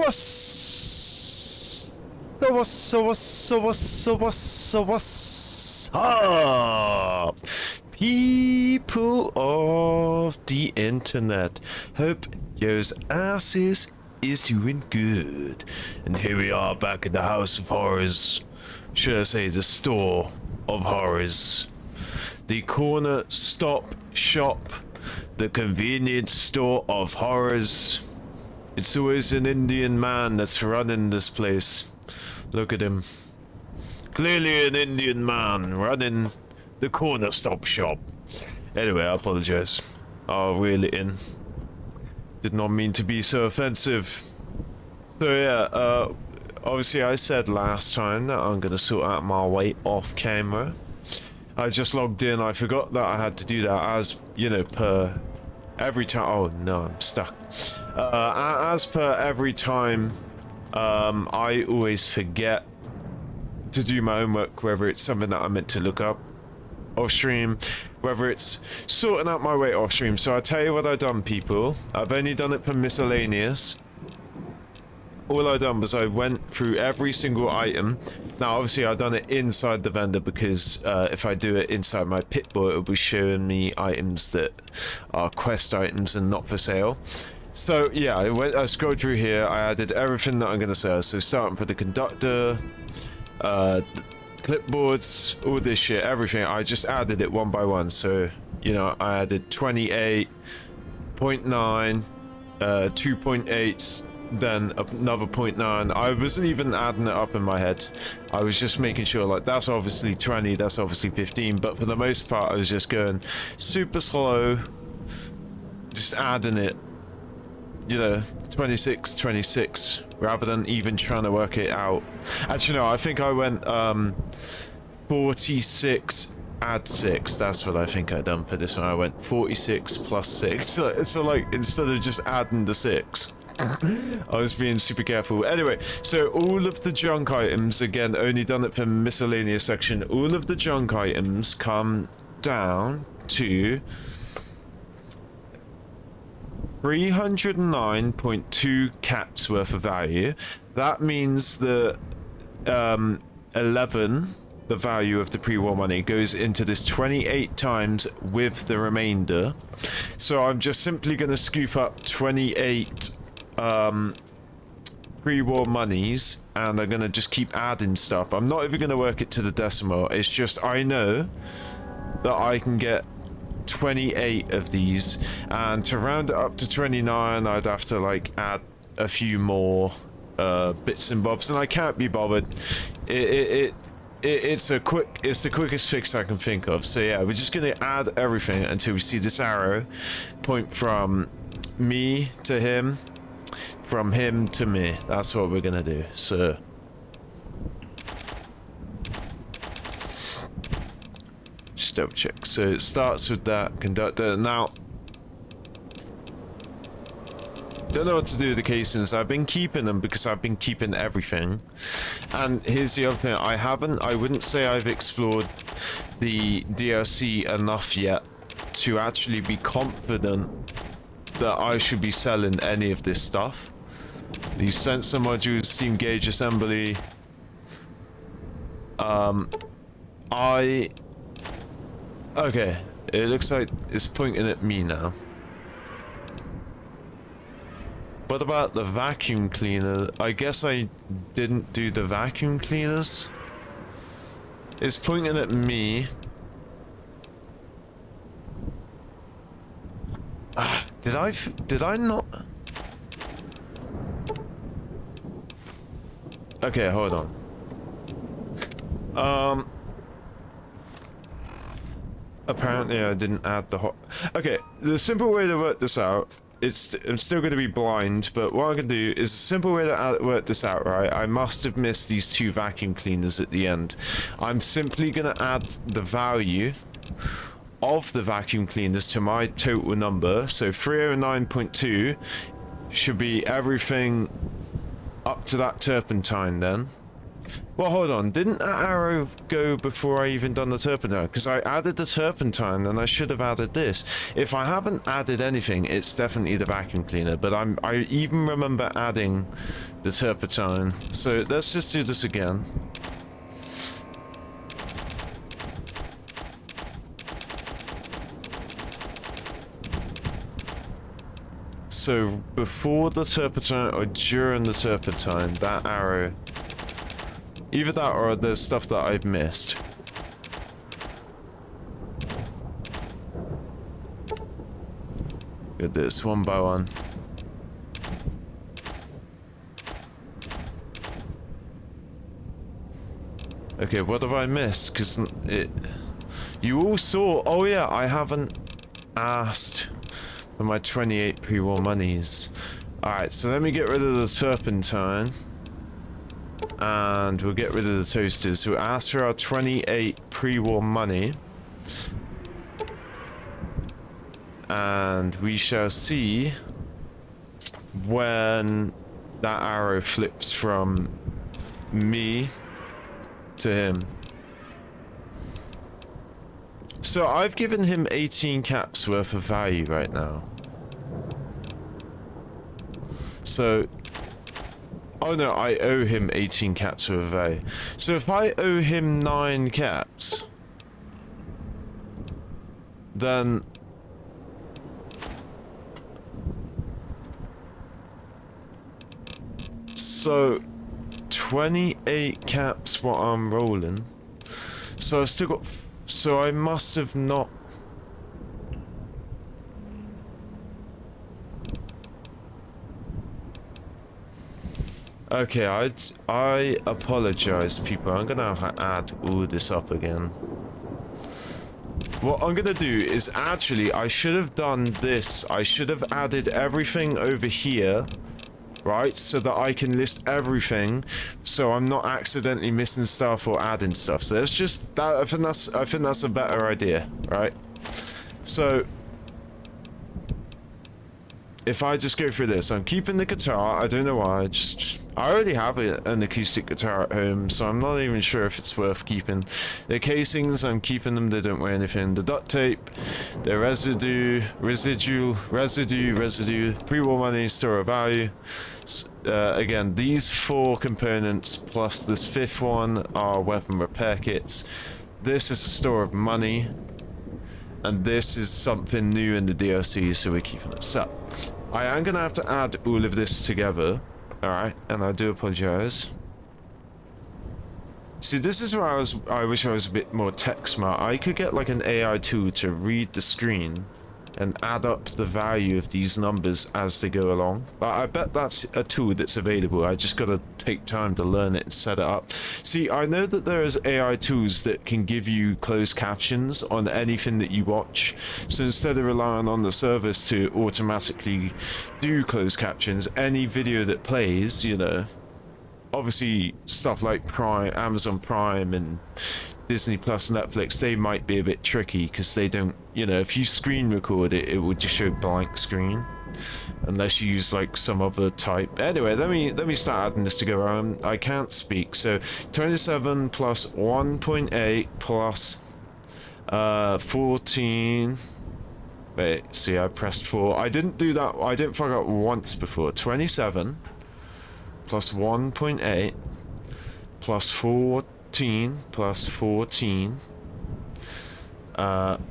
What's up, people of the internet? Hope yours asses is doing good. And here we are back in the House of Horrors. Should I say the store of horrors? The corner stop shop. The convenience store of horrors. It's always an Indian man that's running this place. Look at him. Clearly an Indian man running the corner stop shop. Anyway, I apologize. I'll reel it in. Did not mean to be so offensive. So yeah, obviously I said last time that I'm gonna sort out my weight off camera. I just logged in, I forgot that I had to do that as, you know, per every time. Oh no, I'm stuck. As per every time, I always forget to do my homework, whether it's something that I meant to look up off stream, whether it's sorting out my weight off stream. So I tell you what I've done, people. I've only done it for miscellaneous. All I done was I went through every single item. Now obviously I done it inside the vendor because if I do it inside my Pip-Boy, it'll be showing me items that are quest items and not for sale. So yeah, I scrolled through here, I added everything that I'm gonna sell. So starting for the conductor, clipboards, all this shit, everything, I just added it one by one. So, you know, I added 28.9, 2.8, then another 0.9. I wasn't even adding it up in my head. I was just making sure, like, that's obviously 20, that's obviously 15, but for the most part I was just going super slow, just adding it, you know, 26, 26, rather than even trying to work it out. Actually no, I think I went 46 add 6, that's what I think I done for this one. I went 46 plus 6, so like, instead of just adding the 6, I was being super careful. Anyway, so all of the junk items, again, only done it for miscellaneous section, all of the junk items come down to 309.2 caps worth of value. That means that 11, the value of the pre-war money, goes into this 28 times with the remainder. So I'm just simply going to scoop up 28 pre-war monies, and I'm going to just keep adding stuff. I'm not even going to work it to the decimal. It's just I know that I can get 28 of these, and to round it up to 29 I'd have to like add a few more bits and bobs, and I can't be bothered. It's the quickest fix I can think of. So yeah, we're just gonna add everything until we see this arrow point from me to him, from him to me. That's what we're gonna do. So just double check. So it starts with that conductor. Now, don't know what to do with the casings. I've been keeping them because I've been keeping everything. And here's the other thing. I wouldn't say I've explored the DLC enough yet to actually be confident that I should be selling any of this stuff. These sensor modules, steam gauge assembly. Okay, it looks like it's pointing at me now. What about the vacuum cleaner? I guess I didn't do the vacuum cleaners. It's pointing at me. Did I not? Okay, hold on. Apparently I didn't add the hot. Okay, the simple way to work this out, I'm still going to be blind, but what I'm going to do is a simple way to work this out, right? I must have missed these 2 vacuum cleaners at the end. I'm simply going to add the value of the vacuum cleaners to my total number. So 309.2 should be everything up to that turpentine then. Well, hold on. Didn't that arrow go before I even done the turpentine? Because I added the turpentine and I should have added this. If I haven't added anything, it's definitely the vacuum cleaner. But I even remember adding the turpentine. So let's just do this again. So before the turpentine or during the turpentine, that arrow, either that or the stuff that I've missed. Get this one by one. Okay, what have I missed? Because you all saw. Oh yeah, I haven't asked for my 28 pre-war monies. Alright, so let me get rid of the turpentine. And we'll get rid of the toasters. We'll ask for our 28 pre-war money. And we shall see when that arrow flips from me to him. So I've given him 18 caps worth of value right now. So, oh no, I owe him 18 caps worth of value. So if I owe him 9 caps, then so 28 caps what I'm rolling. So I've still got, so I must have not. Okay, I apologize, people. I'm gonna have to add all this up again. What I'm gonna do is actually, I should have done this. I should have added everything over here, right? So that I can list everything, so I'm not accidentally missing stuff or adding stuff. So that's just that. I think that's a better idea, right? So if I just go through this, I'm keeping the guitar. I don't know why. I already have an acoustic guitar at home, so I'm not even sure if it's worth keeping. The casings, I'm keeping them. They don't weigh anything. The duct tape, the residue, pre-war money, store of value. Again, these 4 components plus this 5th one are weapon repair kits. This is a store of money, and this is something new in the DLC, so we're keeping it up. I am gonna have to add all of this together, alright, and I do apologize. See, this is where I wish I was a bit more tech smart. I could get like an AI tool to read the screen and add up the value of these numbers as they go along. But I bet that's a tool that's available. I just gotta take time to learn it and set it up. See, I know that there is AI tools that can give you closed captions on anything that you watch. So instead of relying on the service to automatically do closed captions, any video that plays, you know, obviously stuff like Prime, Amazon Prime and Disney Plus, Netflix, they might be a bit tricky because they don't, you know, if you screen record it, it would just show blank screen unless you use like some other type. Anyway, let me start adding this together. I can't speak. So 27 plus 1.8 plus 14. Wait, see, I pressed 4. I didn't do that. I didn't fuck up once before. 27 plus 1.8 plus 14 plus 14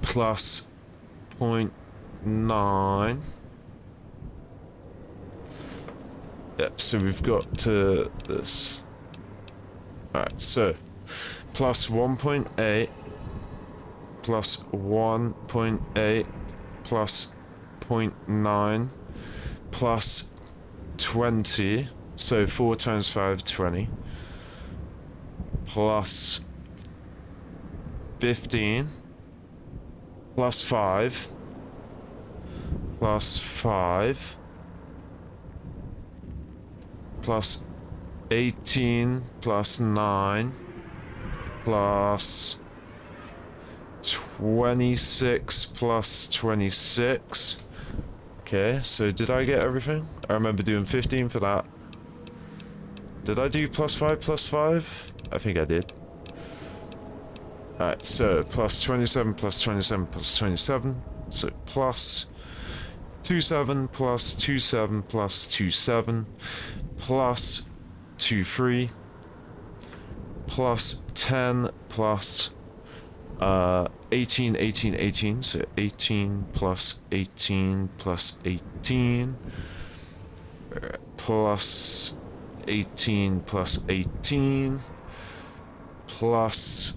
plus 0.9. Yep, so we've got to this. Alright, so plus 1.8 plus 1.8 plus 0.9 plus 20. So 4 times 5, 20. Plus 15. Plus 5. Plus 5. Plus 18. Plus 9. Plus 26. Plus 26. Okay, so did I get everything? I remember doing 15 for that. Did I do +5 +5? I think I did. Alright, so +27 +27 +27. So plus 27 plus 27 plus 27 plus 23 plus 10 plus 18, 18, 18. So 18 plus 18 plus 18 plus 18 plus 18 plus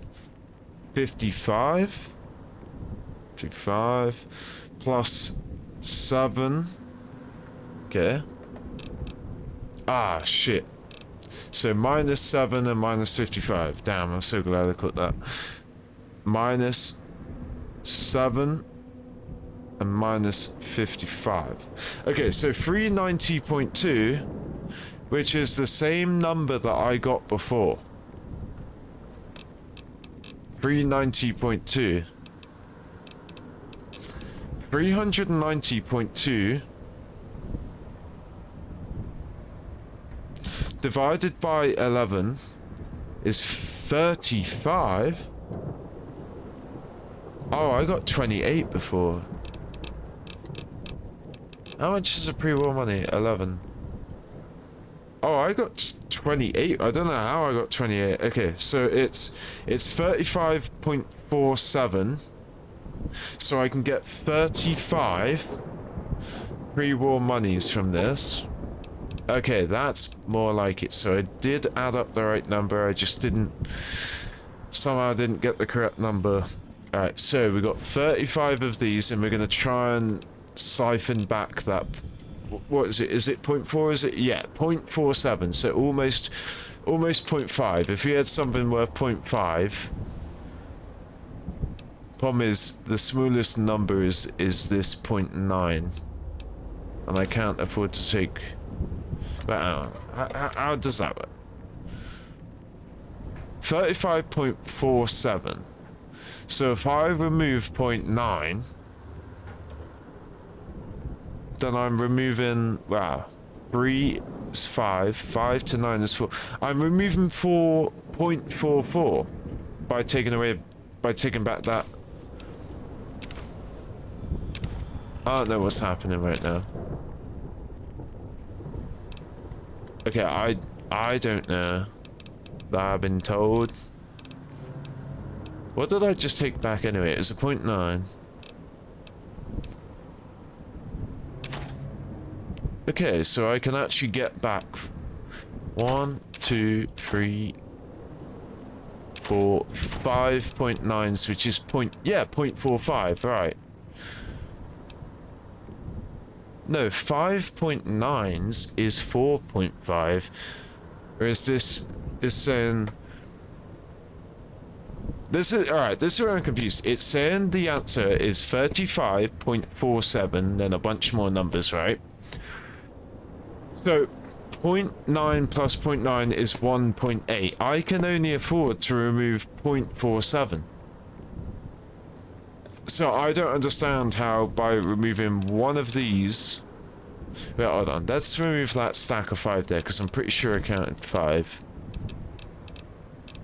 55 plus 7. Okay. Ah, shit. So -7 and -55. Damn, I'm so glad I caught that. -7 and -55. Okay, so 390.2, which is the same number that I got before. 390.2. 390.2 divided by 11 is 35. Oh, I got 28 before. How much is the pre-war money? 11. Oh, I got 28. I don't know how I got 28. Okay, so it's 35.47. So I can get 35 pre-war monies from this. Okay, that's more like it. So I did add up the right number. I just somehow didn't get the correct number. Alright, so we got 35 of these, and we're going to try and siphon back that. What is it? Is it 0.4? Is it? Yeah, 0.47. So almost 0.5. If we had something worth 0.5. Problem is, the smallest number is this 0.9, and I can't afford to take. But how does that work? 35.47. So if I remove 0.9, then I'm removing, wow, 3 is 5, 5 to 9 is 4. I'm removing 4.44 by taking back that. I don't know what's happening right now. Okay, I don't know that I've been told. What did I just take back anyway? It's a 0.9. Okay, so I can actually get back 1, 2, 3, 4, 5.9s, which is 0.45, right. No, 5.9s is 4.5, whereas this is saying... This is, alright, this is where I'm confused. It's saying the answer is 35.47, then a bunch more numbers, right? So, 0.9 plus 0.9 is 1.8. I can only afford to remove 0.47. So I don't understand how by removing one of these... Wait, hold on. Let's remove that stack of 5 there, because I'm pretty sure I counted 5.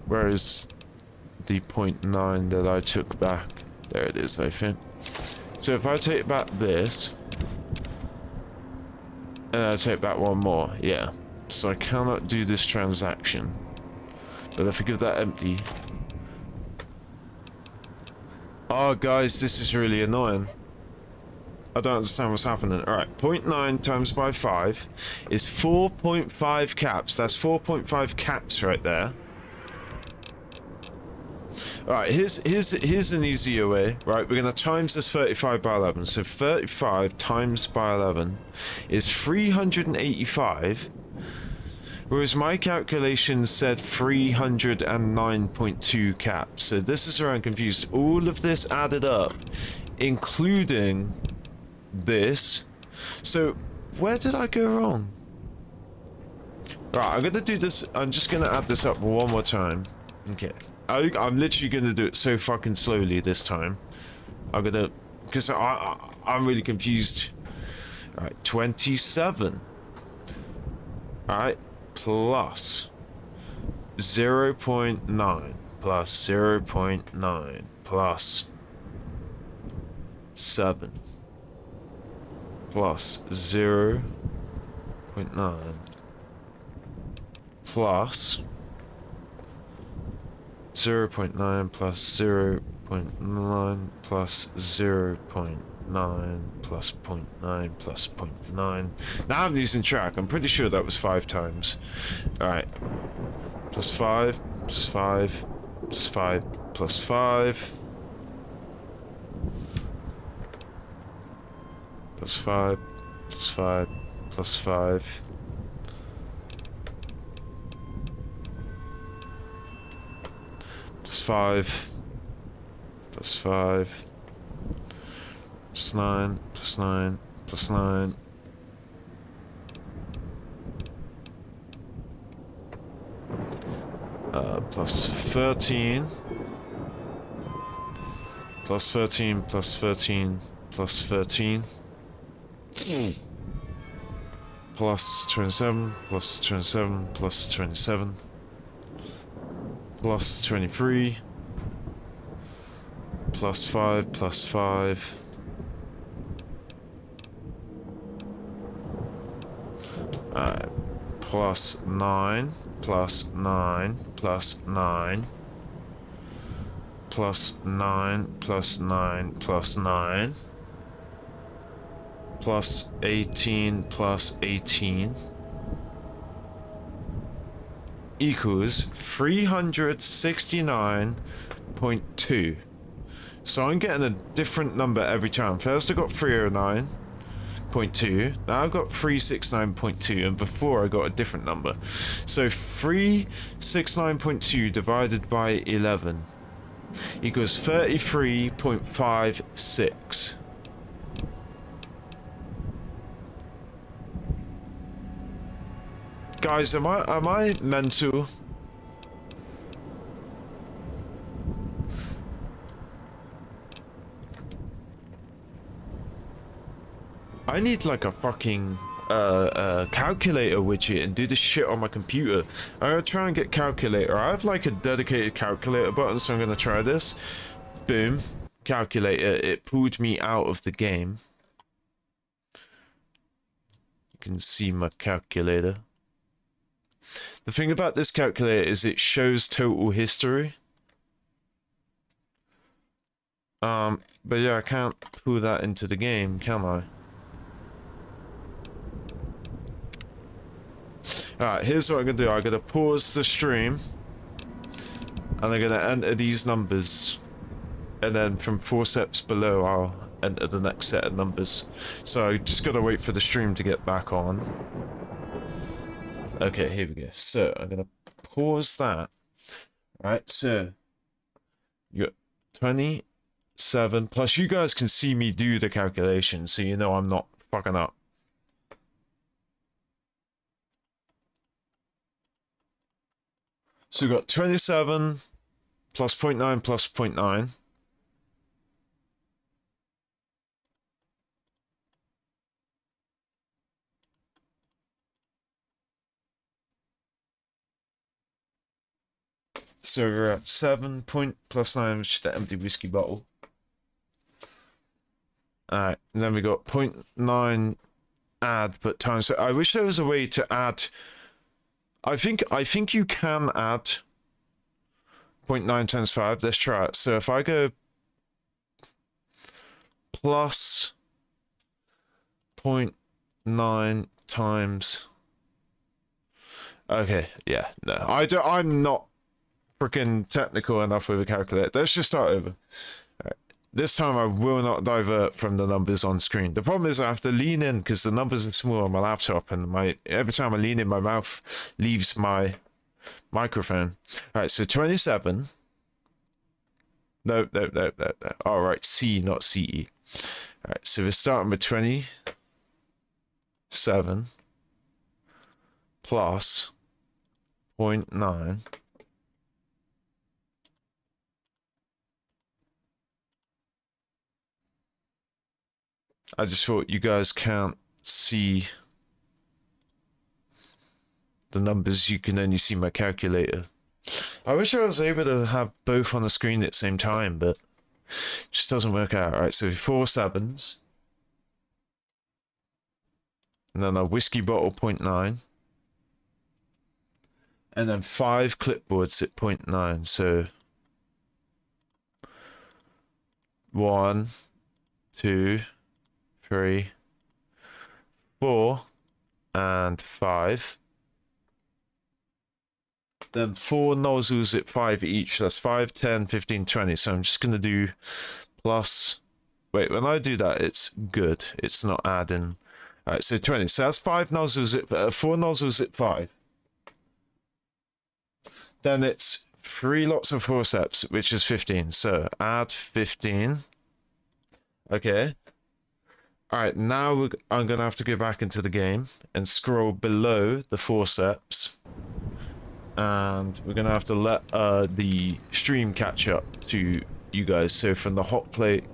Whereas the 0.9 that I took back... There it is, I think. So if I take back this... And I take back one more, yeah. So I cannot do this transaction. But if I give that empty... Oh, guys, this is really annoying. I don't understand what's happening. Alright, 0.9 times by 5 is 4.5 caps. That's 4.5 caps right there. Alright, here's an easier way. Right, we're going to times this 35 by 11. So 35 times by 11 is 385. Whereas my calculations said 309.2 caps. So this is where I'm confused. All of this added up, including this. So where did I go wrong? Right, I'm gonna do this. I'm just gonna add this up one more time. Okay. I'm literally gonna do it so fucking slowly this time. I'm gonna, because I'm really confused. All right, 27. All right. plus 0.9 plus 0.9 plus 7 plus 0.9 plus 0.9 plus 0.9 plus 0.9 plus 0.9 plus 0.9. Now I'm losing track. I'm pretty sure that was 5 times. Alright. Plus 5, plus 5, plus 5, plus 5. Plus 5, plus 5, plus 5. Plus 5, plus 5, plus 9, plus 9, plus 9. Plus 13, plus 13, plus 13, plus 13. Plus 27, plus 27, plus 27. Plus 23, plus 5, plus 5. Plus 9, plus 9, plus 9. Plus 9, plus 9, plus 9. Plus 18, plus 18. Equals 369.2. So I'm getting a different number every time. First I got 309.2, now I've got 369.2, and before I got a different number. So 369.2 divided by 11 equals 33.56. Guys, am I mental? I need like a fucking calculator widget and do this shit on my computer. I'm gonna try and get calculator. I have like a dedicated calculator button, so I'm gonna try this. Boom, calculator. It pulled me out of the game. You can see my calculator. The thing about this calculator is it shows total history. But yeah, I can't pull that into the game, can I? Alright, here's what I'm gonna do. I'm gonna pause the stream, and I'm gonna enter these numbers, and then from 4 steps below I'll enter the next set of numbers. So I just gotta wait for the stream to get back on. Okay, here we go. So I'm gonna pause that. Alright, so you got 27 plus, you guys can see me do the calculation, so you know I'm not fucking up. So we got 27 plus 0.9 plus 0.9. So we're at 7 point plus 9, which is the empty whiskey bottle. Alright, and then we got 0.9 add, but times. So I wish there was a way to add. I think you can add 0.9 times 5. Let's try it. So if I go plus 0.9 times. Okay, yeah, no, I'm not freaking technical enough with a calculator. Let's just start over. Right. This time I will not divert from the numbers on screen. The problem is I have to lean in because the numbers are small on my laptop, and every time I lean in, my mouth leaves my microphone. All right, so 27. No. All right, C, not CE. All right, so we're starting with 27 plus 0.9. I just thought you guys can't see the numbers, you can only see my calculator. I wish I was able to have both on the screen at the same time, but it just doesn't work out. Alright, so 4 sevens. And then a whiskey bottle 0.9. And then 5 clipboards at 0.9. So 1, 2, 3, 4, and 5. Then 4 nozzles at 5 each. That's 5, 10, 15, 20. So I'm just going to do plus... Wait, when I do that, it's good. It's not adding... Alright, so 20. So that's 5 nozzles at... 4 nozzles at 5. Then it's 3 lots of forceps, which is 15. So add 15. Okay. Alright, now I'm going to have to go back into the game and scroll below the forceps. And we're going to have to let the stream catch up to you guys. So from the hot plate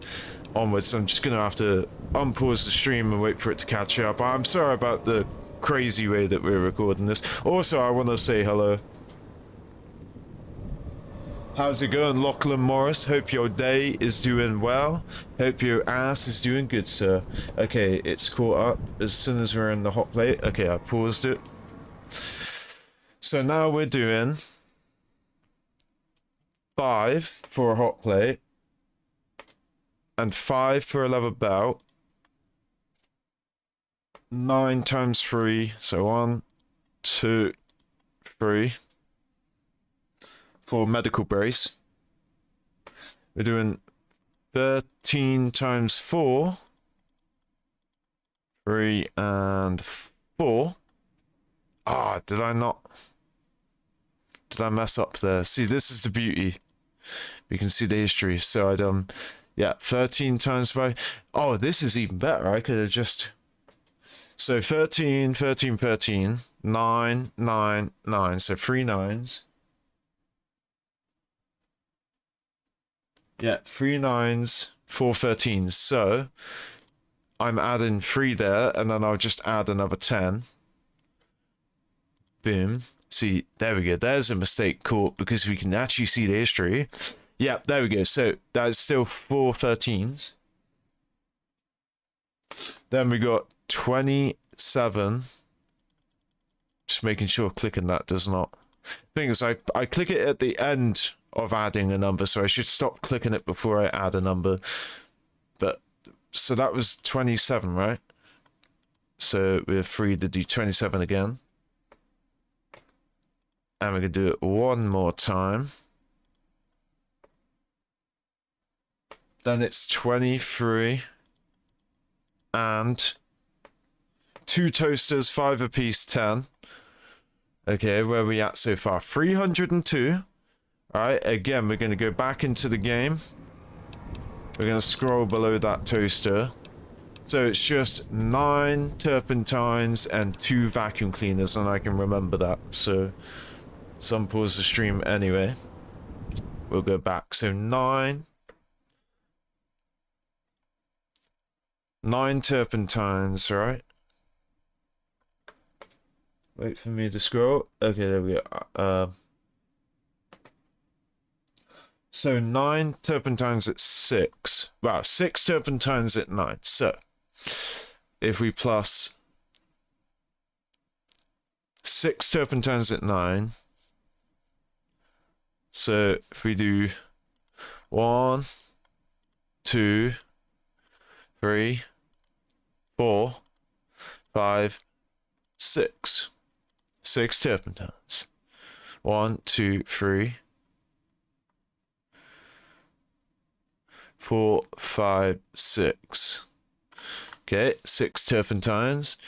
onwards, I'm just going to have to unpause the stream and wait for it to catch up. I'm sorry about the crazy way that we're recording this. Also, I want to say hello. How's it going, Lachlan Morris? Hope your day is doing well. Hope your ass is doing good, sir. Okay, it's caught up as soon as we're in the hot plate. Okay, I paused it. So now we're doing 5 for a hot plate and 5 for a leather belt. 9 times 3, so 1, 2, 3. For medical brace. We're doing 13 times 4. 3 and 4. Ah, did I not? Did I mess up there? See, this is the beauty. We can see the history. So I'd yeah, 13 times 5. Oh, this is even better. I could have just... So 13, 13, 13. 9, 9, 9. So 3 9s. Yeah, 3 9s, 4 13s. So I'm adding 3 there, and then I'll just add another 10. Boom. See, there we go. There's a mistake caught because we can actually see the history. Yeah, there we go. So that's still 4 13s. Then we got 27. Just making sure clicking that does not. Thing is, I click it at the end of adding a number, so I should stop clicking it before I add a number. But so that was 27, right? So we're free to do 27 again, and we're gonna do it one more time. Then it's 23 and 2 toasters, 5 apiece, 10. Okay, where are we at so far? 302. Alright, again, we're going to go back into the game. We're going to scroll below that toaster. So it's just 9 turpentines and 2 vacuum cleaners, and I can remember that. So, unpause the stream anyway. We'll go back. So 9 turpentines, right? Wait for me to scroll. Okay, there we go. So 9 turpentines at 6. Wow, 6 turpentines at 9. So if we plus 6 turpentines at 9. So if we do 1, 2, 3, 4, 5, 6. 6 turpentines. 1, 2, 3, 4, 5, 6. Okay, 6 turpentines.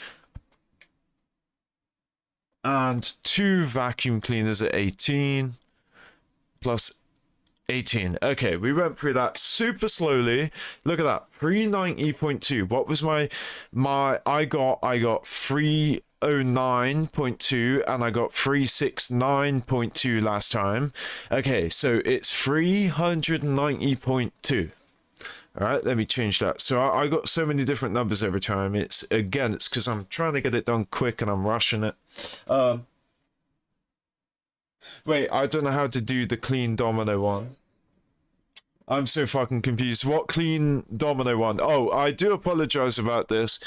And 2 vacuum cleaners at 18. Plus 18. Okay, we went through that super slowly. Look at that. 390.2. What was my I got 309.2 and I got 369.2 last time. Okay, so it's 390.2. All right, let me change that. So I got so many different numbers every time. It's because I'm trying to get it done quick and I'm rushing it. Wait, I don't know how to do the clean domino one. I'm so fucking confused. What clean domino one? Oh, I do apologize about this.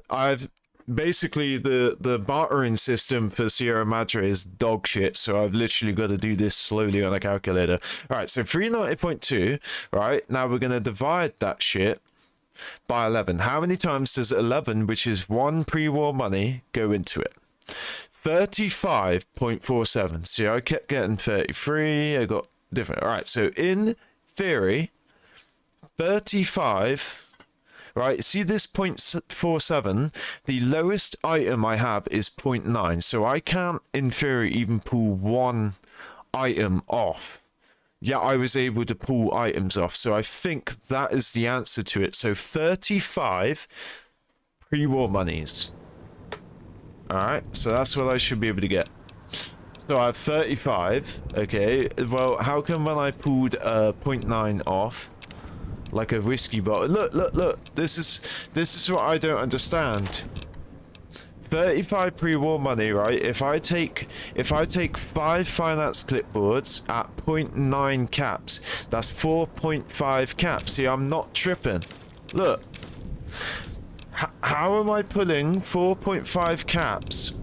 I've basically the bartering system for Sierra Madre is dog shit, so I've literally got to do this slowly on a calculator. All right, so 390.2. Right, now we're gonna divide that shit by 11. How many times does 11, which is one pre-war money, go into it? 35.47. See, I kept getting 33. I got different. All right, so in theory, 35, right? See this 0.47? The lowest item I have is 0.9, so I can't, in theory, even pull one item off. Yeah, I was able to pull items off, so I think that is the answer to it. So 35 pre-war monies. Alright, so that's what I should be able to get. So I have 35. Okay, well, how come when I pulled 0.9 off, like a whiskey bottle? Look. This is what I don't understand. 35 pre-war money, right? If I take 5 finance clipboards at 0.9 caps, that's 4.5 caps. See, I'm not tripping. Look. How am I pulling 4.5 caps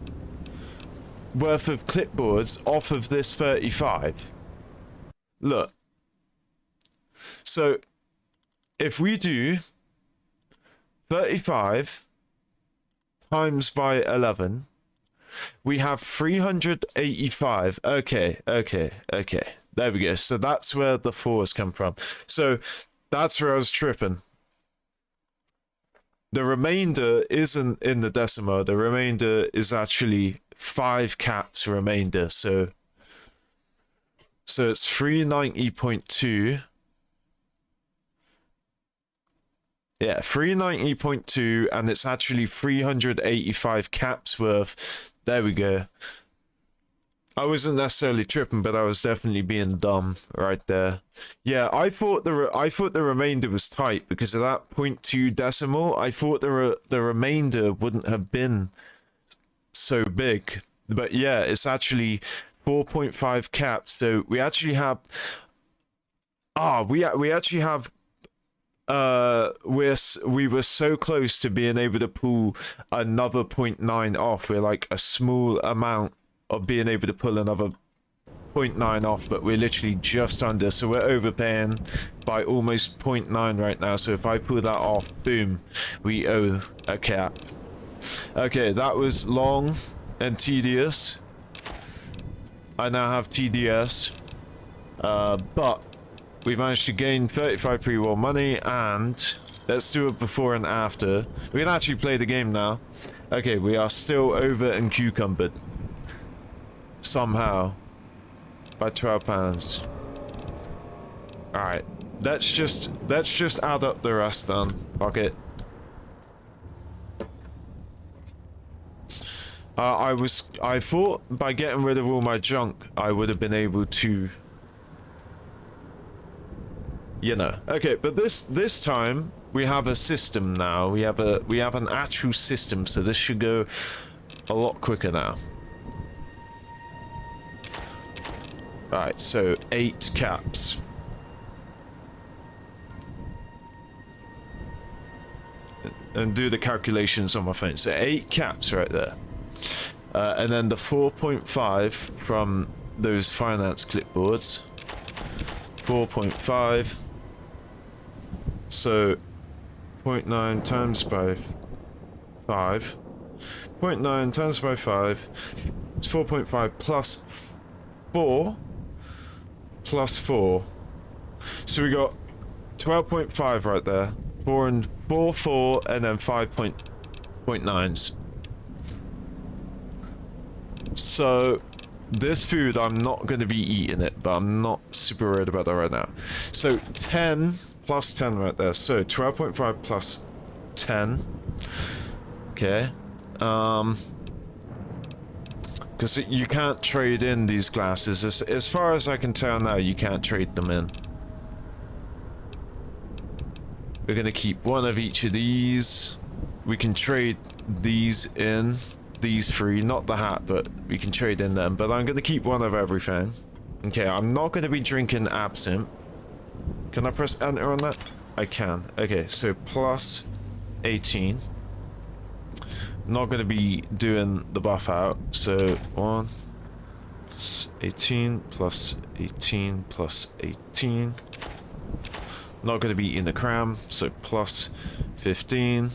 worth of clipboards off of this 35? Look. So, if we do 35 times by 11, we have 385. Okay. There we go. So that's where the 4s come from. So, that's where I was tripping. The remainder isn't in the decimal. The remainder is actually 5 caps remainder. So it's 390.2. Yeah, 390.2, and it's actually 385 caps worth. There we go. I wasn't necessarily tripping, but I was definitely being dumb right there. Yeah, I thought the remainder was tight because of that 0.2 decimal. I thought the remainder wouldn't have been so big, but yeah, it's actually 4.5 caps. So we actually have we actually have we were so close to being able to pull another 0.9 off. We're like a small amount of being able to pull another 0.9 off, but we're literally just under, so we're overpaying by almost 0.9 right now. So if I pull that off, boom, we owe a cap. Okay, that was long and tedious. I now have TDS, but we managed to gain 35 pre-war money, and let's do it before and after. We can actually play the game now. Okay, we are still over and cucumbered. Somehow. By £12. Alright. Let's just add up the rest then. Fuck it. I thought by getting rid of all my junk I would have been able to, you know. Okay, but this time we have a system now. We have an actual system, so this should go a lot quicker now. Right, so 8 caps. And do the calculations on my phone. So 8 caps right there. And then the 4.5 from those finance clipboards. 4.5. So 0.9 times by 5. 0.9 times by 5. It's 4.5 plus 4. Plus 4. So we got 12.5 right there. 4 and 4, and then 5.9s. So this food, I'm not going to be eating it, but I'm not super worried about that right now. So 10 plus 10 right there. So 12.5 plus 10. Okay. Because you can't trade in these glasses. As far as I can tell now, you can't trade them in. We're going to keep one of each of these. We can trade these in. these three, not the hat, but we can trade in them. But I'm going to keep one of everything. Okay, I'm not going to be drinking absinthe. Can I press enter on that? I can. Okay, so plus 18. Not going to be doing the buff out. So 1 plus 18 plus 18 plus 18. Not going to be eating the cram. So plus 15.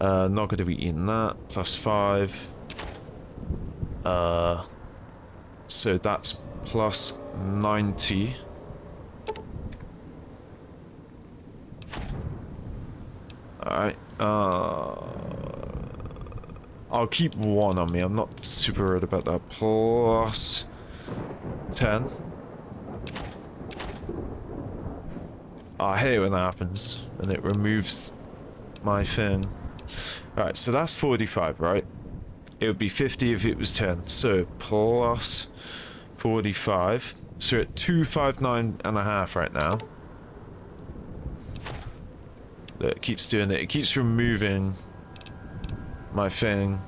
Not going to be eating that. Plus 5. So that's plus 90. Alright. I'll keep 1 on me. I'm not super worried about that. Plus 10. I hate when that happens. And it removes my thing. Alright, so that's 45, right? It would be 50 if it was 10. So plus 45. So we're at 259.5 right now. Look, it keeps doing it. It keeps removing my thing.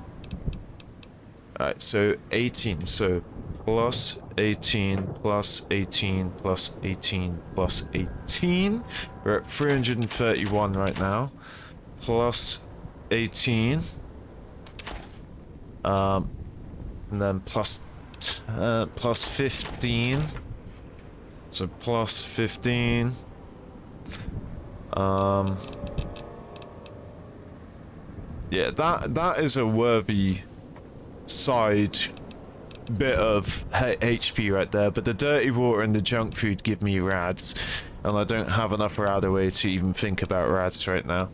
Alright, so 18. So plus 18, plus 18, plus 18, plus 18. We're at 331 right now. Plus 18. And then plus 15. So plus 15. Yeah, that is a worthy side bit of HP right there, but the dirty water and the junk food give me rads, and I don't have enough radaway to even think about rads right now.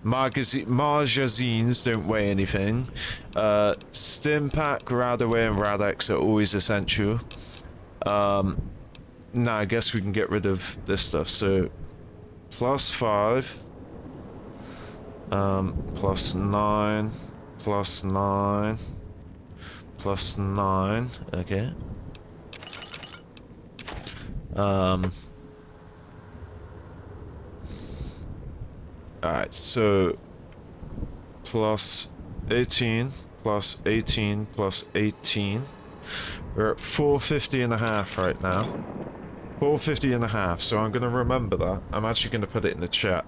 Magazines don't weigh anything. Stimpack, radaway, and Radex are always essential. Now I guess we can get rid of this stuff. So plus 5, plus 9, plus 9, plus 9. Okay. Alright, so plus 18, plus 18, plus 18. We're at 450.5 right now. 450.5, so I'm going to remember that. I'm actually going to put it in the chat.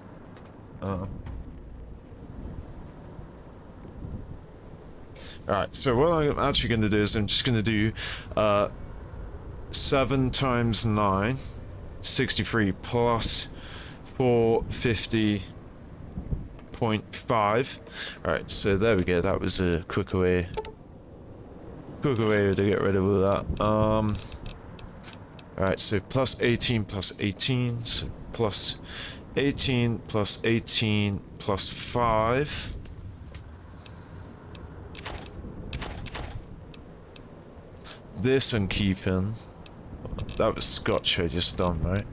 Alright, so what I'm actually going to do is I'm just going to do 7 times 9, 63 plus 450.5. Alright, so there we go. That was a quicker way to get rid of all that. Alright, so plus 18 plus 18, so plus 18 plus 18 plus 5. This I'm keeping. That was Scotch I just done, right?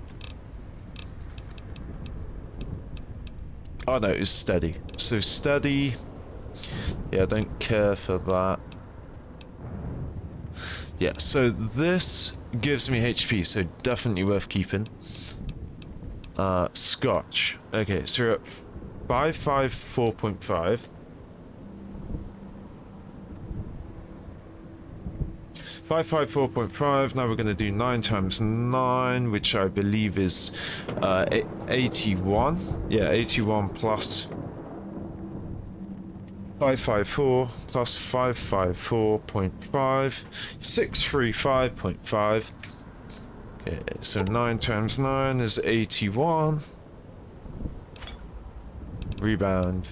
Oh no, it's steady. So steady. Yeah, I don't care for that. Yeah, so this gives me HP, so definitely worth keeping. Scotch. Okay, so we're at 554.5. 554.5. Now we're going to do 9 times 9, which I believe is 81. Yeah, 81 plus 554 plus 554.5, 635.5. Okay, so 9 times 9 is 81. Rebound.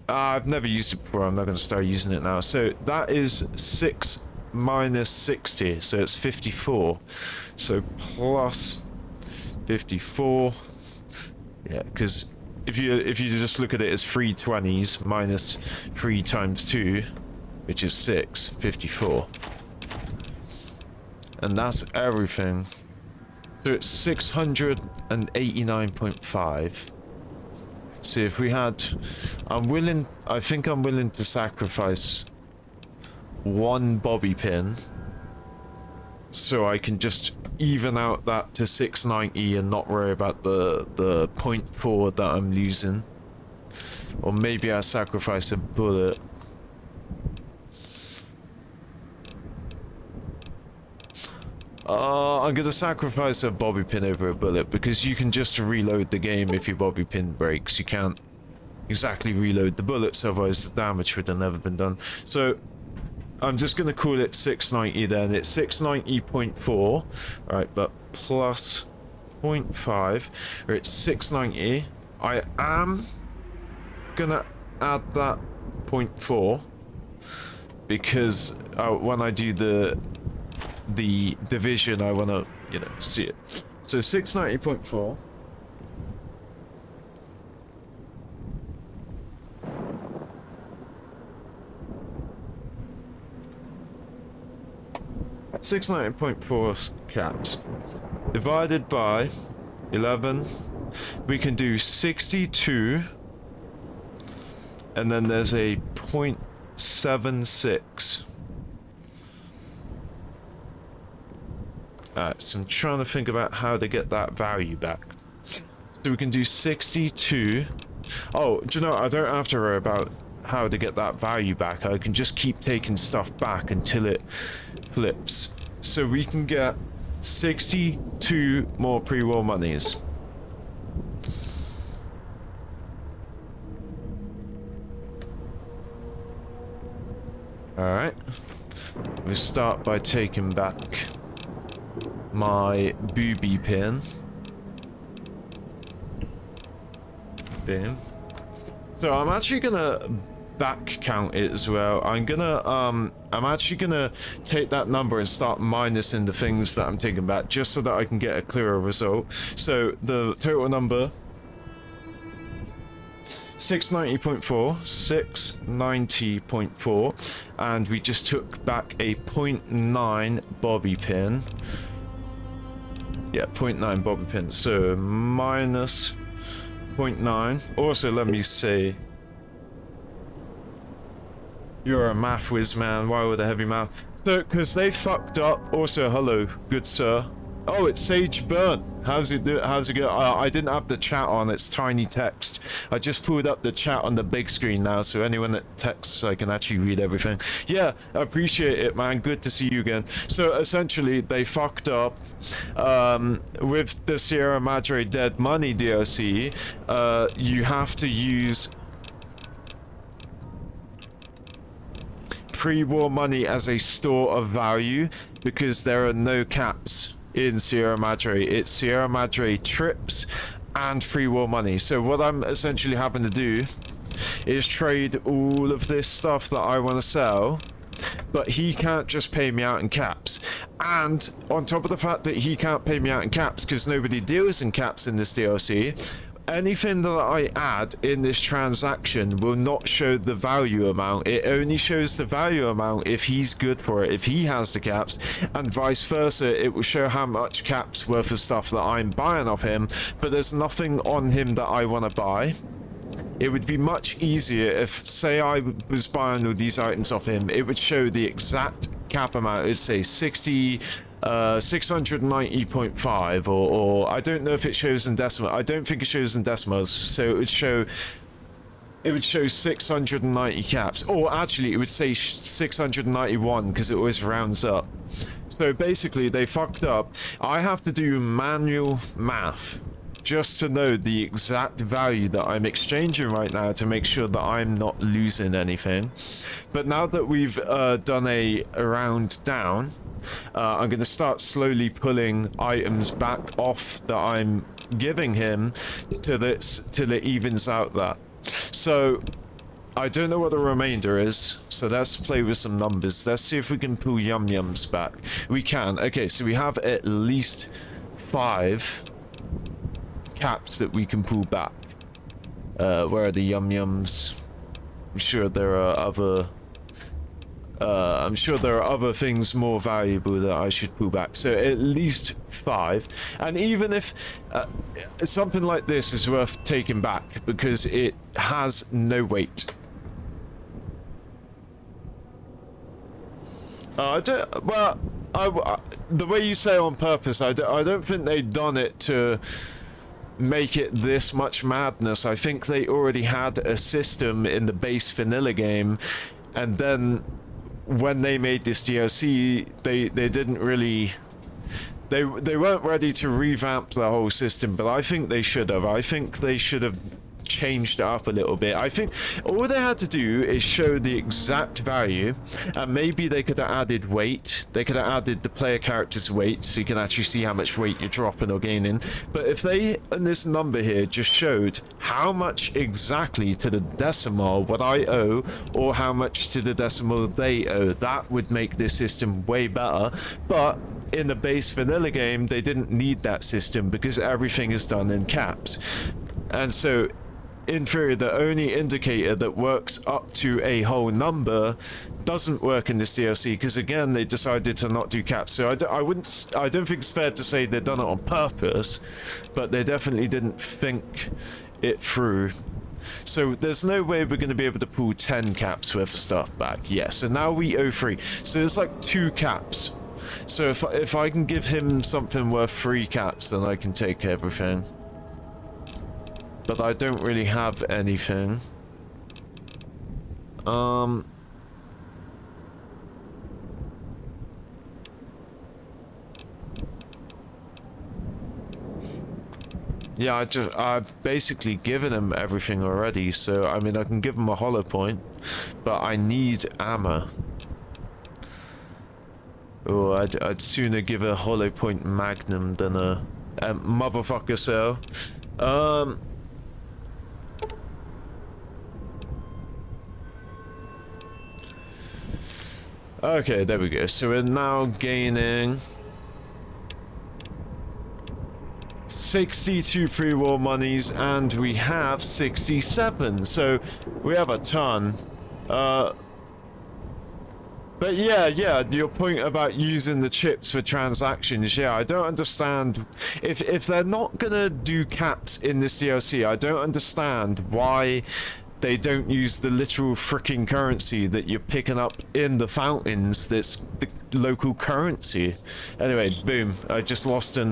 I've never used it before, I'm not going to start using it now. So that is 6 minus 60, so it's 54. So plus 54. Yeah, because if you just look at it as 3 20s minus 3 times 2, which is 6, 54. And that's everything. So it's 689.5. So if we had, I think I'm willing to sacrifice 1 bobby pin so I can just even out that to 690 and not worry about the 0.4 that I'm losing. Or maybe I sacrifice a bullet. I'm gonna sacrifice a bobby pin over a bullet because you can just reload the game if your bobby pin breaks. You can't exactly reload the bullets, otherwise the damage would have never been done. So I'm just gonna call it 690 then. It's 690.4, right, but plus 0.5, or it's 690. I am gonna add that 0.4 because when I do the division, I want to, you know, see it. So 690.4. At 690.4 caps divided by 11, we can do 62, and then there's a 0.76. Alright, so I'm trying to think about how to get that value back. So we can do 62. Oh, do you know, I don't have to worry about how to get that value back. I can just keep taking stuff back until it flips. So we can get 62 more pre-war monies. Alright. We'll start by taking back my booby pin. Boom. So I'm actually gonna back count it as well. I'm actually gonna take that number and start minusing the things that I'm taking back just so that I can get a clearer result. So the total number 690.4, 690.4, and we just took back a 0.9 bobby pin. Yeah, 0.9 bobby pin. So minus 0.9. Also, let me say, you're a math whiz, man. Why with a heavy math? So, because they fucked up. Also, hello, good sir. Oh, it's Sage Burn. How's it do? How's it go? I didn't have the chat on. It's tiny text. I just pulled up the chat on the big screen now, so anyone that texts, I can actually read everything. Yeah, I appreciate it, man. Good to see you again. So essentially, they fucked up with the Sierra Madre Dead Money DLC. You have to use pre-war money as a store of value because there are no caps in Sierra Madre. It's Sierra Madre trips and free war money. So what I'm essentially having to do is trade all of this stuff that I want to sell, but he can't just pay me out in caps. And on top of the fact that he can't pay me out in caps because nobody deals in caps in this DLC, anything that I add in this transaction will not show the value amount. It only shows the value amount if he's good for it, if he has the caps, and vice versa. It will show how much caps worth of stuff that I'm buying off him, but there's nothing on him that I want to buy. It would be much easier if, say, I was buying all these items off him, it would show the exact cap amount. It'd say 690.5, or I don't know if it shows in decimal. I don't think it shows in decimals, so it would show 690 caps, or actually it would say 691 because it always rounds up. So basically they fucked up. I have to do manual math just to know the exact value that I'm exchanging right now to make sure that I'm not losing anything. But now that we've done a round down, I'm going to start slowly pulling items back off that I'm giving him till it evens out that. So I don't know what the remainder is, so let's play with some numbers. Let's see if we can pull yum-yums back. We can. Okay, so we have at least 5 caps that we can pull back. Where are the yum-yums? I'm sure there are other... I'm sure there are other things more valuable that I should pull back. So at least 5. And even if something like this is worth taking back because it has no weight. the way you say on purpose, I don't think they've done it to make it this much madness. I think they already had a system in the base vanilla game, and then when they made this DLC, they didn't really... They weren't ready to revamp the whole system, but I think they should have. I think they should have changed it up a little bit. I think all they had to do is show the exact value, and maybe they could have added weight. They could have added the player character's weight, so you can actually see how much weight you're dropping or gaining. But if they, in this number here, just showed how much exactly to the decimal what I owe, or how much to the decimal they owe, that would make this system way better. But in the base vanilla game, they didn't need that system because everything is done in caps. And so in theory, the only indicator that works up to a whole number doesn't work in this DLC, because again, they decided to not do caps. So I don't think it's fair to say they've done it on purpose, but they definitely didn't think it through. So there's no way we're going to be able to pull 10 caps worth of stuff back. Yes, and now we owe 3. So it's like 2 caps. So if I can give him something worth 3 caps, then I can take everything. But I don't really have anything. Yeah, I've basically given him everything already, so I mean I can give him a hollow point, but I need armor. Oh, I'd sooner give a hollow point magnum than a motherfucker cell. Okay, there we go. So we're now gaining 62 pre-war monies, and we have 67. So we have a ton. But yeah, your point about using the chips for transactions, yeah, I don't understand. If they're not gonna do caps in this DLC, I don't understand why they don't use the literal freaking currency that you're picking up in the fountains. That's the local currency. Anyway, boom. I just lost a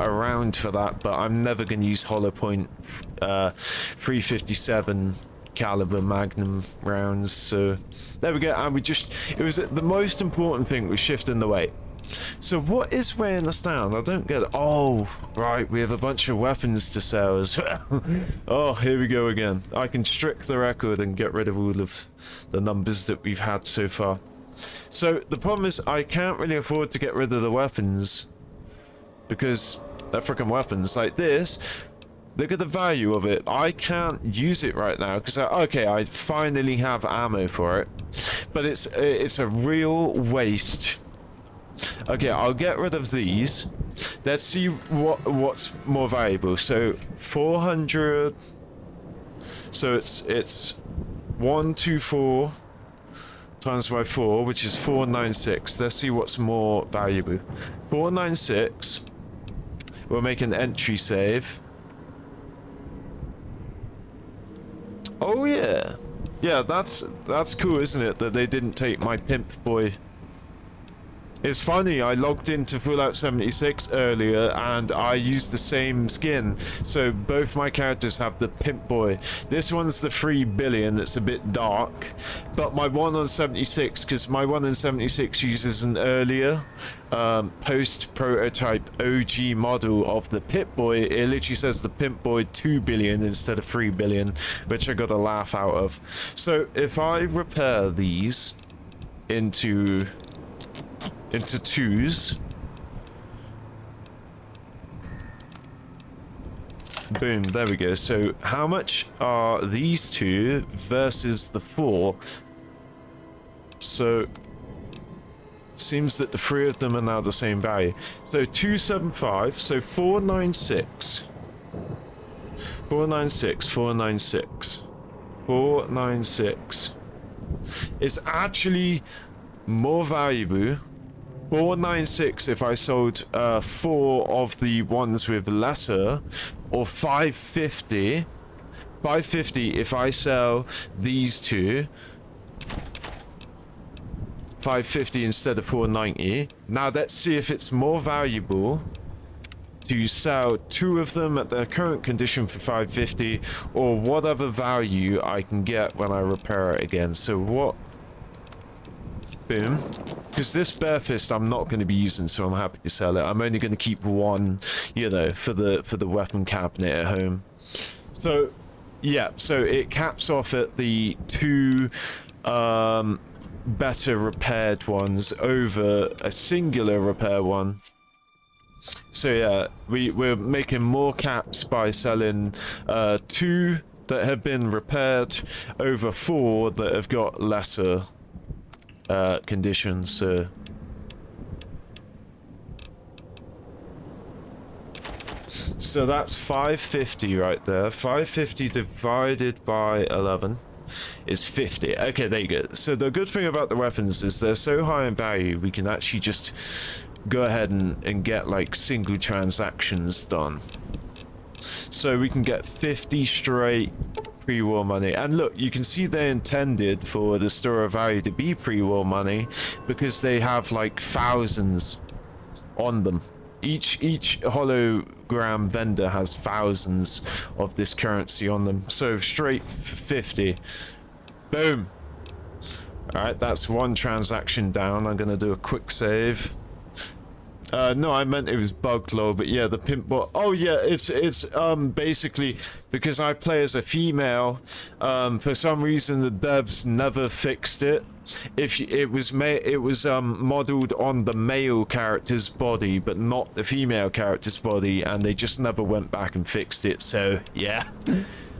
round for that, but I'm never going to use hollow point 357 caliber magnum rounds. So there we go. And it was the most important thing was shifting the weight. So what is weighing us down? I don't get it. Oh, right, we have a bunch of weapons to sell as well. Oh, here we go again. I can strike the record and get rid of all of the numbers that we've had so far. So the problem is I can't really afford to get rid of the weapons because they're freaking weapons. Like this, look at the value of it. I can't use it right now because okay, I finally have ammo for it, but it's a real waste. Okay, I'll get rid of these. Let's see what's more valuable. So 400. So it's 124 times by 4, which is 496. Let's see what's more valuable. 496. We'll make an entry save. Oh yeah, yeah. That's cool, isn't it? That they didn't take my pimp boy. It's funny, I logged into Fallout 76 earlier and I used the same skin, so both my characters have the Pimp Boy. This one's the 3 billion, it's a bit dark, but my one on 76, because my one in 76 uses an earlier post-prototype OG model of the Pimp Boy. It literally says the Pimp Boy 2 billion instead of 3 billion, which I got a laugh out of. So if I repair these into 2s. Boom, there we go. So how much are these 2 versus the 4? So seems that the 3 of them are now the same value. So 275, so 496. 496, 496. 496. It's actually more valuable. 496 if I sold 4 of the ones with lesser, or 550. 550 if I sell these 2. 550 instead of 490. Now let's see if it's more valuable to sell 2 of them at their current condition for 550 or whatever value I can get when I repair it again. So what? Boom. Because this bare fist I'm not going to be using, so I'm happy to sell it. I'm only going to keep 1, you know, for the weapon cabinet at home. So yeah, so it caps off at the 2 better repaired ones over a singular repair one. So yeah, we're making more caps by selling 2 that have been repaired over 4 that have got lesser conditions. So that's 550 right there. 550 divided by 11 is 50. Okay, there you go. So the good thing about the weapons is they're so high in value, we can actually just go ahead and get like single transactions done. So we can get 50 straight pre-war money. And look, you can see they intended for the store of value to be pre-war money because they have like thousands on them. Each hologram vendor has thousands of this currency on them. So straight 50. Boom. Alright, that's 1 transaction down. I'm gonna do a quick save. No, I meant it was bugged low, but yeah, the pimp bot. Oh yeah, it's basically because I play as a female. For some reason, the devs never fixed it. If it was modeled on the male character's body, but not the female character's body, and they just never went back and fixed it. So yeah,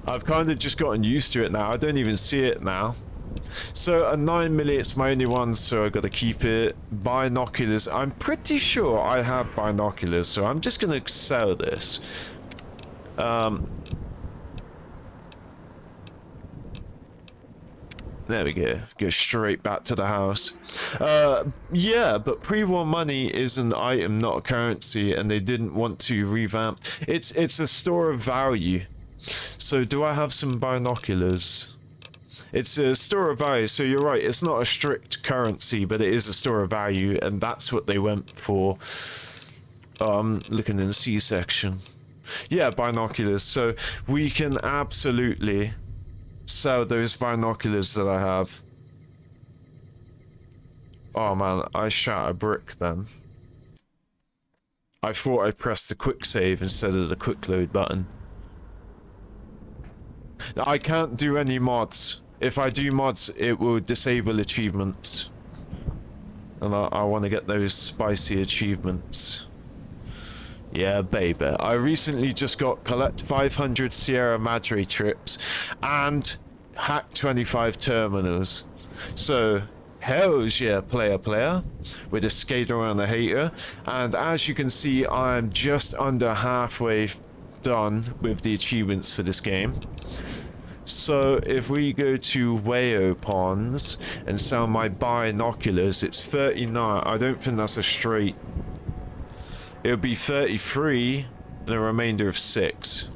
I've kind of just gotten used to it now. I don't even see it now. So a 9 milli, it's my only one, so I gotta keep it. Binoculars, I'm pretty sure I have binoculars, so I'm just gonna sell this. There we go. Go straight back to the house. Yeah, but pre-war money is an item, not a currency, and they didn't want to revamp. It's a store of value. So do I have some binoculars? It's a store of value, so you're right, it's not a strict currency, but it is a store of value, and that's what they went for. Looking in the C section. Yeah, binoculars, so we can absolutely sell those binoculars that I have. Oh man, I shot a brick then. I thought I pressed the quick save instead of the quick load button. I can't do any mods. If I do mods, it will disable achievements. And I want to get those spicy achievements. Yeah, baby. I recently just got collect 500 Sierra Madre trips and hack 25 terminals. So, hells yeah, player. With a skater and a hater. And as you can see, I'm just under halfway done with the achievements for this game. So if we go to Wayo Ponds and sell my binoculars, it's 39. I don't think that's a straight. It'll be 33 and a remainder of 6.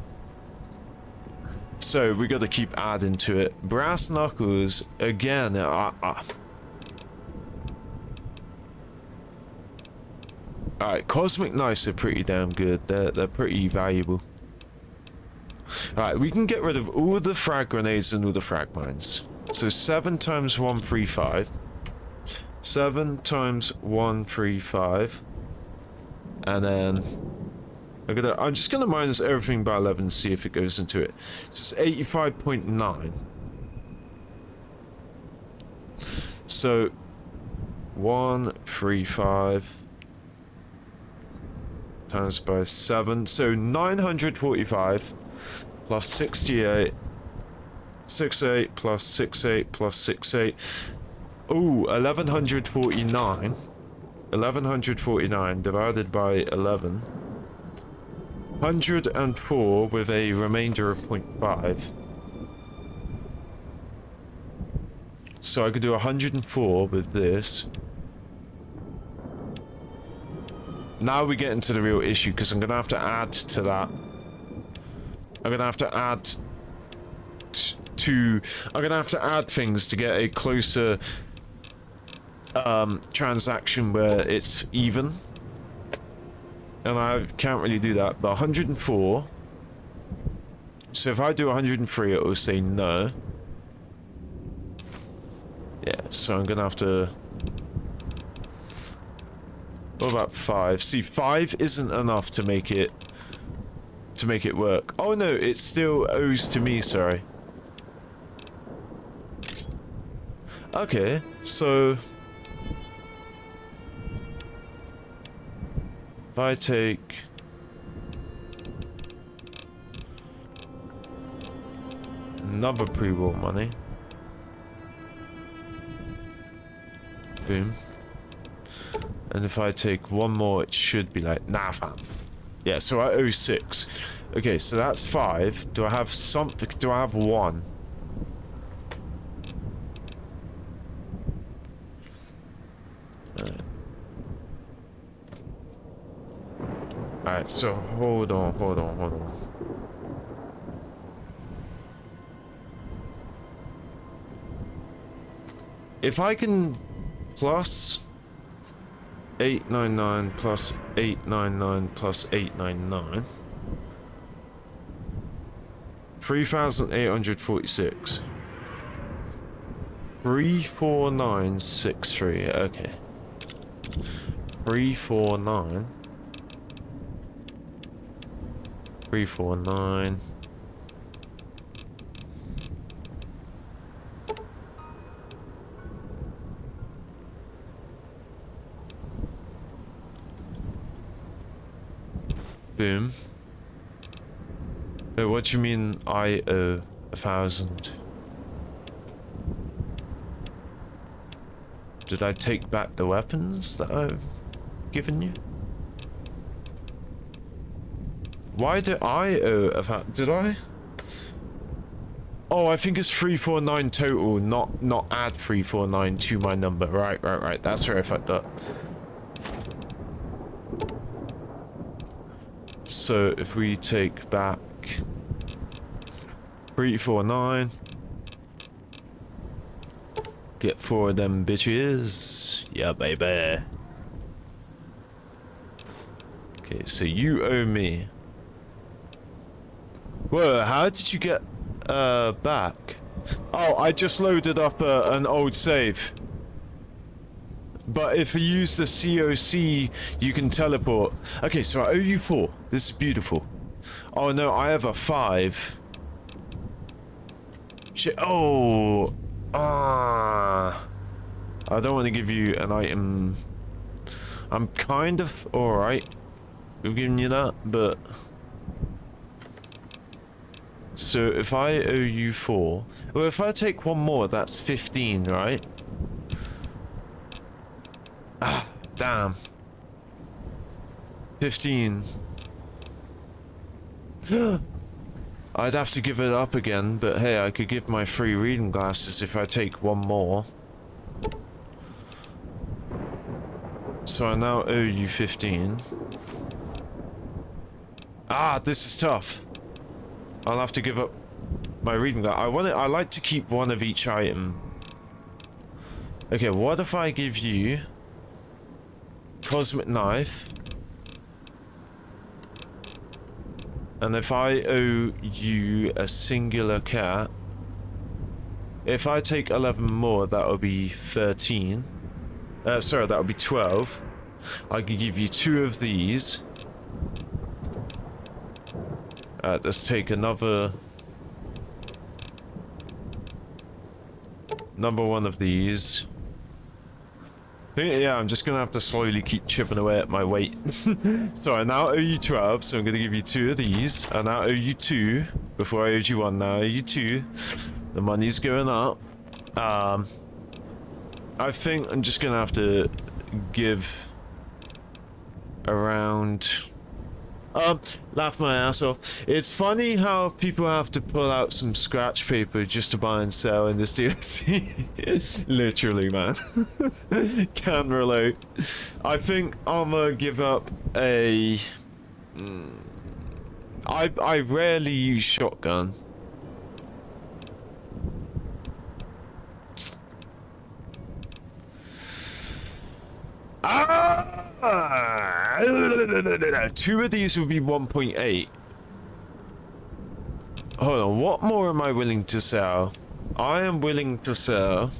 So we got to keep adding to it. Brass knuckles again. Alright, cosmic knives are pretty damn good. They're pretty valuable. Alright, we can get rid of all the frag grenades and all the frag mines. So 7 times 135. 7 times 135. And then I'm just gonna minus everything by 11 and see if it goes into it. It's 85.9. So 135 times by 7, so 945 plus 68, 68 plus 68 plus 68. Ooh, 1149. 1149 divided by 11. 104 with a remainder of 0.5. So I could do 104 with this. Now we get into the real issue, because I'm going to have to add to that. I'm going to have to add I'm going to have to add things to get a closer transaction where it's even. And I can't really do that, but 104. So if I do 103, it will say no. Yeah, so I'm gonna have to... What about 5? See, 5 isn't enough to make it work. Oh no, it still owes to me, sorry. Okay, so if I take another pre-war money, boom, and if I take one more, it should be like, nah fam. Yeah, so I owe 6. Okay, so that's 5. Do I have something? Do I have 1? Alright, so hold on. If I can plus 899 plus 899 plus 899, 3,846. 34963, okay. 349. 349. Boom. Wait, what do you mean I owe 1,000? Did I take back the weapons that I've given you? Why did I owe a thousand? Did I? Oh, I think it's 349 total, not add 349 to my number. Right. That's where I fucked up. So if we take back 349, get 4 of them bitches. Yeah, baby. Okay, so you owe me. Whoa, how did you get back? Oh, I just loaded up an old save. But if you use the COC, you can teleport. Okay, so I owe you 4. This is beautiful. Oh no, I have a 5. Shit. Oh. Ah. I don't want to give you an item. I'm kind of alright with giving you that, but... So if I owe you 4... Well, if I take one more, that's 15, right? Ah, damn. 15. I'd have to give it up again, but hey, I could give my free reading glasses if I take one more. So I now owe you 15. Ah, this is tough. I'll have to give up my reading glasses. I like to keep one of each item. Okay, what if I give you cosmic knife, and if I owe you a singular cat, if I take 11 more, that will be 13. Sorry, that would be 12. I can give you 2 of these. Let's take another number 1 of these. Yeah, I'm just gonna have to slowly keep chipping away at my weight. So I now owe you 12, so I'm gonna give you 2 of these. I now owe you 2. Before I owed you 1, now I owe you 2. The money's going up. I think I'm just gonna have to give around... laugh my ass off. It's funny how people have to pull out some scratch paper just to buy and sell in this DLC. Literally, man. Can't relate. I think I'm gonna give up a... I rarely use shotgun. No. Two of these would be 1.8. Hold on, what more am I willing to sell? I am willing to sell...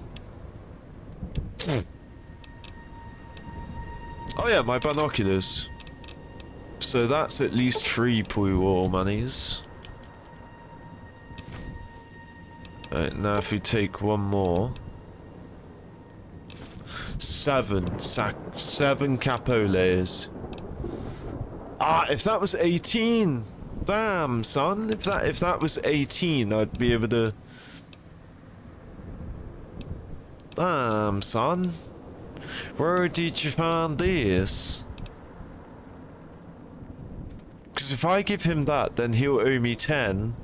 Oh yeah, my binoculars. So that's at least 3 pre-war monies. Right, now if we take one more... 7 capoles. Ah, if that was 18! Damn, son. If that was 18, I'd be able to... Damn, son. Where did you find this? Because if I give him that, then he'll owe me 10.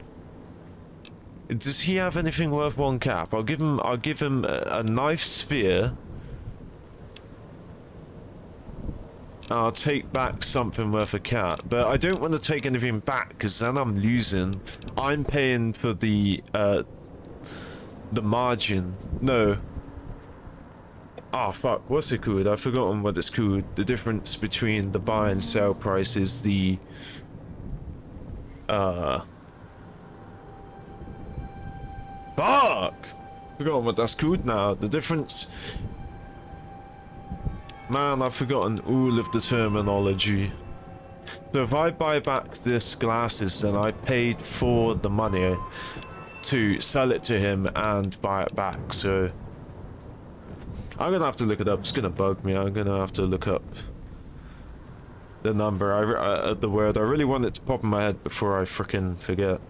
Does he have anything worth 1 cap? I'll give him a knife spear. I'll take back something worth a cap, but I don't want to take anything back because then I'm losing. I'm paying for the margin. No. Ah, oh, fuck. What's it called? I've forgotten what it's called. The difference between the buy and sell price is the fuck! Forgotten what that's called now. The difference. Man, I've forgotten all of the terminology. So if I buy back this glasses, then I paid for the money to sell it to him and buy it back, so... I'm gonna have to look it up, it's gonna bug me, I'm gonna have to look up the number, the word. I really want it to pop in my head before I frickin' forget.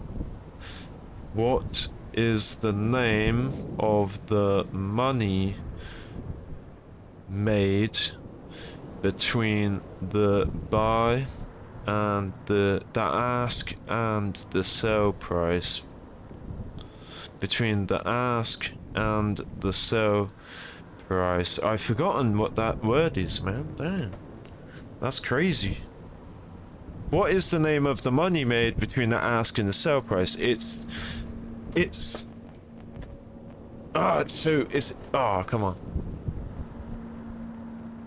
What is the name of the money made between the buy and the ask and the sell price? Between the ask and the sell price. I've forgotten what that word is, man. Damn. That's crazy. What is the name of the money made between the ask and the sell price? It's come on.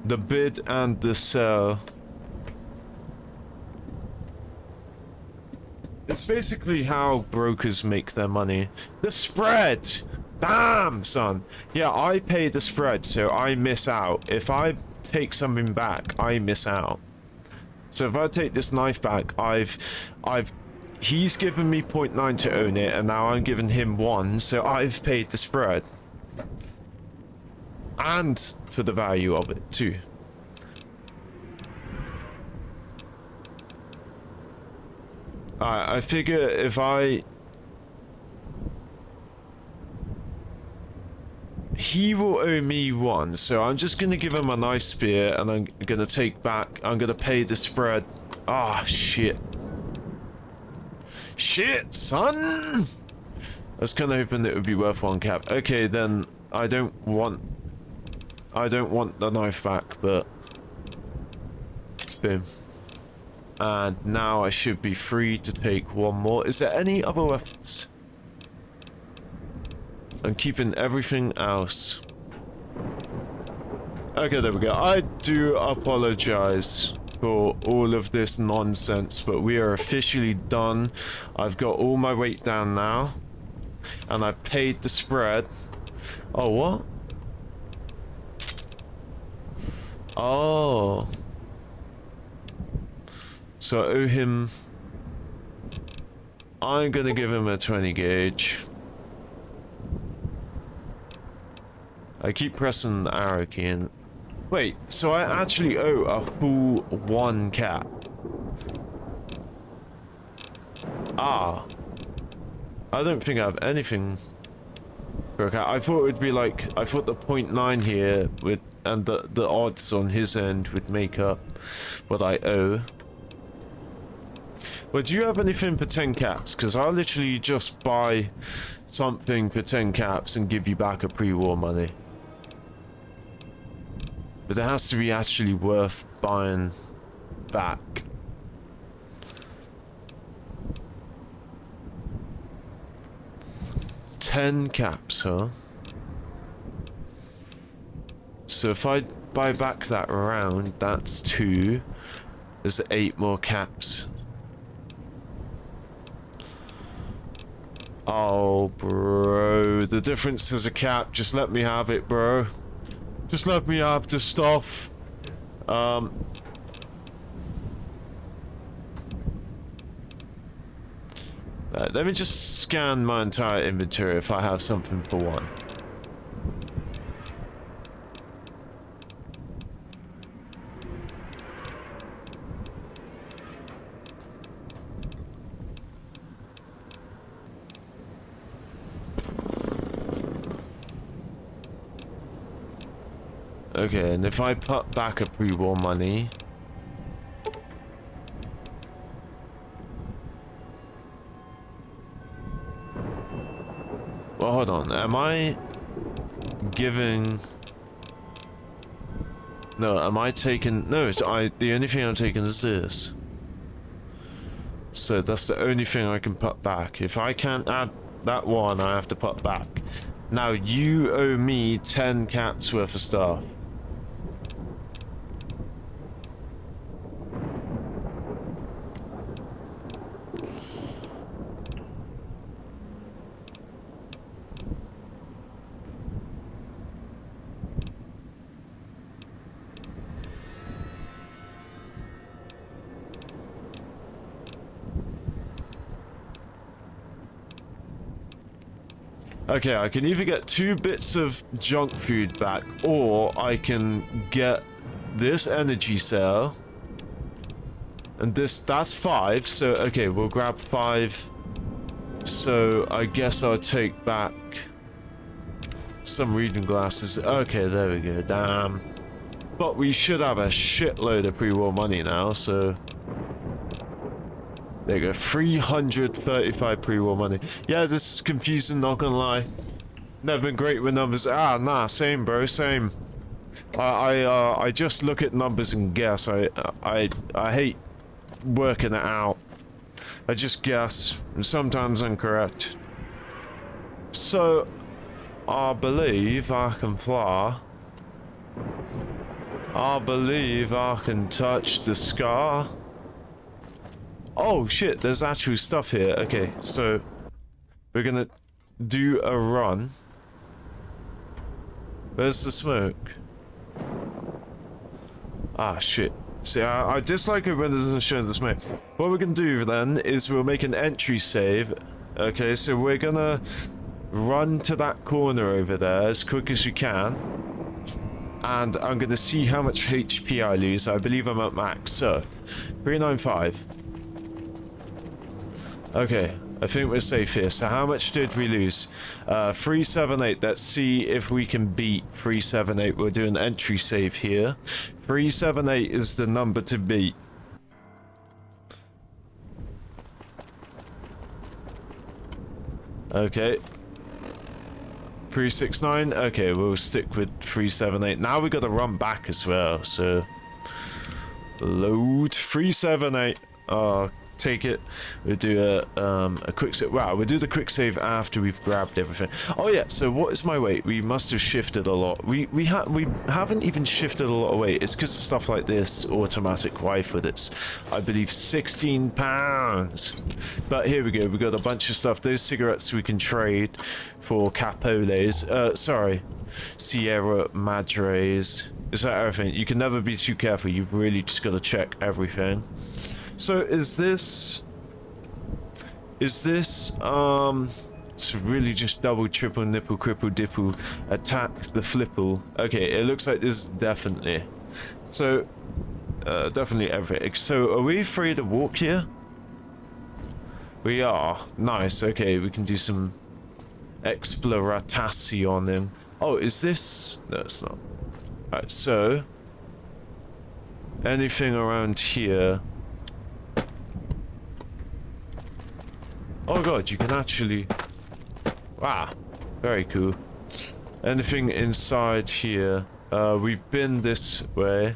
The bid and the sell. It's basically how brokers make their money. The spread! Damn, son! Yeah, I pay the spread, so I miss out. If I take something back, I miss out. So if I take this knife back, he's given me 0.9 to own it, and now I'm giving him 1, so I've paid the spread. And for the value of it too. I figure if he will owe me 1, so I'm just gonna give him a nice spear, and I'm gonna pay the spread. Ah, shit. Shit, son! I was kinda hoping it would be worth 1 cap. Okay, then I don't want the knife back, but boom. And now I should be free to take 1 more. Is there any other weapons? I'm keeping everything else. Okay, there we go. I do apologize for all of this nonsense, but we are officially done. I've got all my weight down now, and I paid the spread. Oh, what? Oh. So I owe him... I'm gonna give him a 20 gauge. I keep pressing the arrow key and... Wait, so I actually owe a full 1 cap. Ah. I don't think I have anything for a cap. I thought it would be like... I thought the 0.9 here would... And the odds on his end would make up what I owe. Well, do you have anything for 10 caps? Because I'll literally just buy something for 10 caps and give you back a pre-war money. But it has to be actually worth buying back. $10 caps, huh? So if I buy back that round, that's 2. There's 8 more caps. Oh, bro. The difference is a cap. Just let me have it, bro. Just let me have the stuff. Let me just scan my entire inventory if I have something for one. Okay, and if I put back a pre-war money... Well, hold on. Am I giving... No, am I taking... No, the only thing I'm taking is this. So that's the only thing I can put back. If I can't add that one, I have to put back. Now, you owe me 10 caps worth of stuff. Okay, I can either get 2 bits of junk food back, or I can get this energy cell. And that's 5, so okay, we'll grab 5. So I guess I'll take back some reading glasses. Okay, there we go, damn. But we should have a shitload of pre-war money now, so... There you go, 335 pre-war money. Yeah, this is confusing, not gonna lie. Never been great with numbers. Ah, nah, same, bro, same. I just look at numbers and guess. I hate working it out. I just guess, and sometimes I'm correct. So, I believe I can fly. I believe I can touch the sky. Oh shit, there's actual stuff here. Okay, so we're gonna do a run. Where's the smoke? Ah shit. See, I dislike it when it doesn't show the smoke. What we're gonna do then is we'll make an entry save. Okay, so we're gonna run to that corner over there as quick as we can. And I'm gonna see how much HP I lose. I believe I'm at max. So, 395. Okay, I think we're safe here. So how much did we lose? 378. Let's see if we can beat 378. We'll do an entry save here. 378 is the number to beat. Okay. 369. Okay, we'll stick with 378. Now we got to run back as well. So load 378. Take it. We'll do a quick save. Wow, we'll do the quick save after we've grabbed everything. Oh yeah, so what is my weight? We must have shifted a lot. We haven't even shifted a lot of weight. It's because of stuff like this automatic rifle that's, I believe, 16 pounds. But here we go. We got a bunch of stuff. Those cigarettes we can trade for capoles. Sorry, Sierra Madres. Is that everything? You can never be too careful. You've really just got to check everything. So is this it's really just double, triple, nipple, cripple, dipple, attack the flipple. Okay, it looks like this definitely. So definitely everything. So are we free to walk here? We are. Nice. Okay, we can do some exploratasi on him. Oh, is this? No, it's not. Alright, so anything around here? Oh god, you can actually... Wow, very cool. Anything inside here? We've been this way.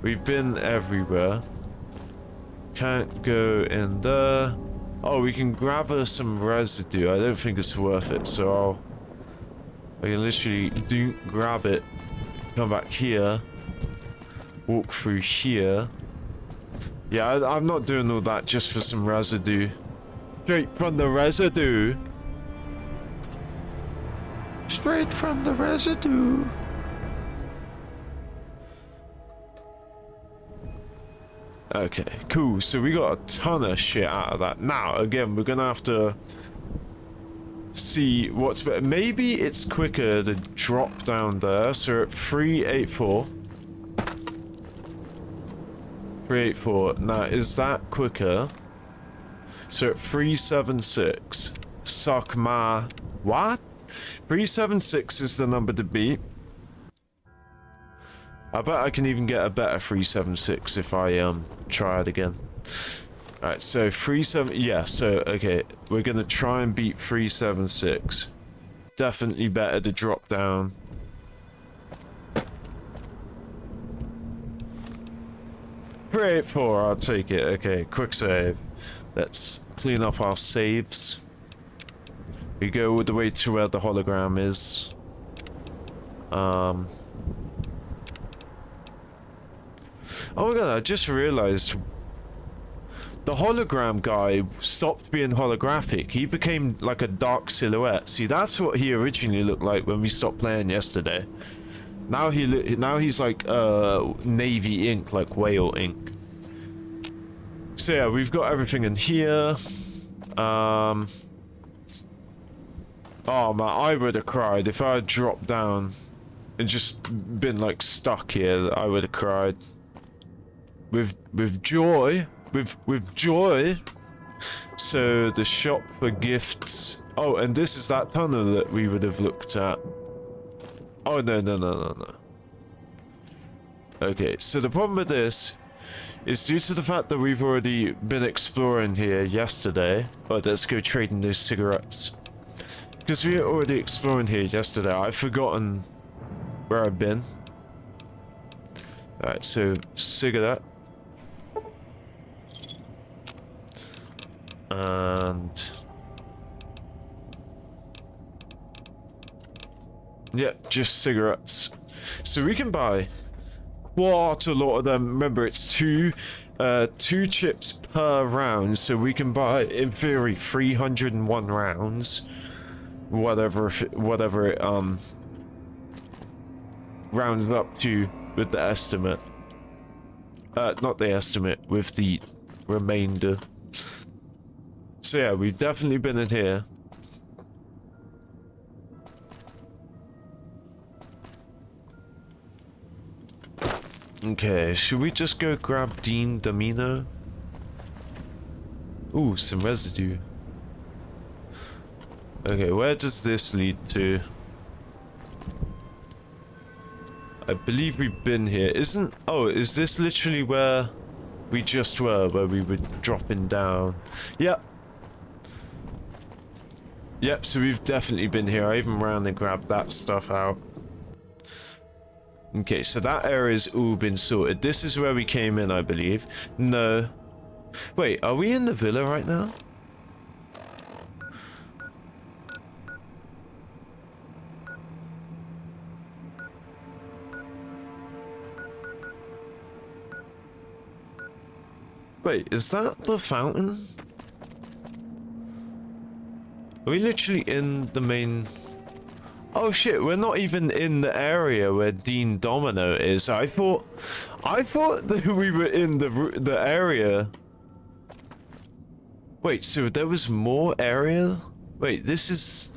We've been everywhere. Can't go in there. Oh, we can grab her some residue. I don't think it's worth it, so I can literally grab it, come back here, walk through here. Yeah, I'm not doing all that just for some residue. Straight from the residue. Straight from the residue. Okay, cool. So we got a ton of shit out of that. Now, again, we're gonna have to see what's better. Maybe it's quicker to drop down there. So at 384. 384. Now, is that quicker? So at 376. Suck my... What? 376 is the number to beat. I bet I can even get a better 376 if I try it again. Alright, so 37, yeah, so okay, we're gonna try and beat 376. Definitely better to drop down. Great, 4, I'll take it. Okay, quick save. Let's clean up our saves. We go all the way to where the hologram is. Oh my god, I just realized the hologram guy stopped being holographic. He became like a dark silhouette. See, that's what he originally looked like when we stopped playing yesterday. Now he's like navy ink, like whale ink. So yeah, we've got everything in here. Oh man, I would have cried if I had dropped down and just been like stuck here. I would have cried. With joy, with joy. So the shop for gifts. Oh, and this is that tunnel that we would have looked at. Oh no. Okay, so the problem with this is due to the fact that we've already been exploring here yesterday. Oh, let's go trading those cigarettes. Because we were already exploring here yesterday, I've forgotten where I've been. Alright, so cigarette. And yeah, just cigarettes. So we can buy quite a lot of them. Remember, it's two chips per round, so we can buy in theory 301 rounds. Whatever it rounds up to with the estimate. Not the estimate, with the remainder. So yeah, we've definitely been in here. Okay, should we just go grab DOMINO? Ooh, some residue. Okay, where does this lead to? I believe we've been here. Oh, is this literally where we just were, where we were dropping down? Yep. Yep, so we've definitely been here. I even ran and grabbed that stuff out. Okay, so that area's all been sorted. This is where we came in, I believe. No. Wait, are we in the villa right now? Wait, is that the fountain? Are we literally in the main... Oh shit, we're not even in the area where DOMINO is. I thought that we were in the area. Wait, so there was more area? Wait, this is...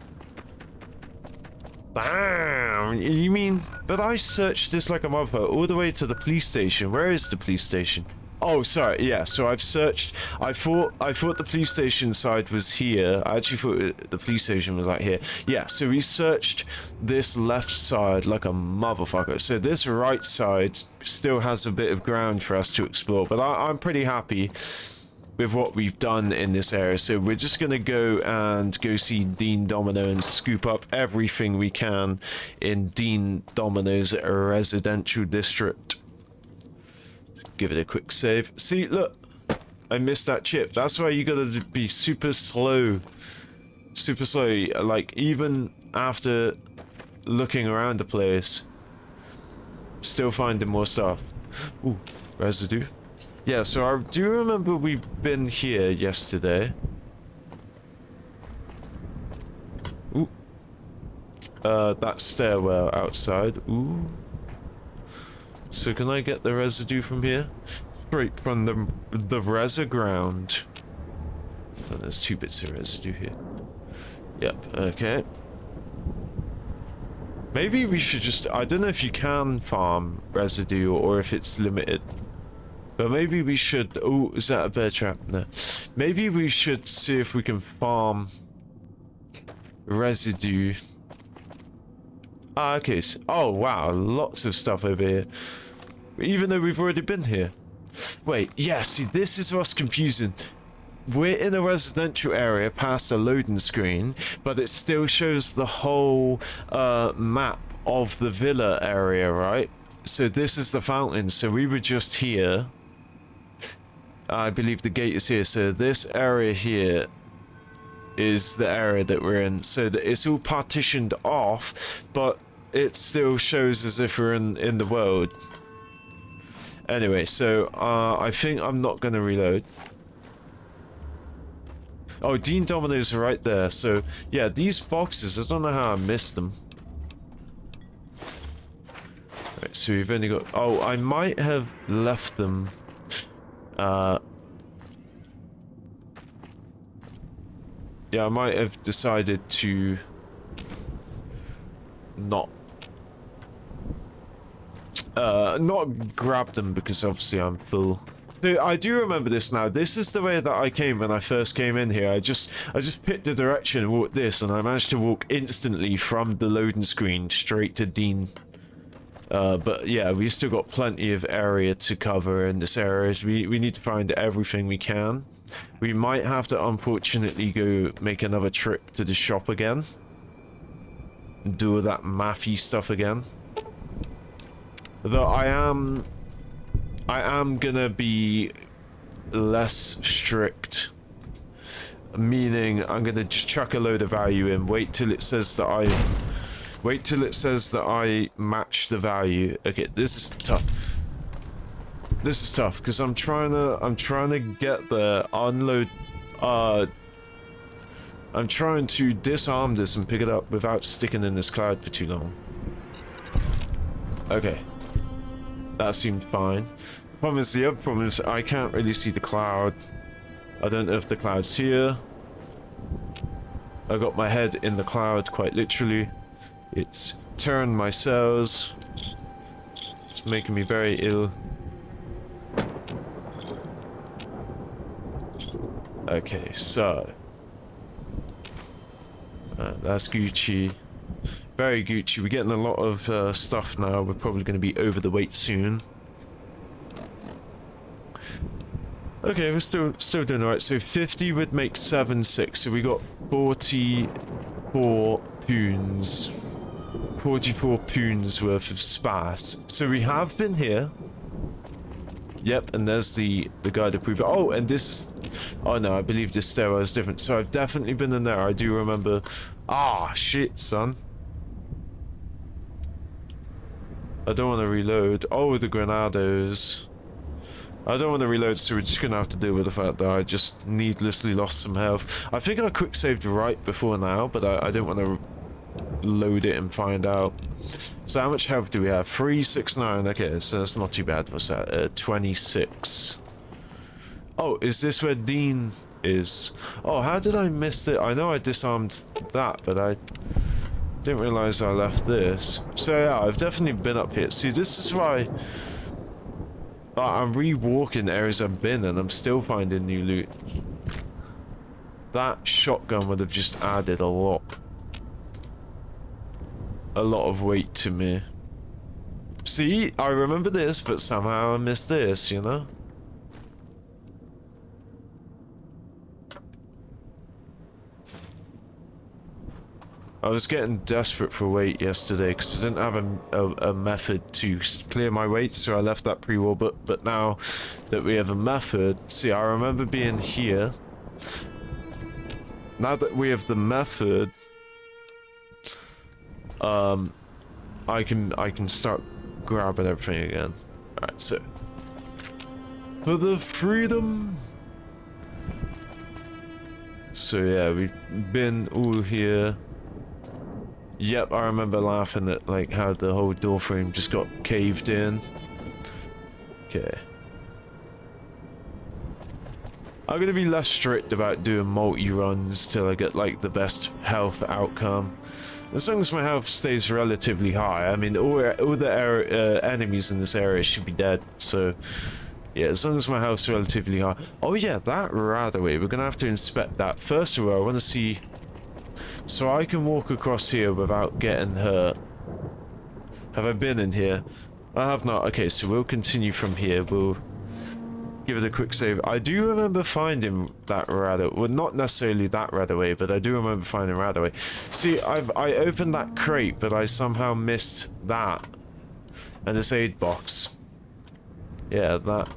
Damn, you mean... But I searched this like a motherfucker all the way to the police station. Where is the police station? Oh, sorry, yeah, so I've searched... I thought the police station side was here. I actually thought the police station was like here. Yeah, so we searched this left side like a motherfucker. So this right side still has a bit of ground for us to explore. But I'm pretty happy with what we've done in this area. So we're just going to go see DOMINO and scoop up everything we can in DOMINO's residential district. Give it a quick save. See, look, I missed that chip. That's why you gotta be super slow. Super slow, like, even after looking around the place, still finding more stuff. Ooh, residue. Yeah, so I do remember we've been here yesterday. Ooh. That stairwell outside. Ooh. So can I get the residue from here? Straight from the resi ground. Oh, there's 2 bits of residue here. Yep, okay. Maybe we should just... I don't know if you can farm residue or if it's limited. But maybe we should... Oh, is that a bear trap? No. Maybe we should see if we can farm residue. Ah, okay. So, oh, wow. Lots of stuff over here. Even though we've already been here. Wait, yeah, see, this is what's confusing. We're in a residential area past a loading screen, but it still shows the whole map of the villa area, right? So this is the fountain, so we were just here. I believe the gate is here, so this area here is the area that we're in. So that it's all partitioned off, but it still shows as if we're in the world. Anyway, so I think I'm not going to reload. Oh, Dean Dominoes are right there. So, yeah, these boxes, I don't know how I missed them. Right, so we've only got... Oh, I might have left them... Yeah, I might have decided to... not grab them because obviously I'm full. So I do remember this now. This is the way that I came when I first came in here. I just picked the direction and walked this, and I managed to walk instantly from the loading screen straight to Dean. But yeah, we still got plenty of area to cover in this area. We need to find everything we can. We might have to unfortunately go make another trip to the shop again. Do all that mathy stuff again. Though I am gonna be less strict, meaning I'm gonna just chuck a load of value in, wait till it says that I match the value. Okay, this is tough. This is tough because I'm trying to get the unload. I'm trying to disarm this and pick it up without sticking in this cloud for too long. Okay. That seemed fine. The other problem is I can't really see the cloud. I don't know if the cloud's here. I got my head in the cloud quite literally. It's turned my cells. It's making me very ill. Okay, so... that's Gucci. Very Gucci. We're getting a lot of stuff now. We're probably going to be over the weight soon. Okay, we're still doing alright. So 50 would make 7-6. So we got 44 poons. 44 poons worth of spas. So we have been here. Yep, and there's the guide approval. Oh, and this... Oh no, I believe this stairwell is different. So I've definitely been in there. I do remember... Ah, shit, son. I don't want to reload. Oh, the Granados. I don't want to reload, so we're just going to have to deal with the fact that I just needlessly lost some health. I think I quick saved right before now, but I didn't want to load it and find out. So how much health do we have? 369. Okay, so that's not too bad. What's that? 26. Oh, is this where Dean is? Oh, how did I miss it? I know I disarmed that, but I didn't realize I left this. So yeah, I've definitely been up here. See, this is why I'm re-walking areas I've been and I'm still finding new loot. That shotgun would have just added a lot of weight to me. See, I remember this, but somehow I missed this, you know? I was getting desperate for weight yesterday because I didn't have a method to clear my weight, so I left that pre-war. But now that we have a method, see, I remember being here. Now that we have the method, I can start grabbing everything again. Alright, so For the freedom! So yeah, we've been all here. Yep, I remember laughing at like how the whole door frame just got caved in. Okay. I'm gonna be less strict about doing multi-runs till I get like the best health outcome. As long as my health stays relatively high, I mean all the enemies in this area should be dead, so yeah, as long as my health's relatively high. Oh yeah, that radaway, we're gonna have to inspect that. First of all, I want to see... So I can walk across here without getting hurt. Have I been in here? I have not. Okay, so we'll continue from here. We'll give it a quick save. I do remember finding that radaway. Well, not necessarily that radaway, but I do remember finding radaway. See, I opened that crate, but I somehow missed that. And this aid box. Yeah, that.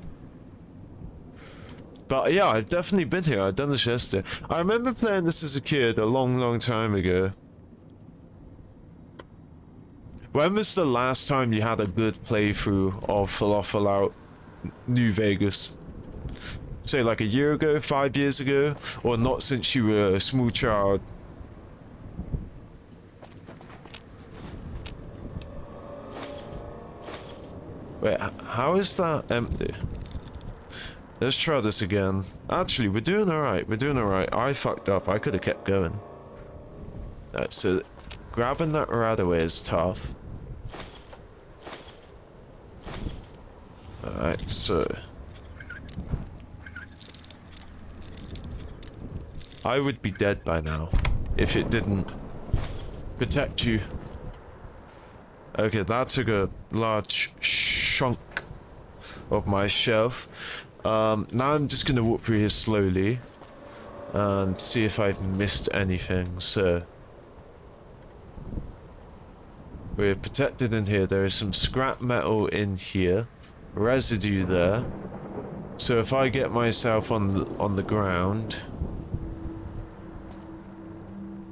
But yeah, I've definitely been here. I've done this yesterday. I remember playing this as a kid a long, long time ago. When was the last time you had a good playthrough of Fallout New Vegas? Say like a year ago, 5 years ago, or not since you were a small child? Wait, how is that empty? Let's try this again. Actually, we're doing alright. We're doing alright. I fucked up. I could have kept going. Alright, so grabbing that radaway is tough. Alright, so... I would be dead by now if it didn't protect you. Okay, that took a large chunk of my shelf. Now I'm just gonna walk through here slowly and see if I've missed anything. So we're protected in here. There is some scrap metal in here, residue there. So if I get myself on the ground.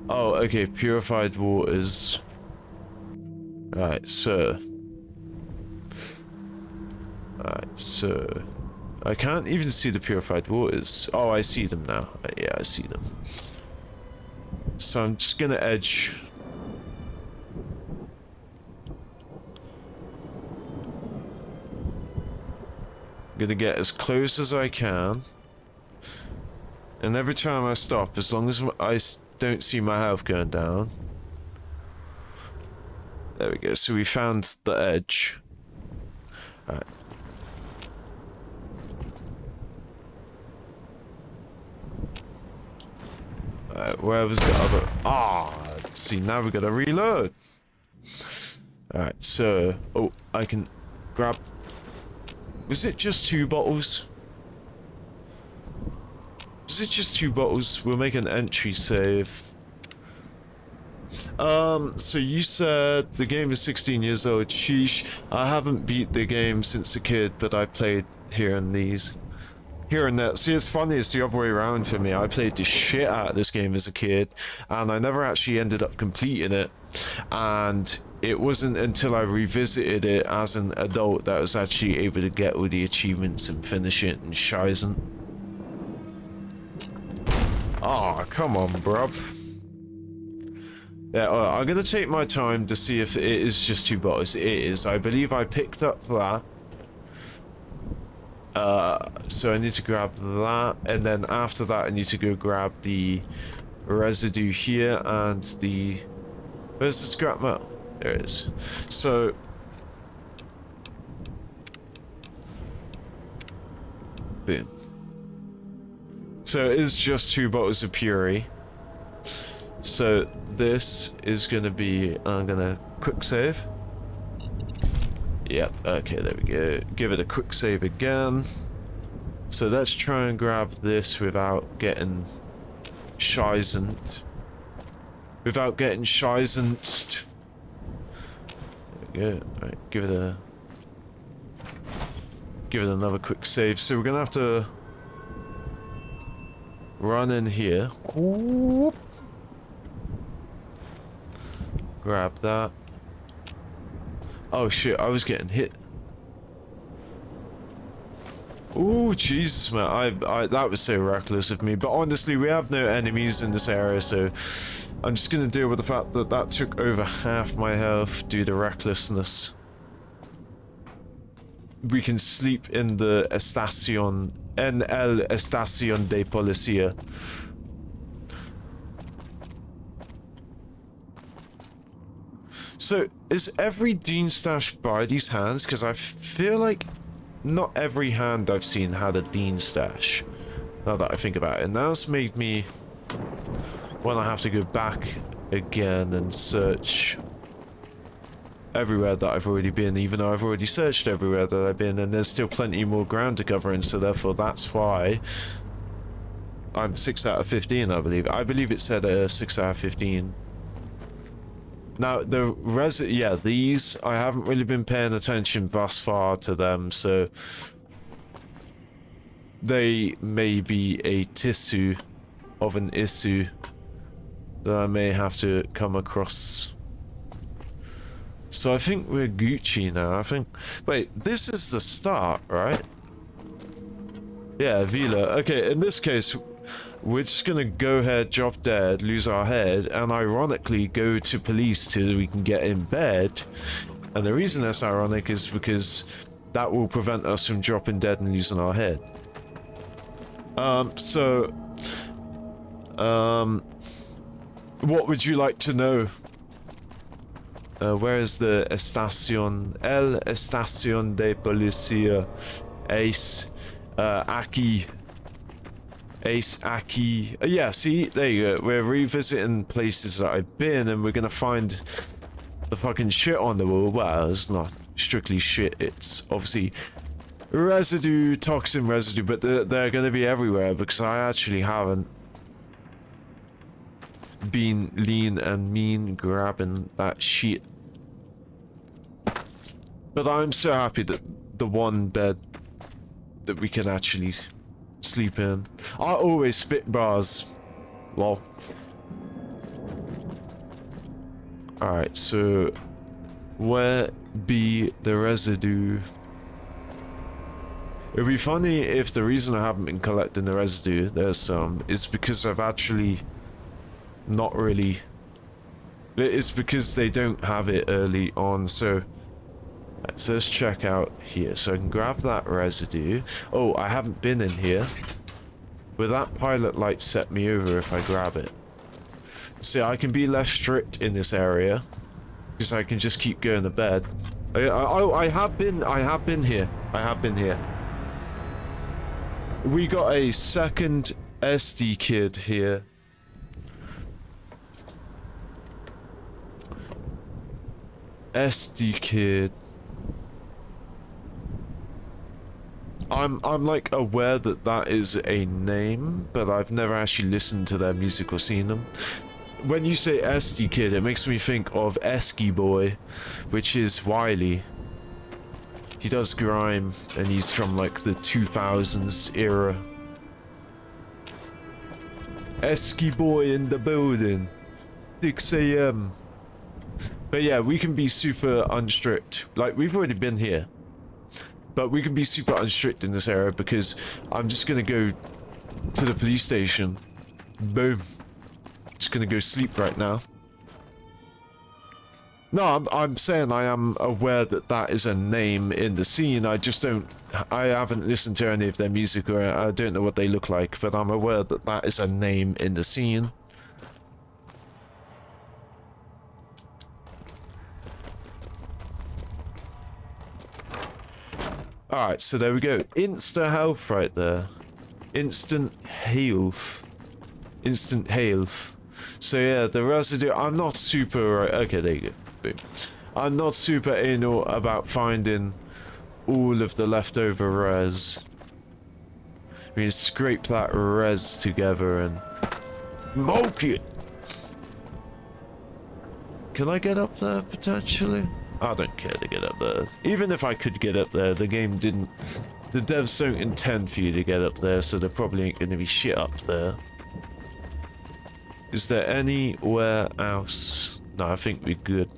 Oh, okay, purified waters. Right, so I can't even see the purified waters. Oh, I see them now. Yeah, I see them. So I'm just gonna edge. I'm gonna get as close as I can. And every time I stop, as long as I don't see my health going down. There we go. So we found the edge. Alright. Alright, where was the other... Ah, see, now we gotta reload. Alright, so... Oh, I can grab... Was it just 2 bottles? Was it just 2 bottles? We'll make an entry save. So you said the game is 16 years old. Sheesh. I haven't beat the game since a kid, but I played here and there. See, it's funny, it's the other way around for me. I played the shit out of this game as a kid, and I never actually ended up completing it. And it wasn't until I revisited it as an adult that I was actually able to get all the achievements and finish it and shizen. Aw, come on, bruv. Yeah, I'm gonna take my time to see if it is just 2 bottles. It is. I believe I picked up that. So I need to grab that, and then after that I need to go grab the residue here and the... Where's the scrap metal? There it is. So... Boom. So it is just 2 bottles of puree. So this is gonna be, I'm gonna quick save. Yep, okay, there we go. Give it a quick save again. So let's try and grab this without getting shizened. Without getting shizened. There we go. Alright, give it another quick save. So we're gonna have to run in here. Whoop. Grab that. Oh shit, I was getting hit. Oh Jesus, man! That was so reckless of me. But honestly, we have no enemies in this area, so I'm just gonna deal with the fact that that took over half my health due to recklessness. We can sleep in the estación, en el estación de policía. So, is every Dean stash by these hands? Because I feel like not every hand I've seen had a Dean stash. Now that I think about it. And that's made me... Well, I have to go back again and search everywhere that I've already been, even though I've already searched everywhere that I've been, and there's still plenty more ground to cover, and so therefore that's why I'm 6 out of 15, I believe. I believe it said 6 out of 15. Now, yeah, these, I haven't really been paying attention thus far to them, so they may be a tissue of an issue that I may have to come across. So I think we're Gucci now, I think. Wait, this is the start, right? Yeah, Vila. Okay, in this case, we're just gonna go ahead, drop dead, lose our head, and ironically go to police till we can get in bed. And the reason that's ironic is because that will prevent us from dropping dead and losing our head. What would you like to know? Where is the estación? El estación de policía. Ace. Aquí. Ace, Aki. Yeah, see? There you go. We're revisiting places that I've been, and we're gonna find the fucking shit on the wall. Well, it's not strictly shit. It's obviously residue, toxin residue, but they're gonna be everywhere because I actually haven't been lean and mean grabbing that shit. But I'm so happy that the one bed that we can actually sleep in. I always spit bars. Lol. Alright, so where be the residue? It'd be funny if the reason I haven't been collecting the residue, there's some, is because I've actually not really... It's because they don't have it early on, so... Let's check out here. So I can grab that residue. Oh, I haven't been in here. Will that pilot light set me over if I grab it? See, I can be less strict in this area. Because I can just keep going to bed. I have been here. I have been here. We got a second SD kid here. SD kid. I'm like aware that that is a name, but I've never actually listened to their music or seen them. When you say SD kid, it makes me think of Esky Boy, which is Wiley. He does grime, and he's from like the 2000s era. Esky Boy in the building. 6 AM. But yeah, we can be super unstrict. Like, we've already been here. But we can be super unstrict in this area because I'm just gonna go to the police station. Boom. Just gonna go sleep right now. No, I'm saying I am aware that that is a name in the scene. I just don't... I haven't listened to any of their music, or I don't know what they look like, but I'm aware that that is a name in the scene. Alright, so there we go. Insta health right there. Instant health. Instant health. So yeah, the residue, I'm not super... Okay, there you go. Boom. I'm not super anal about finding all of the leftover res. We can scrape that res together and... Smoke it! Can I get up there, potentially? I don't care to get up there. Even if I could get up there, the game didn't... The devs don't intend for you to get up there, so there probably ain't gonna be shit up there. Is there anywhere else? No, I think we're good.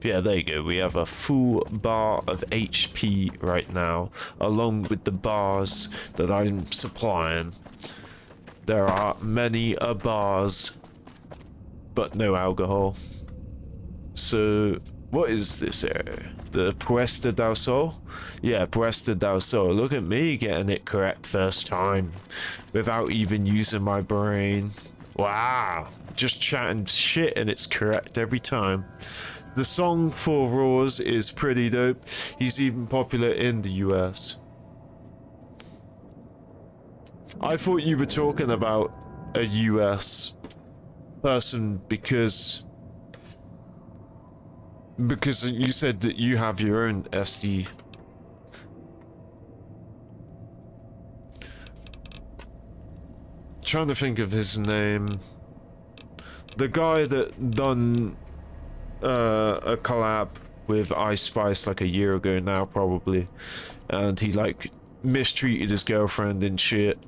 Yeah, there you go. We have a full bar of HP right now, along with the bars that I'm supplying. There are many bars, but no alcohol. So, what is this area? The Puesta del Sol? Yeah, Puesta del Sol. Look at me getting it correct first time, without even using my brain. Wow, just chatting shit and it's correct every time. The song for Roars is pretty dope. He's even popular in the US. I thought you were talking about a US person because you said that you have your own SD. Trying to think of his name. The guy that done a collab with Ice Spice like a year ago now, probably, and he like mistreated his girlfriend and shit.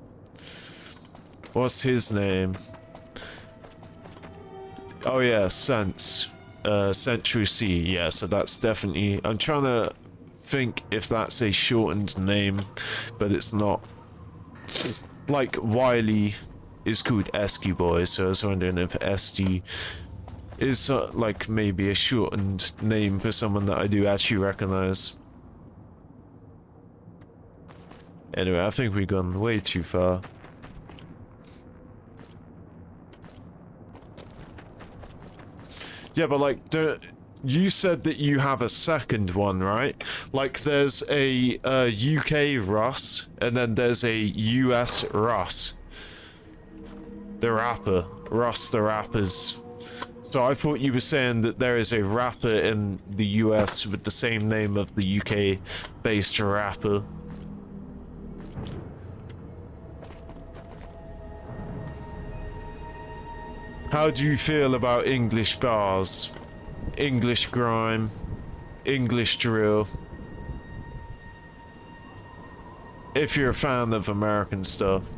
What's his name? Oh yeah, Sense. Century C. Yeah, so that's definitely. I'm trying to think if that's a shortened name, but it's not. Like Wiley is called Esky Boy, so I was wondering if SD is like maybe a shortened name for someone that I do actually recognize. Anyway, I think we've gone way too far. Yeah, but like, you said that you have a second one, right? Like, there's a UK Russ, and then there's a US Russ. The rapper. Russ the Rappers. So I thought you were saying that there is a rapper in the US with the same name of the UK-based rapper. How do you feel about English bars? English grime? English drill? If you're a fan of American stuff.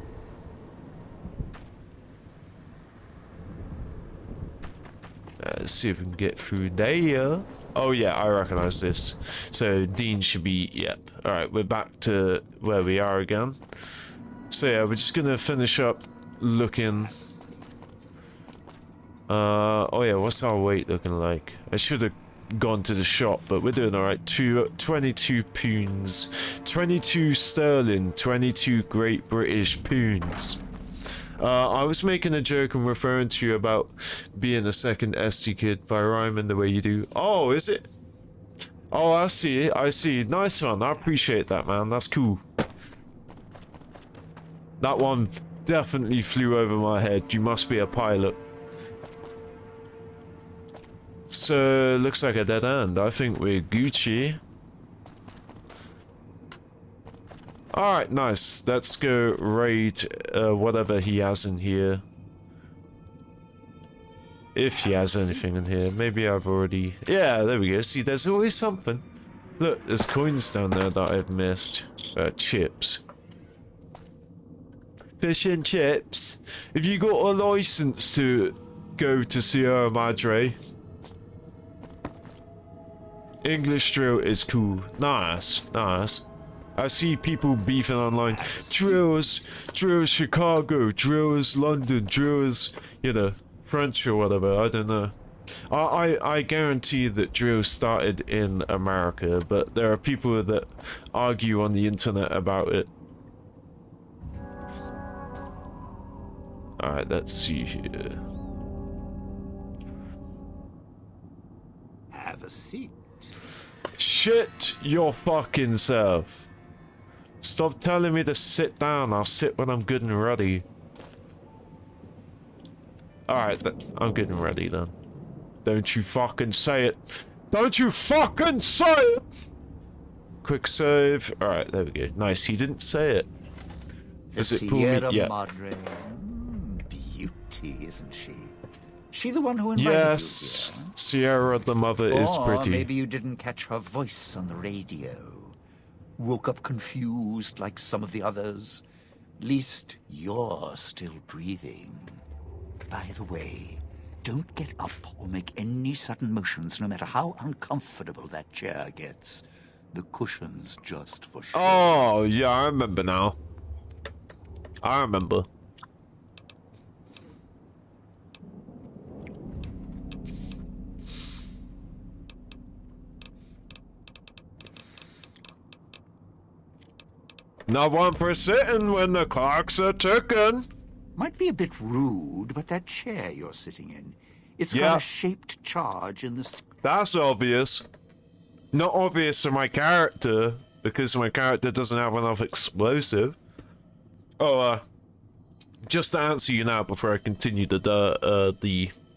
Let's see if we can get through there. Oh yeah, I recognize this. So Dean should be, yep. Alright, we're back to where we are again. So yeah, we're just gonna finish up looking. Oh yeah, what's our weight looking like? I should have gone to the shop, but we're doing alright. 22 pounds. 22 sterling, 22 Great British pounds. I was making a joke and referring to you about being a second SD kid by rhyming the way you do. Oh, is it? Oh, I see. I see. Nice one. I appreciate that, man. That's cool. That one definitely flew over my head. You must be a pilot. So, looks like a dead end. I think we're Gucci. Alright, nice. Let's go raid whatever he has in here. If he has anything in here. Maybe I've already... Yeah, there we go. See, there's always something. Look, there's coins down there that I've missed. Chips. Fish and chips. If you got a license to go to Sierra Madre... English drill is cool. Nice, nice. I see people beefing online. Drills Chicago, drills London, drills, you know, French or whatever. I don't know. I guarantee that drill started in America, but there are people that argue on the internet about it. Alright, let's see here. Have a seat. Shit your fucking self. Stop telling me to sit down. I'll sit when I'm good and ready. Alright, I'm good and ready then. Don't you fucking say it. Don't you fucking say it! Quick save. Alright, there we go. Nice, he didn't say it. Does it pull me? Yeah. Madre. Beauty, isn't she? She the one who invited you yes, here? Sierra the mother is pretty. Maybe you didn't catch her voice on the radio. Woke up confused like some of the others. Least you're still breathing. By the way, don't get up or make any sudden motions, no matter how uncomfortable that chair gets. The cushion's just for show. Oh, yeah, I remember now. I remember. No one for sitting when the clocks are ticking. Might be a bit rude, but that chair you're sitting in, it's got a shaped charge in the... That's obvious. Not obvious to my character, because my character doesn't have enough explosive. Oh, just to answer you now before I continue the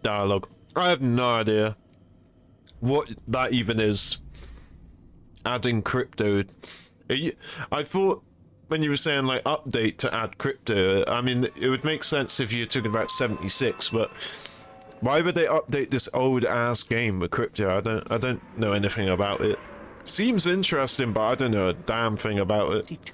dialogue. I have no idea what that even is. Adding crypto. I thought when you were saying like update to add crypto, I mean it would make sense if you're talking about 76, but why would they update this old ass game with crypto? I don't know anything about it. Seems interesting, but I don't know a damn thing about it.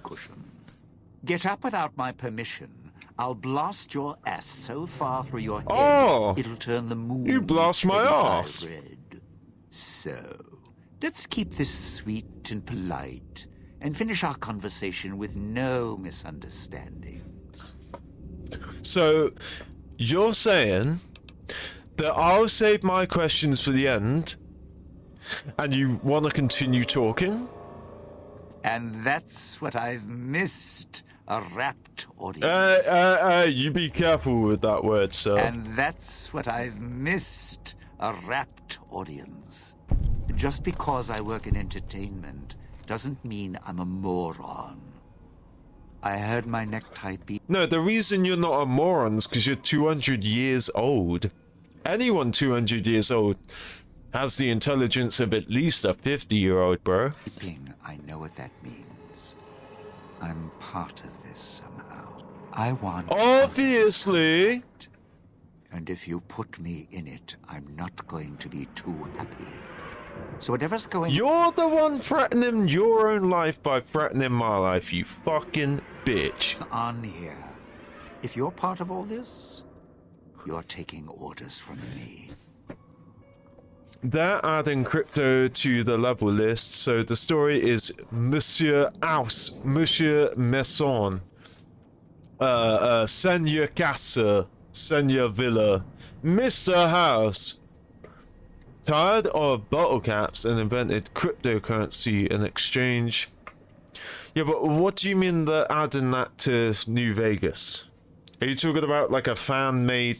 Get up without my permission. I'll blast your ass so far through your head, it'll turn the moon. You blast my ass. Red. So, let's keep this sweet and polite, and finish our conversation with no misunderstandings. So, you're saying that I'll save my questions for the end, and you want to continue talking? And that's what I've missed, a rapt audience. You be careful with that word, sir. And that's what I've missed, a rapt audience. Just because I work in entertainment doesn't mean I'm a moron. I heard my necktie beat. No, the reason you're not a moron is because you're 200 years old. Anyone 200 years old has the intelligence of at least a 50-year-old, bro. I know what that means. I'm part of this somehow. I want... Obviously! And if you put me in it, I'm not going to be too happy. So whatever's going... You're the one threatening your own life by threatening my life, you fucking bitch. On here. If you're part of all this, you're taking orders from me. They're adding crypto to the level list, so the story is Monsieur House, Monsieur Maison, Seigneur Casa, Seigneur Villa, Mr. House. Tired of bottle caps and invented cryptocurrency in exchange. Yeah, but what do you mean they're adding that to New Vegas? Are you talking about like a fan-made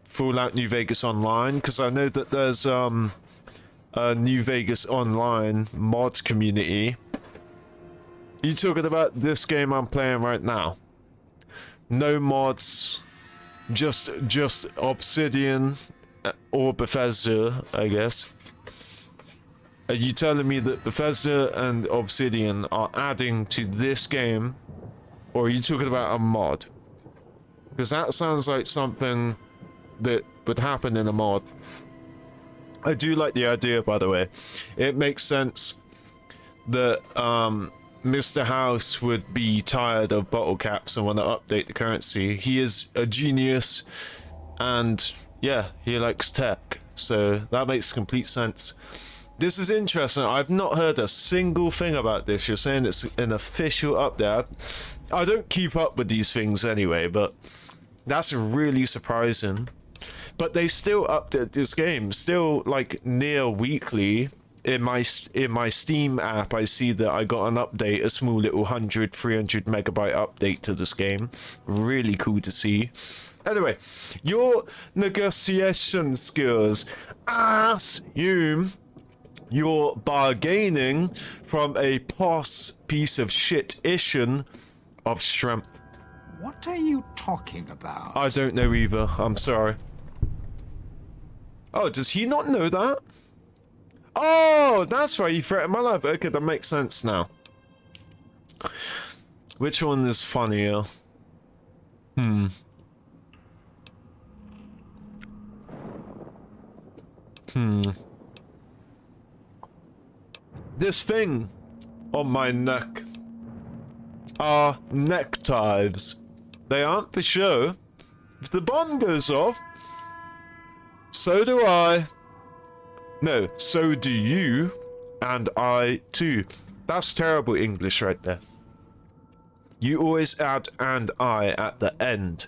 Fallout New Vegas Online? Because I know that there's a New Vegas Online mod community. Are you talking about this game I'm playing right now? No mods, just Obsidian or Bethesda, I guess. Are you telling me that Bethesda and Obsidian are adding to this game, or are you talking about a mod? Because that sounds like something that would happen in a mod. I do like the idea, by the way. It makes sense that Mr. House would be tired of bottle caps and want to update the currency. He is a genius, and yeah, he likes tech, so that makes complete sense. This is interesting. I've not heard a single thing about this. You're saying it's an official update. I don't keep up with these things anyway, but that's really surprising. But they still update this game, still like near weekly. In my Steam app, I see that I got an update, a small little 300 megabyte update to this game. Really cool to see. Anyway, your negotiation skills assume you're bargaining from a piece of shit-ition of strength. What are you talking about? I don't know either, I'm sorry. Oh, does he not know that? Oh, that's why he threatened my life. Okay, that makes sense now. Which one is funnier? This thing on my neck are neckties. They aren't for show. If the bomb goes off, So do I. No, so do you. And I too. That's terrible English right there. You always add and I at the end.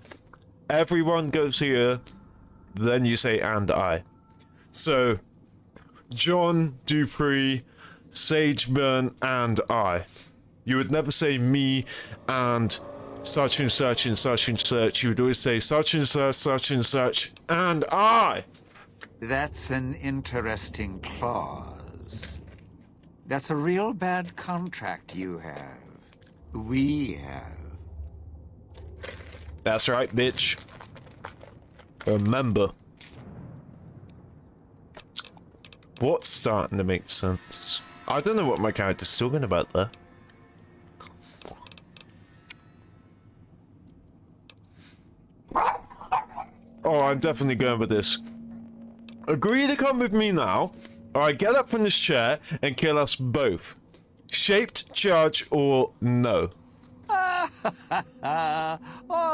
Everyone goes here, then you say and I. So, John, Dupree, Sageburn, and I. You would never say me and such and such and such and such. You would always say such and such, and I. That's an interesting clause. That's a real bad contract you have. We have. That's right, bitch. Remember. What's starting to make sense? I don't know what my character's talking about there. Oh, I'm definitely going with this. Agree to come with me now, or I get up from this chair and kill us both. Shaped, charge, or no. All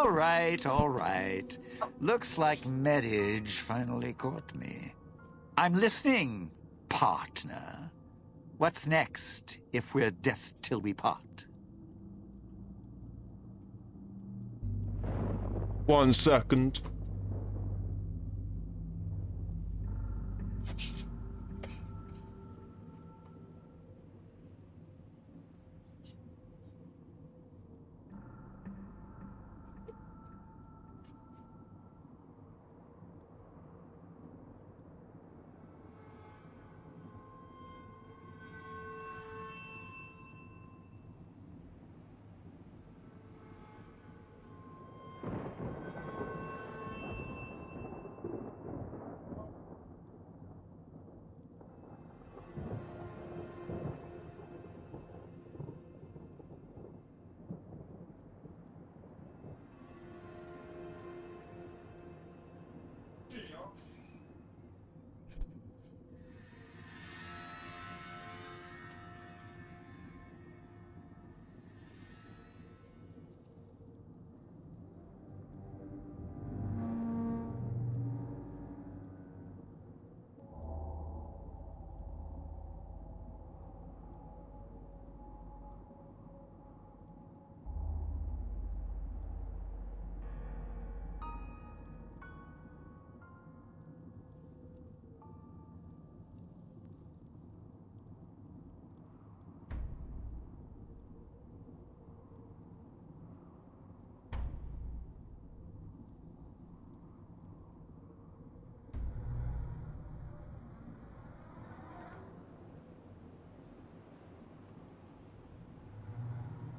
right, all right. Looks like marriage finally caught me. I'm listening, partner. What's next, if we're death till we part? 1 second.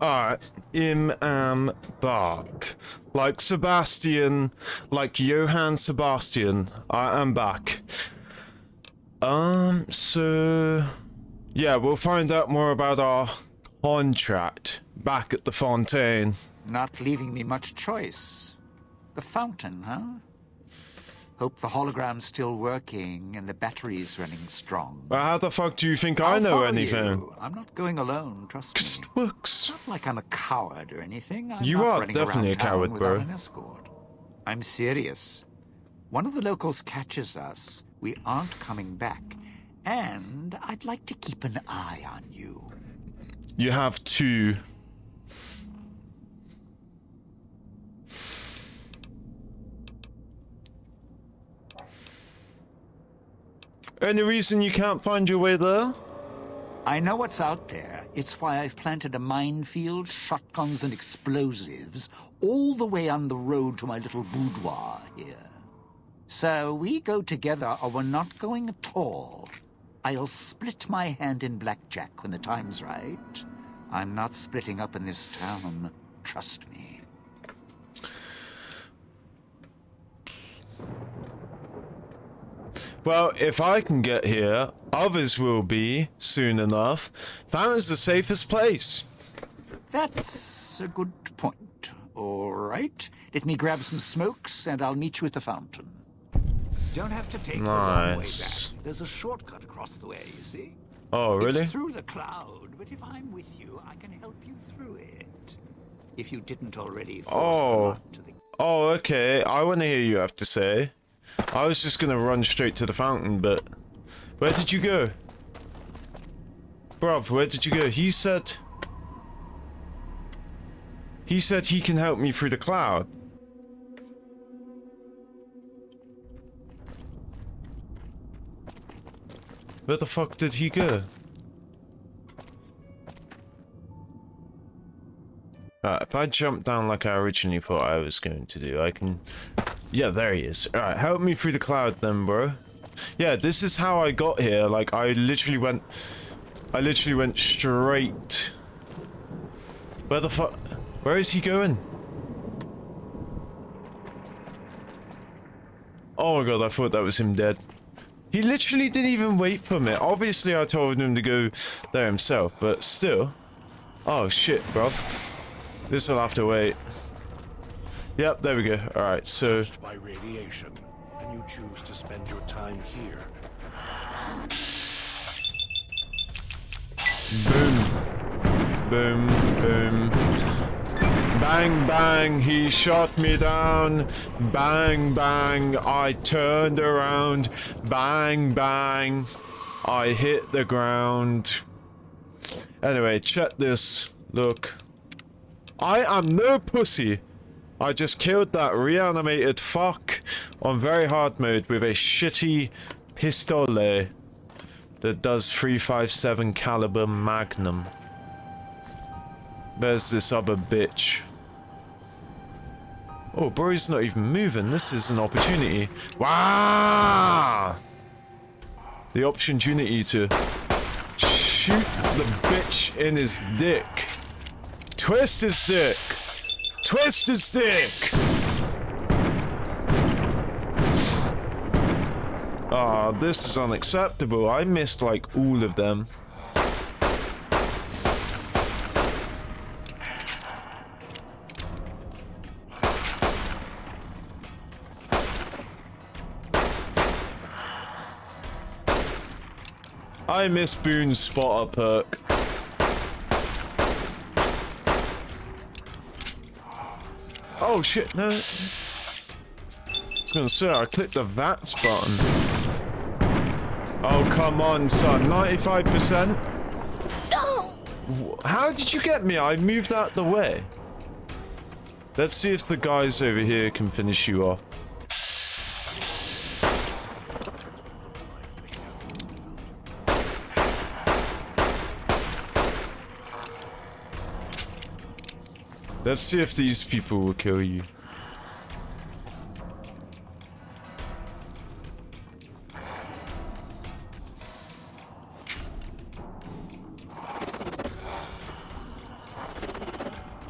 Alright, back. Like Sebastian, like Johann Sebastian, I am back. So... yeah, we'll find out more about our contract back at the Fontaine. Not leaving me much choice. The fountain, huh? Hope the hologram's still working and the battery's running strong. Well, how the fuck do you think I know anything? You. I'm not going alone, trust me. 'Cause it works. Not like I'm a coward or anything. I'm You not are running definitely a around town coward, without bro. an escort. I'm serious. One of the locals catches us, we aren't coming back. And I'd like to keep an eye on you. You have to. Any reason you can't find your way there? I know what's out there. It's why I've planted a minefield, shotguns and explosives all the way on the road to my little boudoir here. So we go together or we're not going at all. I'll split my hand in blackjack when the time's right. I'm not splitting up in this town, trust me. Well, if I can get here, others will be soon enough. Fountain's the safest place. That's a good point. All right. Let me grab some smokes and I'll meet you at the fountain. Don't have to take the long way Nice. back. There's a shortcut across the way, you see? Oh, really? It's through the cloud, but if I'm with you, I can help you through it. If you didn't already force the Oh. knot to the... Oh, okay. I want to hear you have to say. I was just gonna run straight to the fountain, but... Where did you go? Bruv, where did you go? He said he can help me through the cloud. Where the fuck did he go? If I jump down like I originally thought I was going to do, I can... Yeah, there he is. Alright, help me through the cloud then, bro. Yeah, this is how I got here. Like, I literally went straight... Where the fuck... Where is he going? Oh my god, I thought that was him dead. He literally didn't even wait for me. Obviously, I told him to go there himself, but still. Oh shit, bro. This'll have to wait. Yep, there we go. Alright, so... Touched by radiation, and you choose to spend your time here. Boom. Boom, boom. Bang, bang, he shot me down. Bang, bang, I turned around. Bang, bang, I hit the ground. Anyway, check this. Look. I am no pussy. I just killed that reanimated fuck on very hard mode with a shitty pistole that does 357 caliber magnum. There's this other bitch. Oh, bro's not even moving. This is an opportunity. Wow! The opportunity to shoot the bitch in his dick. Twist his dick! Twist his dick! Ah, this is unacceptable. I missed like all of them. I miss Boone's spotter perk. Oh shit, no. I was gonna say, I clicked the VATS button. Oh, come on, son. 95%? How did you get me? I moved out the way. Let's see if the guys over here can finish you off. Let's see if these people will kill you.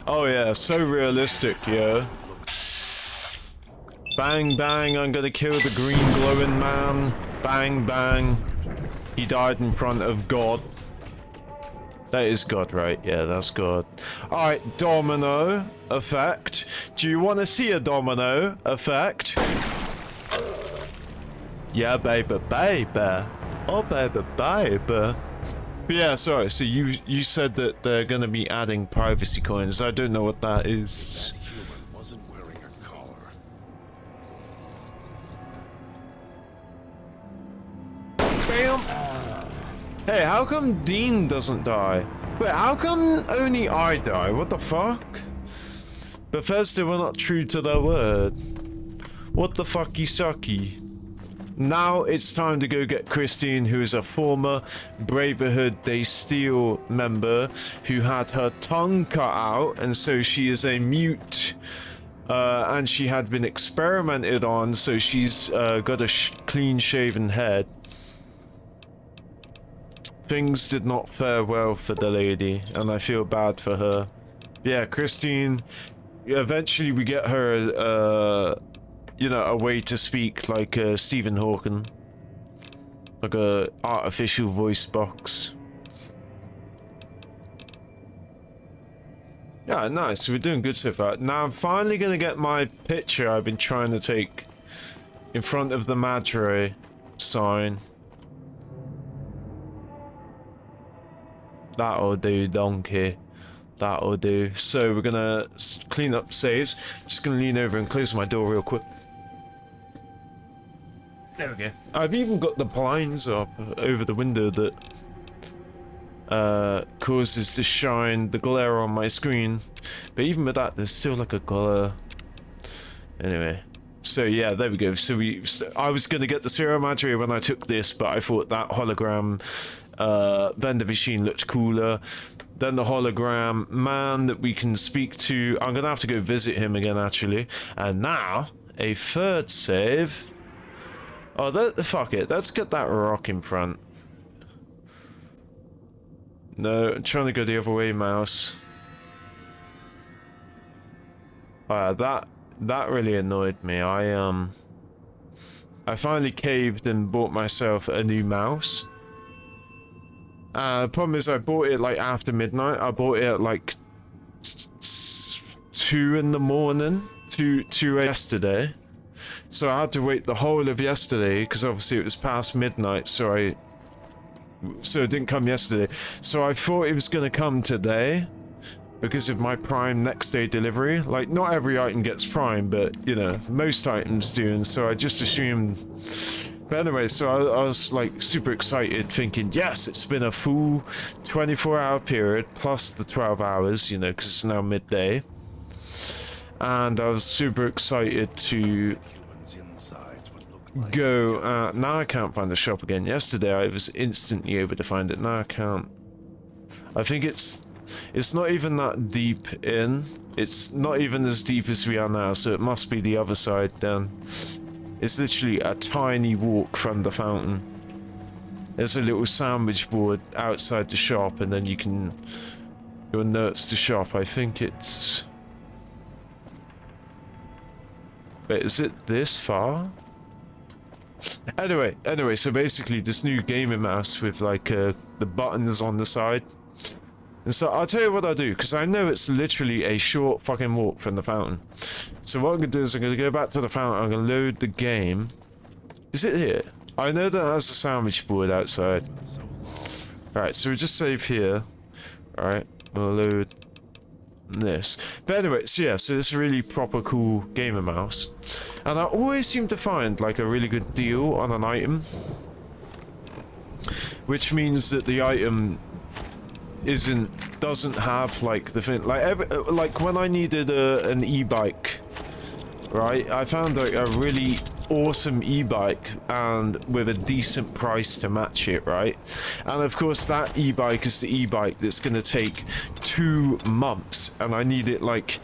Oh yeah, so realistic, yeah. Bang bang, I'm gonna kill the green glowing man. Bang bang. He died in front of God. That is God, right? Yeah, that's God. Alright, domino effect. Do you want to see a domino effect? Yeah, baby, baby. Oh, baby, baby. But yeah, sorry, so you said that they're going to be adding privacy coins. I don't know what that is. That human wasn't wearing a collar. Bam! Hey, how come Dean doesn't die? Wait, how come only I die? What the fuck? Bethesda were not true to their word. What the fucky sucky? Now it's time to go get Christine, who is a former Brotherhood They Steal member who had her tongue cut out, and so she is a mute. And she had been experimented on, so she's got a clean shaven head. Things did not fare well for the lady, and I feel bad for her. Yeah, Christine, eventually we get her, you know, a way to speak like Stephen Hawking. Like a artificial voice box. Yeah, nice, we're doing good so far. Now I'm finally gonna get my picture I've been trying to take in front of the Madre sign. That'll do, donkey. That'll do. So we're gonna clean up saves. Just gonna lean over and close my door real quick. There we go. I've even got the blinds up over the window that causes the shine, the glare on my screen. But even with that, there's still like a glare. Anyway, so yeah, there we go. So I was gonna get the Sierra Madre when I took this, but I thought that hologram vendor machine looked cooler. Then the hologram man that we can speak to. I'm gonna have to go visit him again, actually. And now a third save. Oh, fuck it. Let's get that rock in front. No, I'm trying to go the other way, mouse. That really annoyed me. I finally caved and bought myself a new mouse. The problem is I bought it like after midnight. I bought it at like 2 in the morning, 2 yesterday. So I had to wait the whole of yesterday because obviously it was past midnight. So it didn't come yesterday. So I thought it was gonna come today because of my Prime next day delivery. Like, not every item gets Prime, but you know, most items do. And so I just assumed. But anyway, so I was like super excited, thinking, yes, it's been a full 24-hour period plus the 12 hours, you know, because it's now midday. And I was super excited to go. Now I can't find the shop again. Yesterday I was instantly able to find it. Now I can't. I think it's not even that deep in. It's not even as deep as we are now, so it must be the other side then. It's literally a tiny walk from the fountain. There's a little sandwich board outside the shop, and then you can go nuts to shop. I think it's... Wait, is it this far? Anyway, so basically this new gaming mouse with like the buttons on the side. And so I'll tell you what I'll do, because I know it's literally a short fucking walk from the fountain. So what I'm going to do is I'm going to go back to the fountain, I'm going to load the game. Is it here? I know that has a sandwich board outside. Alright, so we just save here. Alright, we'll load this. But anyway, so yeah, so this really proper cool gamer mouse. And I always seem to find like a really good deal on an item. Which means that the item doesn't have like the thing, like when I needed an e-bike, right? I found like a really awesome e-bike and with a decent price to match it, right? And of course that e-bike is the e-bike that's gonna take 2 months, and I need it like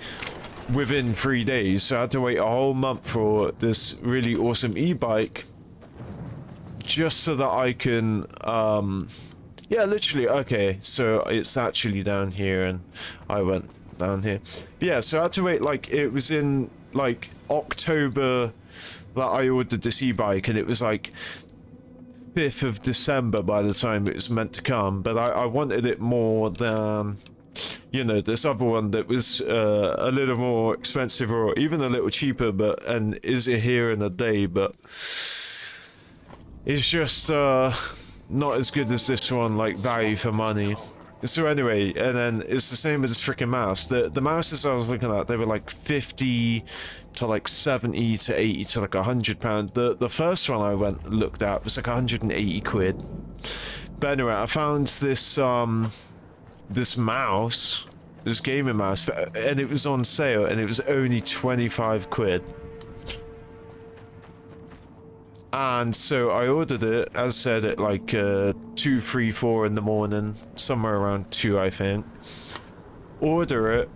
within 3 days, so I had to wait a whole month for this really awesome e-bike just so that I can yeah, literally. Okay, so it's actually down here, and I went down here. But yeah, so I had to wait, like, it was in, like, October that I ordered this e-bike, and it was, like, 5th of December by the time it was meant to come. But I wanted it more than, you know, this other one that was a little more expensive, or even a little cheaper, and is here in a day, but it's just, not as good as this one, like value for money. So anyway, and then it's the same with this freaking mouse. The mouses I was looking at, they were like 50 to like 70 to 80 to like £100. The first one I looked at was like 180 quid. But anyway, I found this this mouse, this gaming mouse, and it was on sale, and it was only 25 quid. And so I ordered it, as said, at like 2, 3, 4 in the morning, somewhere around 2, I think. Order it,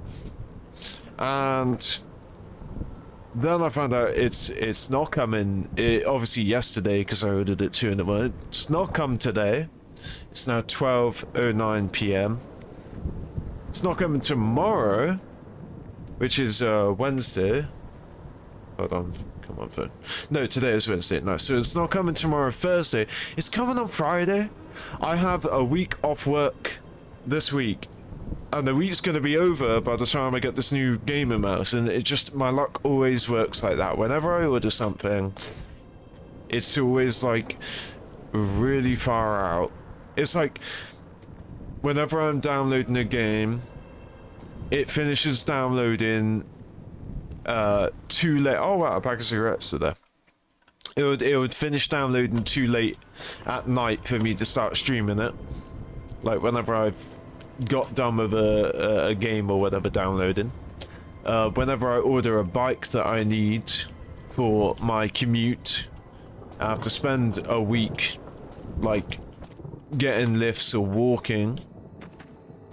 and then I found out it's not coming. Obviously yesterday, because I ordered it 2 in the morning. It's not come today. It's now 12:09 p.m. It's not coming tomorrow, which is Wednesday. Hold on. Come on, phone. No, today is Wednesday. No, so it's not coming tomorrow, Thursday. It's coming on Friday. I have a week off work this week, and the week's going to be over by the time I get this new gamer mouse. And it just, my luck always works like that. Whenever I order something, it's always like really far out. It's like whenever I'm downloading a game, it finishes downloading too late. Oh wow, a pack of cigarettes are there. it would finish downloading too late at night for me to start streaming it. Like whenever I've got done with a game or whatever downloading. Whenever I order a bike that I need for my commute, I have to spend a week like getting lifts or walking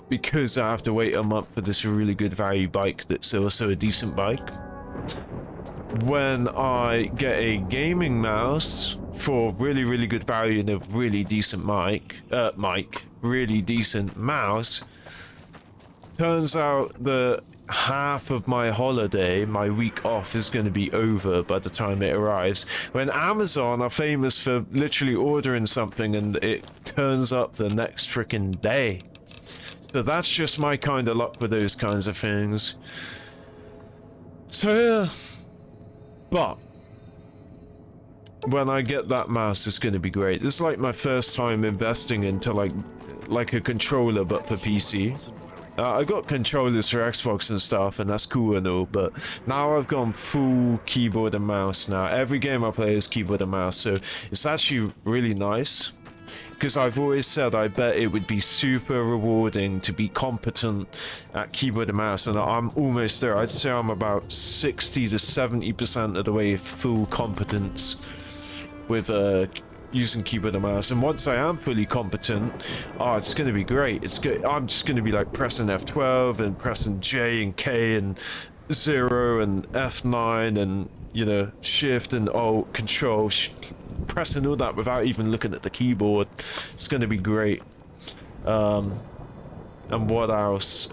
because I have to wait a month for this really good value bike that's also a decent bike. When I get a gaming mouse for really good value and a really decent really decent mouse, turns out that half of my holiday, my week off, is going to be over by the time it arrives. When Amazon are famous for literally ordering something and it turns up the next freaking day. So that's just my kind of luck with those kinds of things. So yeah. But when I get that mouse, it's going to be great. This is like my first time investing into like a controller, but for PC. I got controllers for Xbox and stuff, and that's cool and all, but now I've gone full keyboard and mouse now. Every game I play is keyboard and mouse, so it's actually really nice. Because I've always said I bet it would be super rewarding to be competent at keyboard and mouse, and I'm almost there. I'd say I'm about 60 to 70% of the way full competence with using keyboard and mouse. And once I am fully competent, oh, it's going to be great. It's good. I'm just going to be like pressing F12 and pressing J and K and 0 and F9 and, you know, shift and alt, control, pressing all that without even looking at the keyboard. It's going to be great. And what else?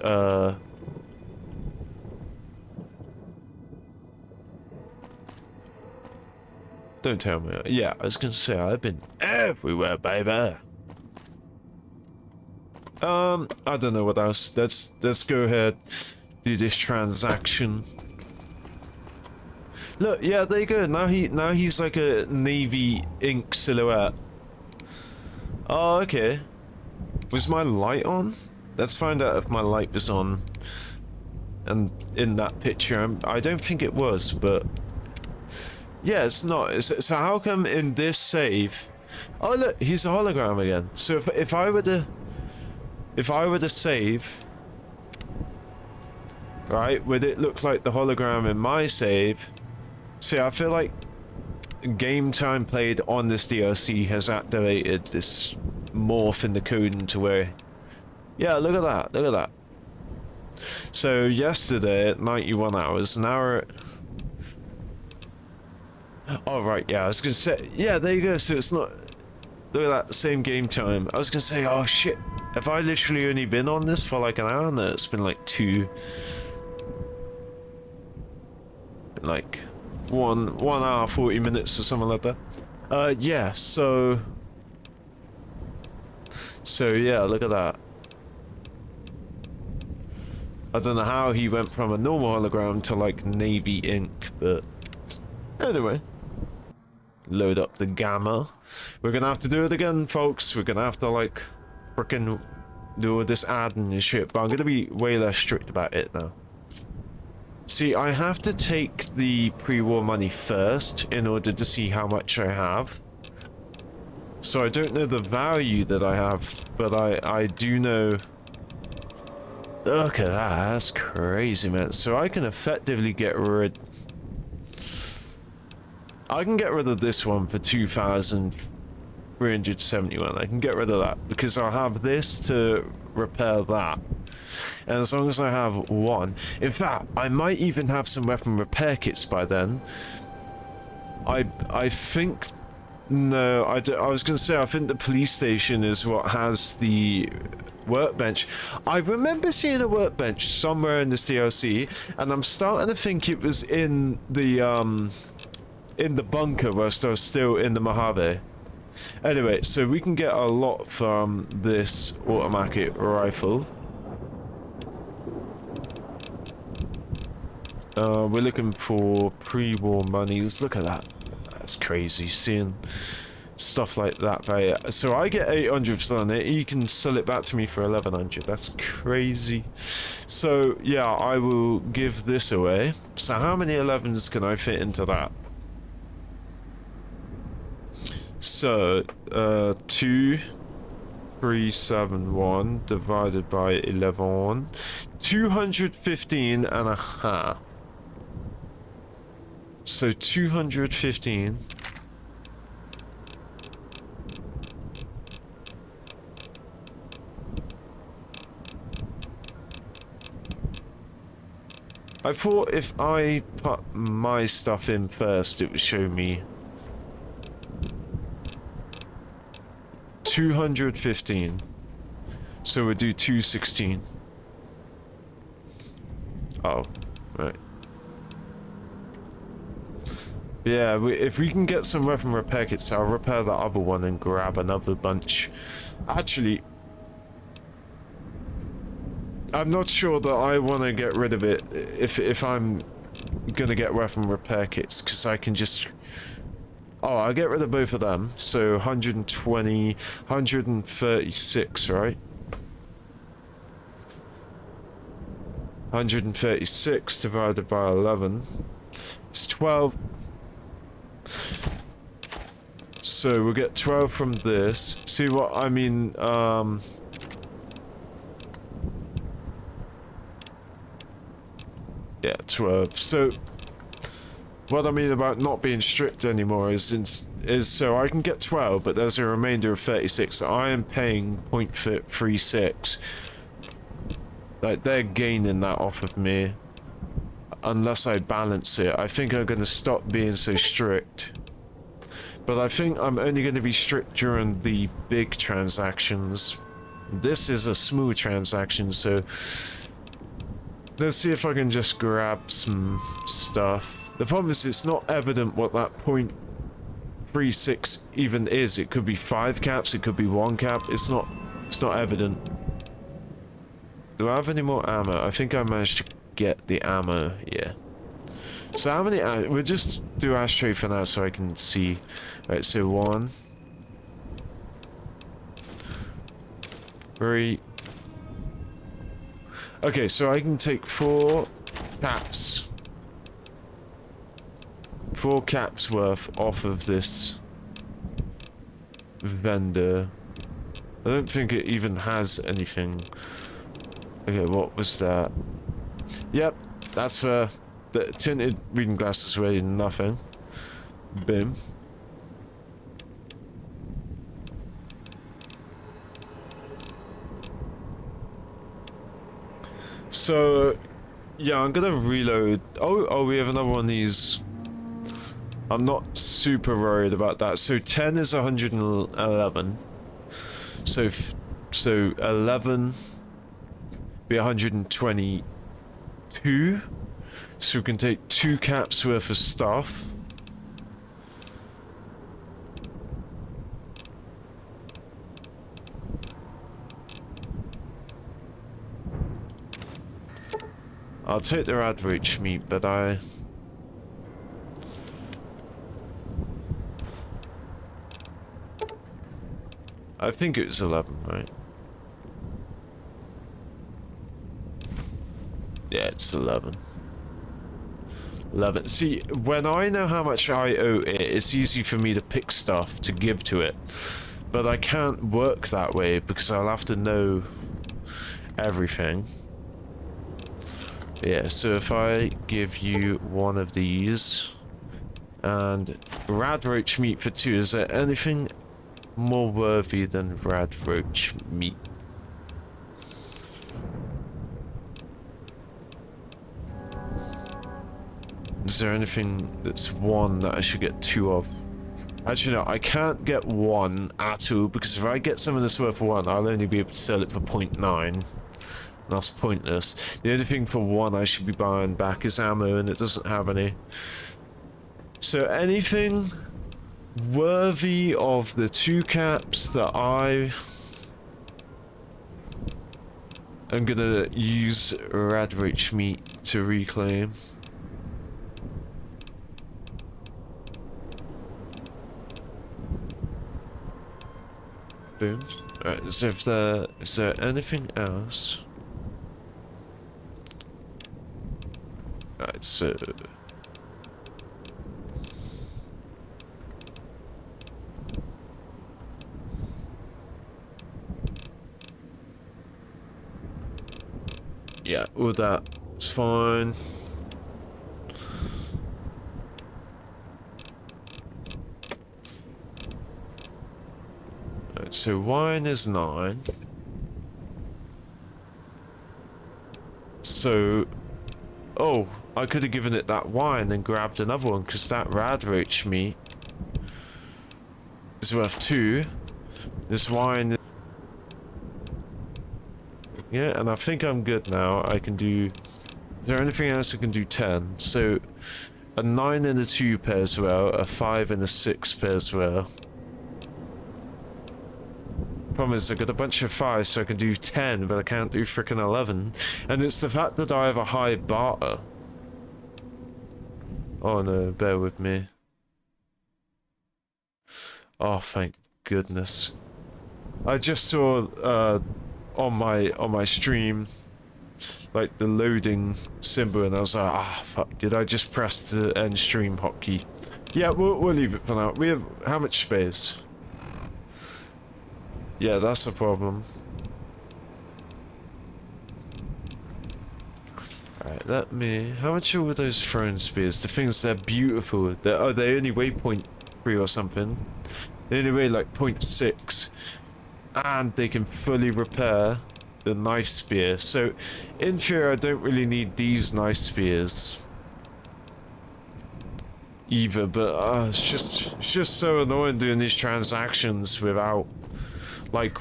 Don't tell me. Yeah, I was going to say, I've been everywhere, baby. I don't know what else. Let's go ahead, do this transaction. Look, yeah, there you go. Now he's like a navy ink silhouette. Oh, okay. Was my light on? Let's find out if my light was on. And in that picture, I don't think it was, but yeah, it's not. So how come in this save? Oh look, he's a hologram again. So if I were to save, right, would it look like the hologram in my save? See, I feel like game time played on this DLC has activated this morph in the coding to where, yeah, look at that, look at that. So yesterday at 91 hours, now we're at, oh right, yeah, I was gonna say, yeah, there you go. So it's not, look at that, same game time. I was gonna say, oh shit, have I literally only been on this for like an hour? No, it's been like like 1 hour 40 minutes or something like that. Yeah, so yeah, look at that. I don't know how he went from a normal hologram to like navy ink, but anyway. Load up the gamma. We're gonna have to do it again, folks. We're gonna have to like frickin' do all this adding and shit, but I'm gonna be way less strict about it now. See, I have to take the pre-war money first in order to see how much I have. So I don't know the value that I have, but I do know. Look at that, that's crazy, man. So I can effectively get rid. I can get rid of this one for 2,371. I can get rid of that because I'll have this to repair that. And as long as I have one, in fact, I might even have some weapon repair kits by then. I think, no, I was going to say, I think the police station is what has the workbench. I remember seeing a workbench somewhere in this DLC, and I'm starting to think it was in the bunker whilst I was still in the Mojave. Anyway, so we can get a lot from this automatic rifle. We're looking for pre-war monies. Look at that. That's crazy, seeing stuff like that. So I get 800 on it. You can sell it back to me for 1,100. That's crazy. So yeah, I will give this away. So how many 11s can I fit into that? So, 2371 divided by 11, 215 and a half. So 215. I thought if I put my stuff in first, it would show me 215. So we'll do 216. Oh, right. Yeah, if we can get some weapon repair kits, I'll repair the other one and grab another bunch. Actually, I'm not sure that I want to get rid of it if I'm gonna get weapon repair kits, because I can just... Oh, I'll get rid of both of them. So 120, 136, right? 136 divided by 11. It's 12. So we'll get 12 from this. See what I mean? Yeah, 12. So what I mean about not being strict anymore is so I can get 12, but there's a remainder of 36. So I am paying 0.36. Like, they're gaining that off of me. Unless I balance it. I think I'm going to stop being so strict. But I think I'm only going to be strict during the big transactions. This is a smooth transaction, so... Let's see if I can just grab some stuff. The problem is it's not evident what that 0.36 even is. It could be 5 caps, it could be 1 cap. It's not evident. Do I have any more ammo? I think I managed to get the ammo, yeah. So how many... we'll just do ashtray for now so I can see. Right, so 1, 3. Okay, so I can take 4 caps. 4 caps worth off of this vendor. I don't think it even has anything. Okay, what was that? Yep, that's for the tinted reading glasses weigh nothing. Boom. So, yeah, I'm gonna reload. Oh, we have another one of these. I'm not super worried about that. So 10 is 111. So 11 be 122. So we can take 2 caps worth of stuff. I'll take the rad roach meat, but I think it was 11, right? Yeah, it's 11. 11. See, when I know how much I owe it, it's easy for me to pick stuff to give to it. But I can't work that way because I'll have to know everything. Yeah, so if I give you one of these and rad roach meat for 2, is there anything more worthy than rad roach meat? Is there anything that's 1 that I should get 2 of? Actually no, I can't get 1 at all, because if I get something that's worth 1, I'll only be able to sell it for 0.9. That's pointless. The only thing for 1 I should be buying back is ammo, and it doesn't have any. So anything worthy of the 2 caps that I am gonna use rad roach meat to reclaim. Boom. Alright, so if is there anything else? Alright, so Yeah, all that's fine. Right, so wine is 9. So, oh, I could have given it that wine and grabbed another one, because that rad roach meat is worth 2. This wine... Yeah, and I think I'm good now. I can do... Is there anything else I can do? 10. So, a 9 and a 2 pairs well, a 5 and a 6 pairs well. Problem is, I got a bunch of 5, so I can do 10, but I can't do frickin' 11. And it's the fact that I have a high barter. Oh no, bear with me. Oh, thank goodness. I just saw on my stream, like the loading symbol, and I was like, ah, fuck, did I just press the end stream hotkey? Yeah, we'll leave it for now. We have how much space? Yeah, that's a problem. Alright, let me... How much are those throwing spears? The things, they're beautiful. They only weigh 0.3 or something. They only weigh like 0.6. And they can fully repair the knife spear. So, in theory, I don't really need these knife spears either, but it's just so annoying doing these transactions without... Like,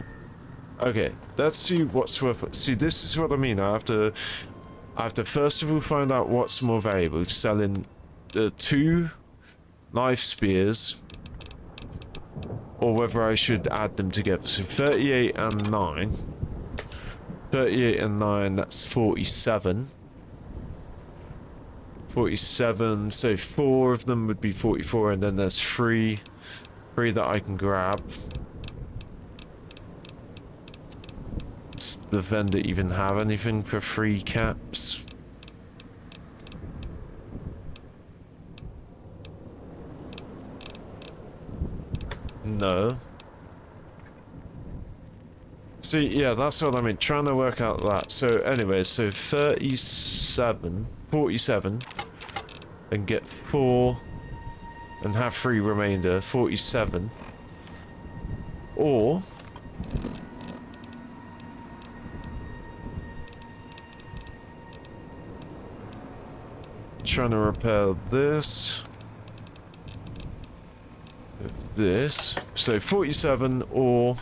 okay, let's see what's worth it. See, this is what I mean. I have to first of all find out what's more valuable, selling the 2 knife spears, or whether I should add them together. So 38 and 9. 38 and 9, that's 47. 47, so 4 of them would be 44, and then there's 3 that I can grab. Does the vendor even have anything for 3 caps? No. See, yeah, that's what I mean, trying to work out that. So anyway, so 47, and get 4 and have 3 remainder, 47. Or trying to repair this with this, so 47 or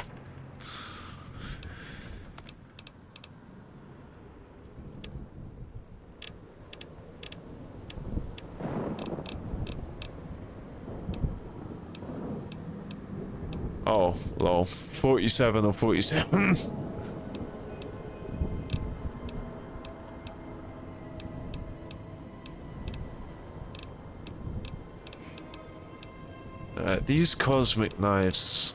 oh lol, 47 or 47. These cosmic knives,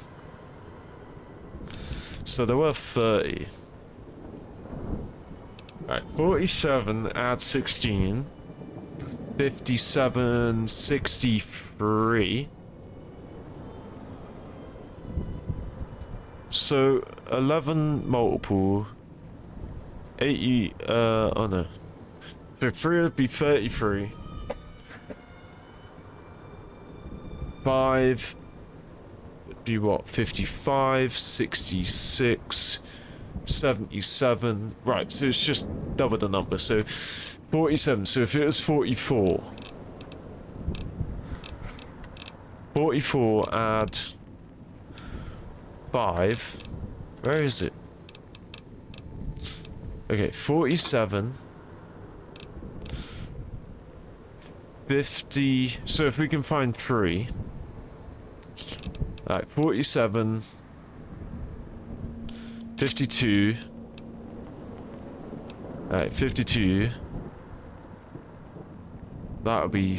so they're worth 30. Alright, 47 add 16, 57, 63. So 11 multiple, 80, oh no. So 3 would be 33. 5 would be what? 55, 66, 77. Right, so it's just double the number. So 47. So if it was 44, 44 add 5. Where is it? Okay, 47. 50. So if we can find 3. Alright, 47, 52, alright, 52, that'll be,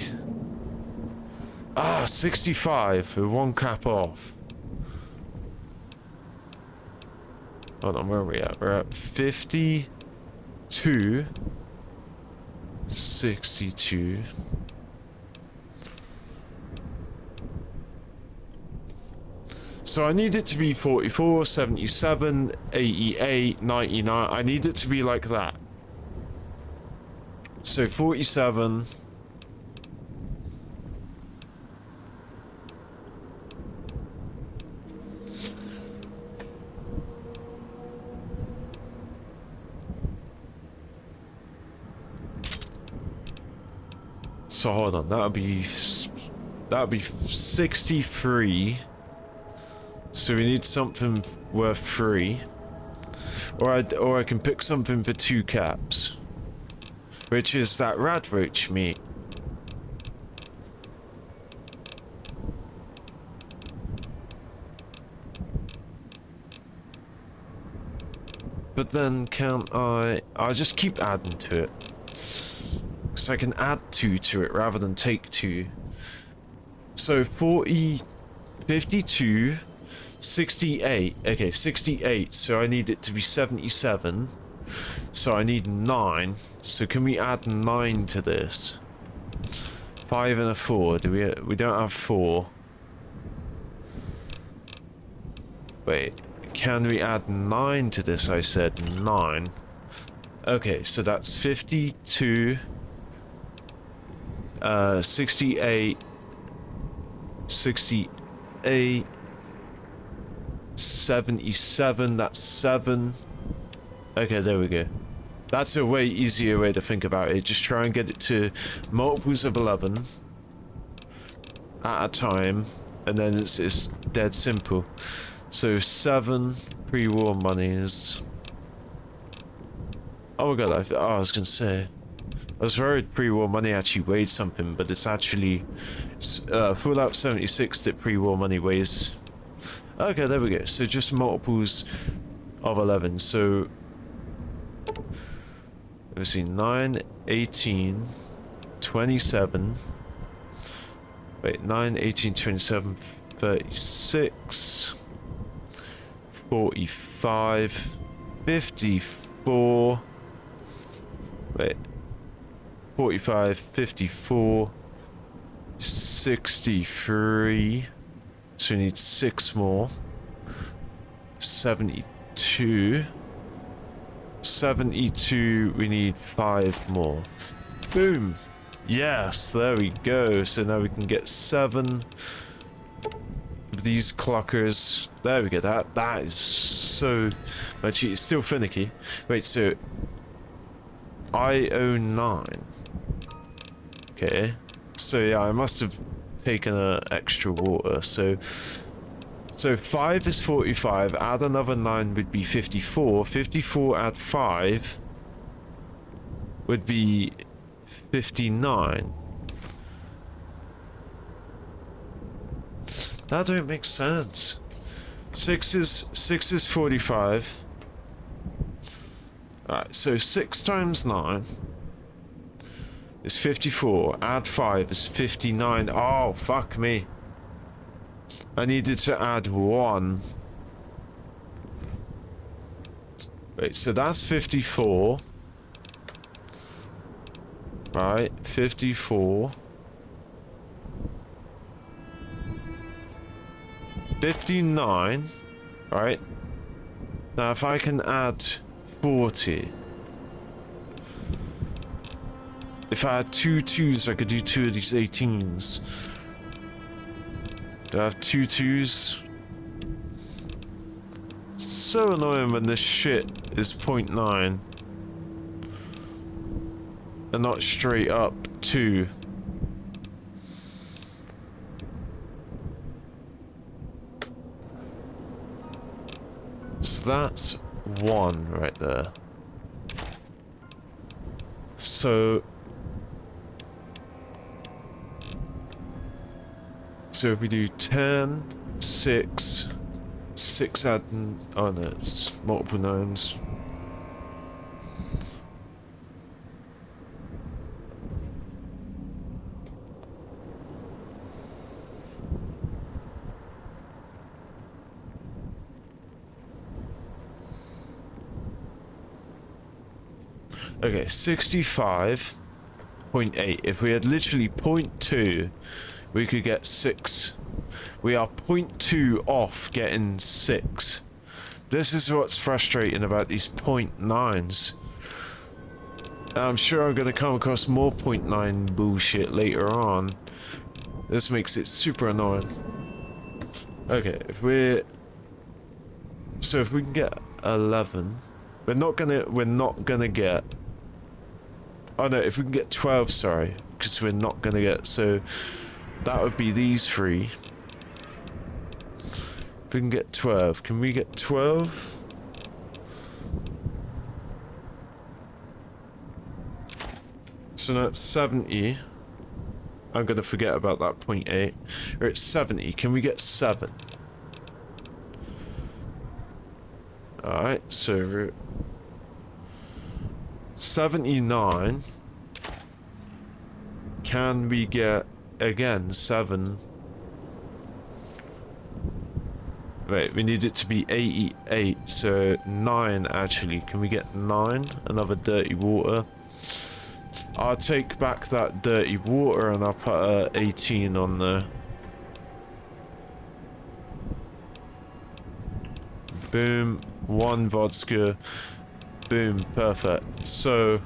65 with 1 cap off. Hold on, where are we at? We're at 52, 62. So I need it to be 44, 77, 88, 99. I need it to be like that. So 47. So hold on, that'll be 63. So we need something worth 3. Or I can pick something for 2 caps. Which is that rad roach meat. But then can't I'll just keep adding to it. Because I can add 2 to it rather than take 2. So 40, 52, 68. Okay, 68. So I need it to be 77. So I need 9. So can we add 9 to this? 5 and a 4. We don't have 4. Wait, can we add 9 to this? I said 9. Okay, so that's 52, 68, 68, 77, that's 7. Okay, there we go. That's a way easier way to think about it. Just try and get it to multiples of 11 at a time, and then it's dead simple. So 7 pre-war monies. Oh my god, I was gonna say, I was worried pre-war money actually weighed something, but it's actually Fallout 76 that pre-war money weighs. Okay, there we go. So just multiples of 11. So let's see, 9, 18, 27. Wait, 9, 18, 27, 36, 45, 54. Wait, 45, 54, 63. So we need 6 more. 72. 72, we need 5 more. Boom! Yes, there we go. So now we can get 7 of these clockers. There we go. That is so much. It's still finicky. Wait, so I own 9. Okay. So yeah, I must have taken extra water. So 5 is 45, add another 9 would be 54. 54 add 5 would be 59. That don't make sense. 6 is 45. Alright, so 6 times 9 is 54. Add 5 is 59. Oh, fuck me. I needed to add 1. Wait, so that's 54. Right, 54. 59. Right. Now if I can add 40. If I had 2 2s, I could do 2 of these 18s. Do I have 2 2s? So annoying when this shit is 0.9 and not straight up 2. So that's 1 right there. So if we do 10, 6, 6 add, oh no, it's multiple 9s. Okay, 65.8. If we had literally 0.2, we could get 6. We are 0.2 off getting 6. This is what's frustrating about these 0.9s. I'm sure I'm gonna come across more 0.9 bullshit later on. This makes it super annoying. Okay, if we can get 11, we're not gonna get. Oh no, if we can get 12, sorry, because we're not gonna get. So that would be these three. If we can get 12, can we get 12? So that's 70. I'm gonna forget about that 0.8. Or it's 70. Can we get 7? Alright, so 79. Can we get again 7? Wait, we need it to be 88, so 9 actually. Can we get 9? Another dirty water. I'll take back that dirty water and I'll put 18 on there. Boom, 1 vodka. Boom, perfect. So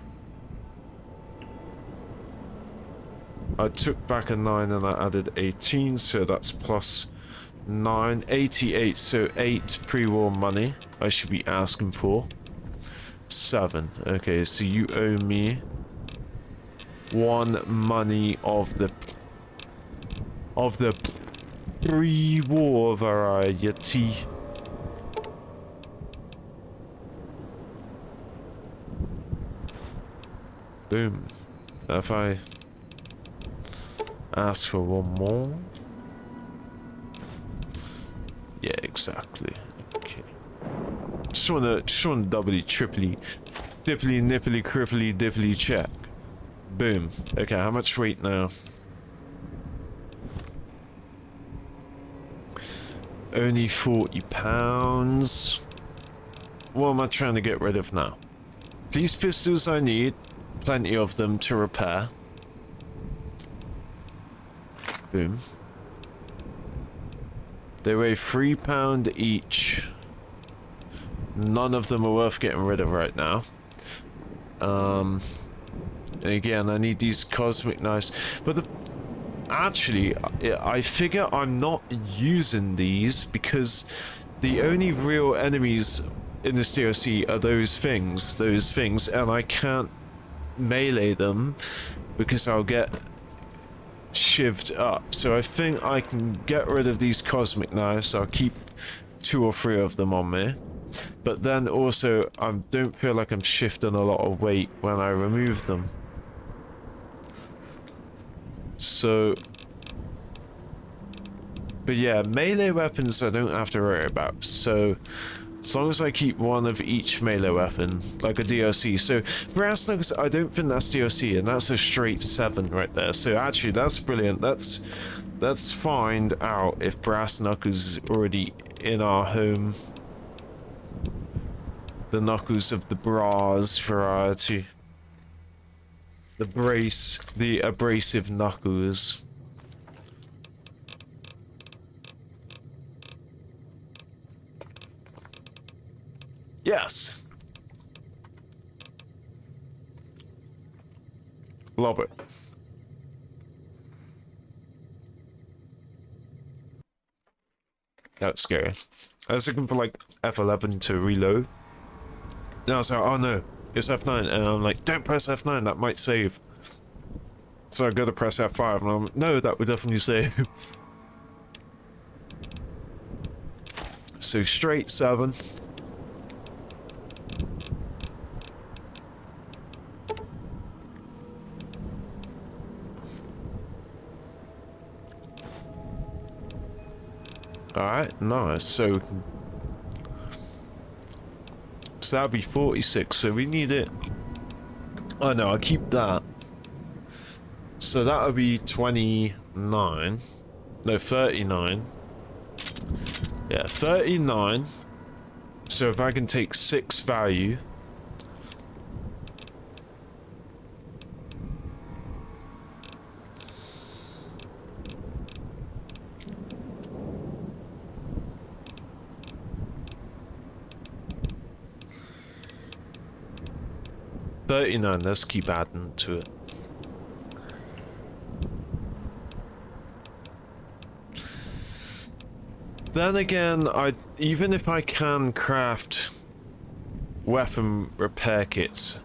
I took back a 9 and I added 18, so that's plus 9, 88, so 8 pre-war money I should be asking for. 7, okay, so you owe me 1 money of the pre-war variety. Boom. If I ask for 1 more. Yeah, exactly. Okay. Just wanna doubly, triply, dipply, nipply, cripply, dipply check. Boom. Okay, how much weight now? Only 40 pounds. What am I trying to get rid of now? These pistols I need. Plenty of them to repair. Boom. They weigh £3 each. None of them are worth getting rid of right now. Again, I need these cosmic knives. But actually, I figure I'm not using these because the only real enemies in this DLC are those things, and I can't melee them because I'll get shivved up. So I think I can get rid of these cosmic knives. So I'll keep 2 or 3 of them on me. But then also, I don't feel like I'm shifting a lot of weight when I remove them. So, but yeah, melee weapons I don't have to worry about. So, as long as I keep 1 of each melee weapon, like a DLC. So, brass knuckles, I don't think that's DLC, and that's a straight 7 right there. So actually, that's brilliant. Let's find out if brass knuckles is already in our home. The knuckles of the bras variety. The abrasive knuckles. Yes! Love it. That's scary. I was looking for like F11 to reload. And I was like, oh no, it's F9. And I'm like, don't press F9, that might save. So I go to press F5 and I'm like, no, that would definitely save. So straight 7. Alright, nice. So that'll be 46, so we need it. Oh no, I'll keep that. So that'll be 29. No, 39. Yeah, 39. So if I can take 6 value. 39, let's keep adding to it. Then again, even if I can craft weapon repair kits,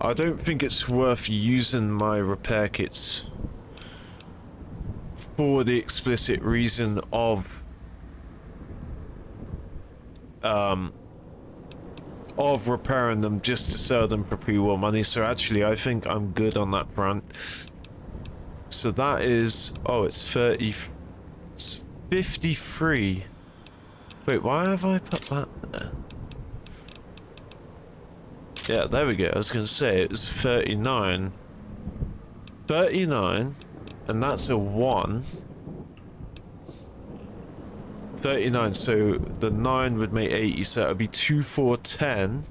I don't think it's worth using my repair kits for the explicit reason of repairing them just to sell them for pre-war money. So actually I think I'm good on that front. So that is, oh, it's 53. Wait, why have I put that there? Yeah, there we go. I was gonna say it was 39. 39, and that's a 1. 39, so the 9 would make 80, so it would be 2, 4, 10.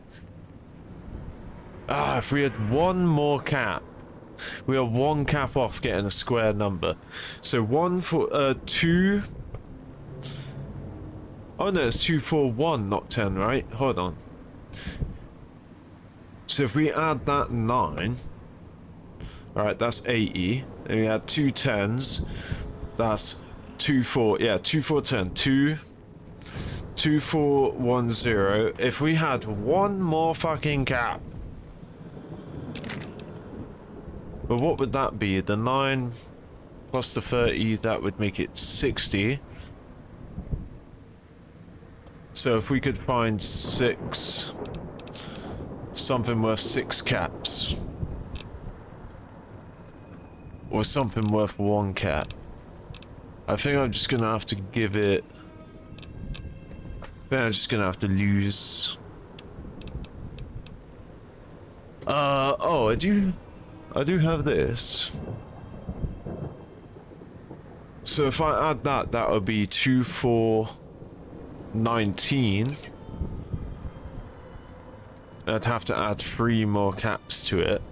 Ah, if we had one more cap, we are one cap off getting a square number. So 1 for 2. Oh no, it's 2, 4, 1, not 10, right? Hold on. So if we add that 9, alright, that's 80. Then we add 2 10s, that's 2, 4, yeah, 2, 4, 10. 2, 2, 4, 1, 0. If we had one more fucking cap. But what would that be? The 9 plus the 30, that would make it 60. So if we could find 6, something worth 6 caps, or something worth 1 cap, I think I'm just gonna have to give it. I think I'm just gonna have to lose. Oh, I do have this. So if I add that, that would be 2, 4, 19. I'd have to add 3 more caps to it.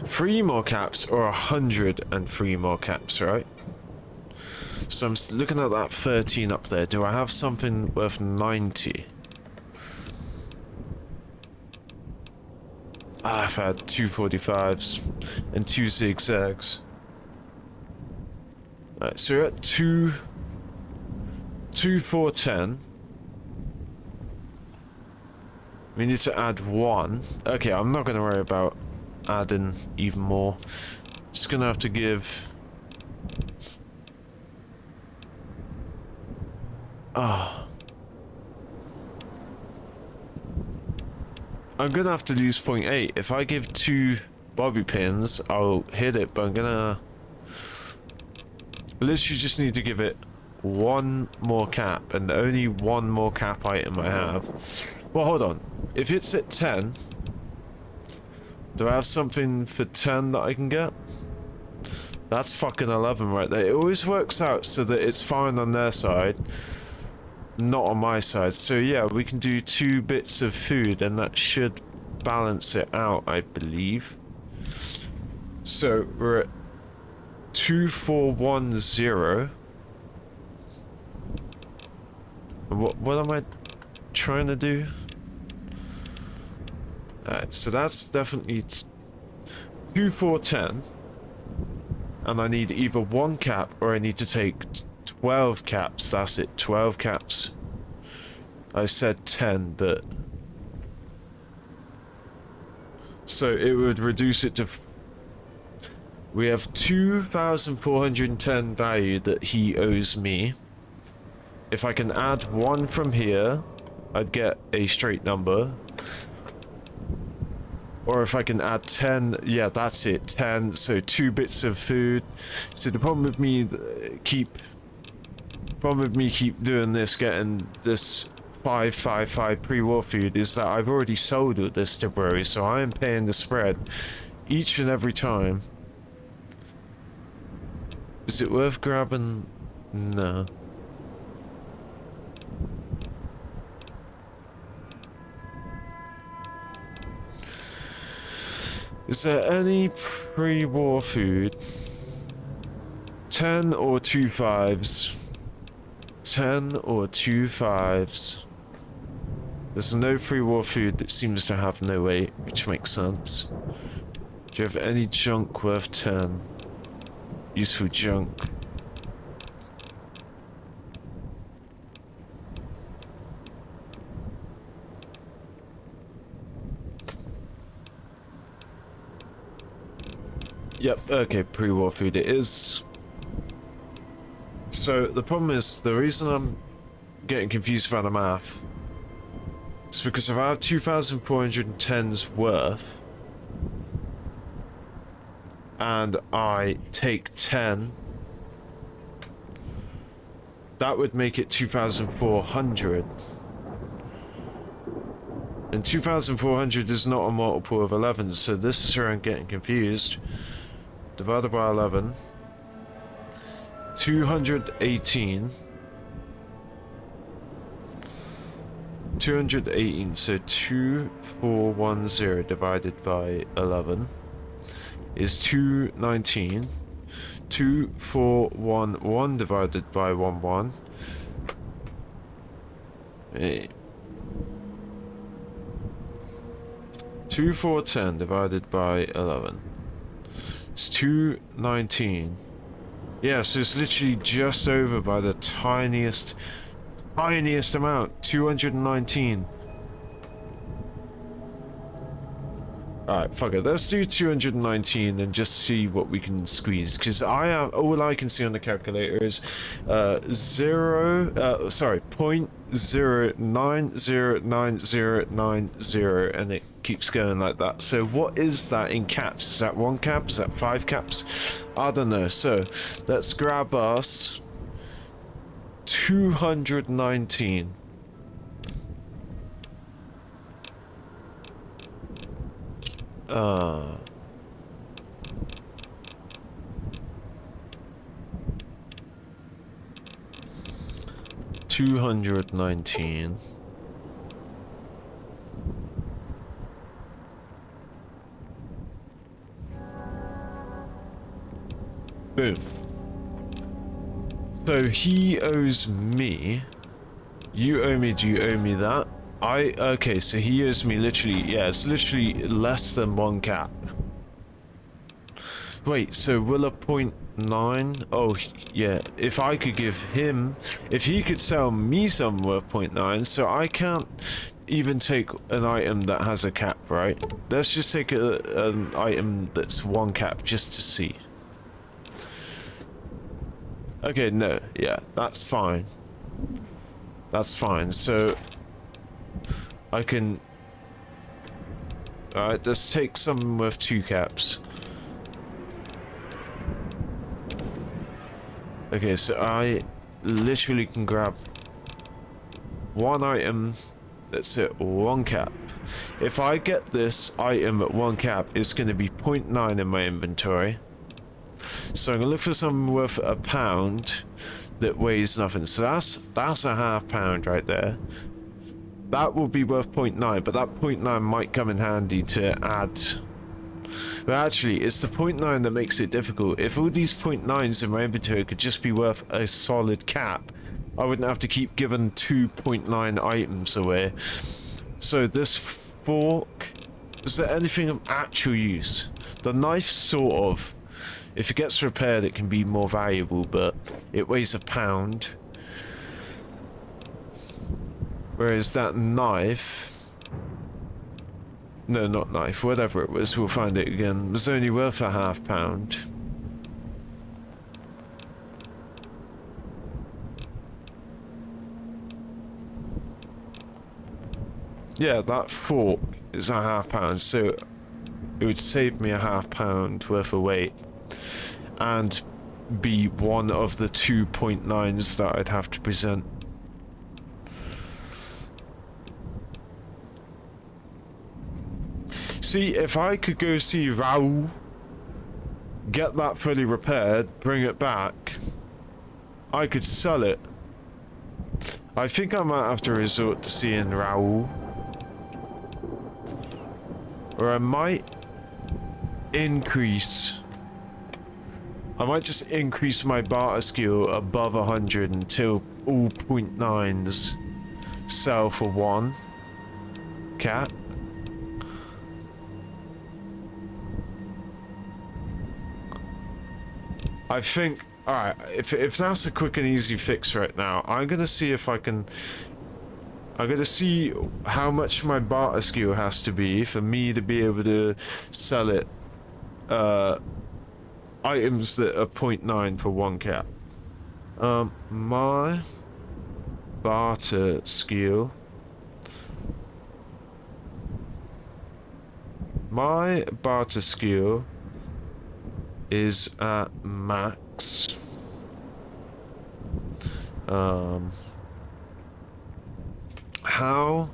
Three more caps, or 103 more caps, right? So I'm looking at that 13 up there. Do I have something worth 90? Ah, I've had 2 45s and 2 zigzags. Alright, so we're at 2, 4, 10. We need to add 1. Okay, I'm not gonna worry about adding even more. Just gonna have to give. I'm gonna have to lose 0.8. If I give 2 bobby pins, I'll hit it, but I'm gonna literally just need to give it 1 more cap, and only 1 more cap item I have. Well, hold on. If it's at 10, do I have something for 10 that I can get? That's fucking 11 right there. It always works out so that it's fine on their side, not on my side. So yeah, we can do 2 bits of food and that should balance it out, I believe. So we're at 2410. What am I trying to do? Alright, so that's definitely 2, 4, 10. And I need either 1 cap or I need to take 12 caps. That's it, 12 caps. I said 10, but so it would reduce it to we have 2,410 value that he owes me. If I can add 1 from here, I'd get a straight number. Or if I can add 10, yeah, that's it, 10, so 2 bits of food. So the problem with me keep doing this, getting this 555 pre-war food, is that I've already sold all this to Bro, so I am paying the spread each and every time. Is it worth grabbing? No. Is there any pre-war food? 10 or 2 5s. 10 or 2 5s. There's no pre-war food that seems to have no weight, which makes sense. Do you have any junk worth 10? Useful junk. Yep, okay, pre-war food it is. So the problem is, the reason I'm getting confused about the math is because if I have 2,410's worth and I take 10, that would make it 2,400. And 2,400 is not a multiple of 11, so this is where I'm getting confused. Divided by 11. 218. 218, so 2410 divided by 11 is 219. 2411 divided by 11. 2410 divided by 11. It's 219. Yeah, so it's literally just over by the tiniest amount. 219. Alright, fuck it. Let's do 219 and just see what we can squeeze. Because all I can see on the calculator is 0.090990, and it keeps going like that. So what is that in caps? Is that 1 cap? Is that 5 caps? I don't know. So let's grab us 219. Uh, 219. Boom. So he owes me. You owe me, do you owe me that? Okay, so he owes me literally, yeah, it's literally less than 1 cap. Wait, so will a 0.9? Oh, yeah, if I could give him, if he could sell me some worth 0.9, so I can't even take an item that has a cap, right? Let's just take an item that's 1 cap, just to see. Okay, no, yeah, that's fine. That's fine, so I can... Alright, let's take some with 2 caps. Okay, so I literally can grab 1 item that's at 1 cap. If I get this item at 1 cap, it's going to be 0.9 in my inventory. So I'm going to look for something worth £1 that weighs nothing. So that's a ½ pound right there. That will be worth 0.9, but that 0.9 might come in handy to add. But actually, it's the 0.9 that makes it difficult. If all these 0.9s in my inventory could just be worth a solid cap, I wouldn't have to keep giving 2.9 items away. So this fork, is there anything of actual use? The knife, sort of. If it gets repaired, it can be more valuable, but it weighs £1. Whereas that knife... No, not knife, whatever it was, we'll find it again, was only worth £0.5. Yeah, that fork is £0.5, so it would save me £0.5 worth of weight. And be one of the 2.9s that I'd have to present. See, if I could go see Raul, get that fully repaired, bring it back, I could sell it. I think I might have to resort to seeing Raul. Or I might increase I might just increase my barter skill above 100 until all 0.9s sell for 1 cat. I think, alright, if that's a quick and easy fix right now, I'm gonna see if I can... I'm gonna see how much my barter skill has to be for me to be able to sell it, items that are 0.9 for 1 cat. My barter skill... My barter skill is at max. How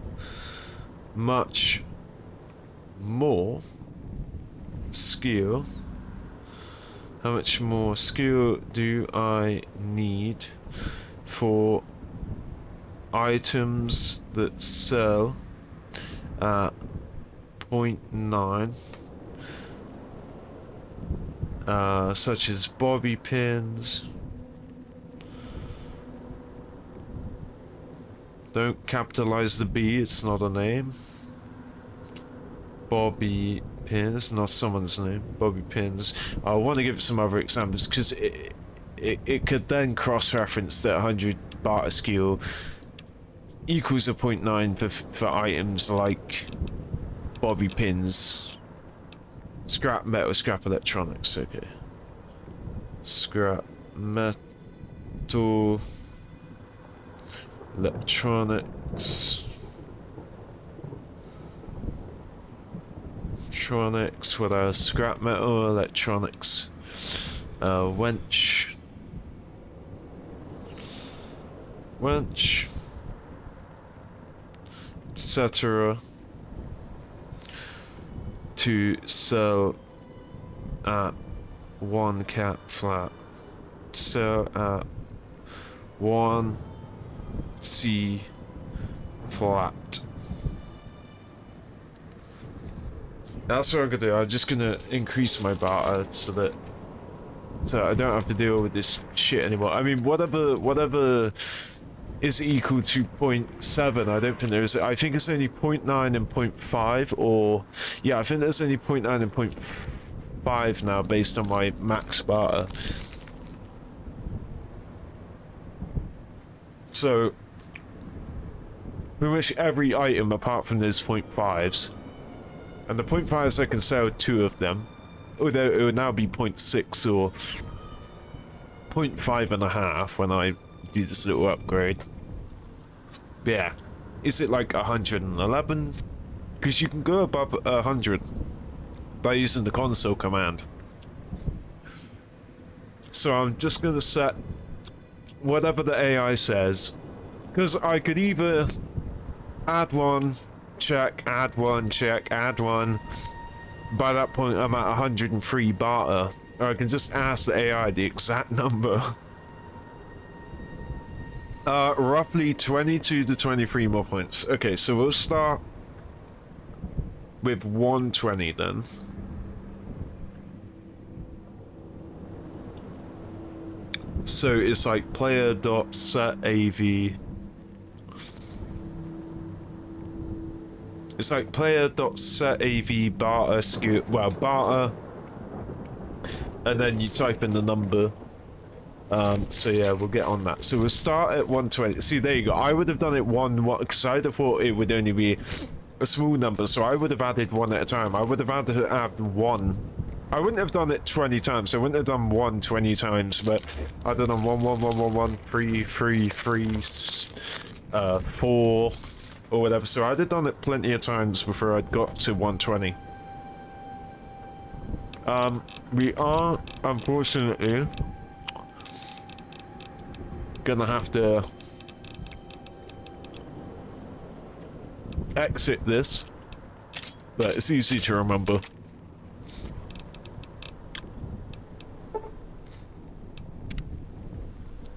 much more skill? How much more skill do I need for items that sell at 0.9? Such as bobby pins. Don't capitalize the B, it's not a name. Bobby pins, not someone's name. Bobby pins. I want to give some other examples because it could then cross-reference that 100 barter skill equals a 0.9 for items like bobby pins. Scrap metal, scrap electronics, okay. Scrap metal, electronics. Electronics, what else? Scrap metal, electronics. Wench. Wench. Etc. To sell at 1 cat flat. Sell at 1 C flat. That's what I'm gonna do. I'm just gonna increase my barter so I don't have to deal with this shit anymore. I mean, whatever is equal to 0.7, I don't think there is. I think it's only 0.9 and 0.5, or yeah, I think there's only 0.9 and 0.5 now based on my max barter. So pretty much every item apart from those 0.5s, and the 0.5s I can sell 2 of them, although it would now be 0.6 or 0.5.5 when I do this little upgrade. Yeah, is it like 111? Because you can go above 100 by using the console command. So I'm just gonna set whatever the AI says, because I could either add 1, check, add 1, check, add 1. By that point I'm at 103 barter, or I can just ask the AI the exact number. Roughly 22 to 23 more points. Okay, so we'll start with 120 then. So it's like player.setAV. It's like player.setAV barter skill, well, barter, and then you type in the number. So yeah, we'll get on that. So we'll start at 120. See, there you go. I would have done it one because I'd have thought it would only be a small number, so I would have added 1 at a time. I would have had to add 1. I wouldn't have done it 20 times. I wouldn't have done 1 20 times, but I'd have done 1 1 1 1 1 3 3 3 4 or whatever. So I'd have done it plenty of times before I'd got to 120. We are unfortunately gonna have to exit this, but it's easy to remember.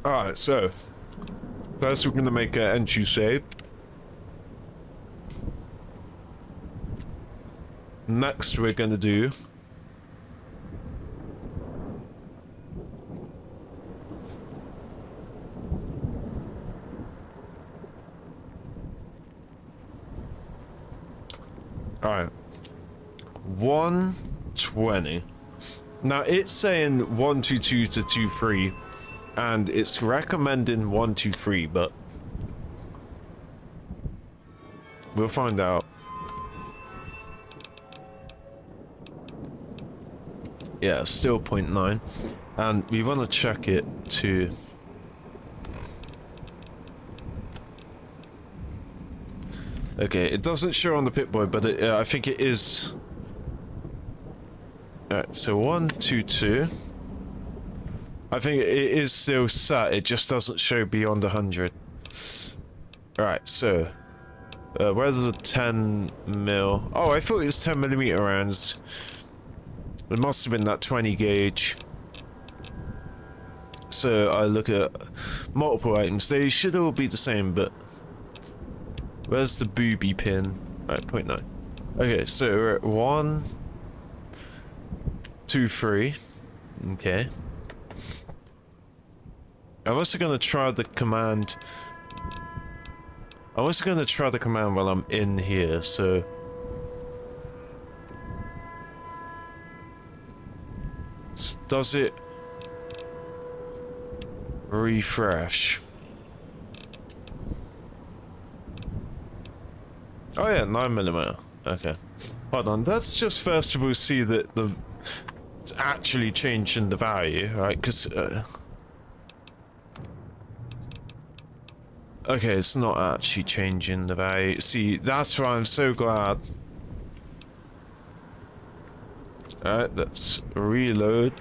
Alright, so first we're gonna make an entry save. Next we're gonna do Alright. 120. Now it's saying 122 to 23, and it's recommending 123, but we'll find out. Yeah, still 0.9, and we want to check it to. Okay, it doesn't show on the Pip-Boy, but I think it is. Alright, so 122. I think it is still set, it just doesn't show beyond 100. Alright, so where's the 10 mil? Oh, I thought it was 10mm rounds. It must have been that 20 gauge. So I look at multiple items. They should all be the same, but where's the booby pin? Right, 0.9. Okay, so we're at 1, 2, 3. Okay. I'm also gonna try the command. I'm also gonna try the command while I'm in here, so. Does it refresh? Oh yeah, 9mm. Okay. Hold on, let's just first of all see that it's actually changing the value, right? Because okay, it's not actually changing the value. See, that's why I'm so glad. Alright, let's reload.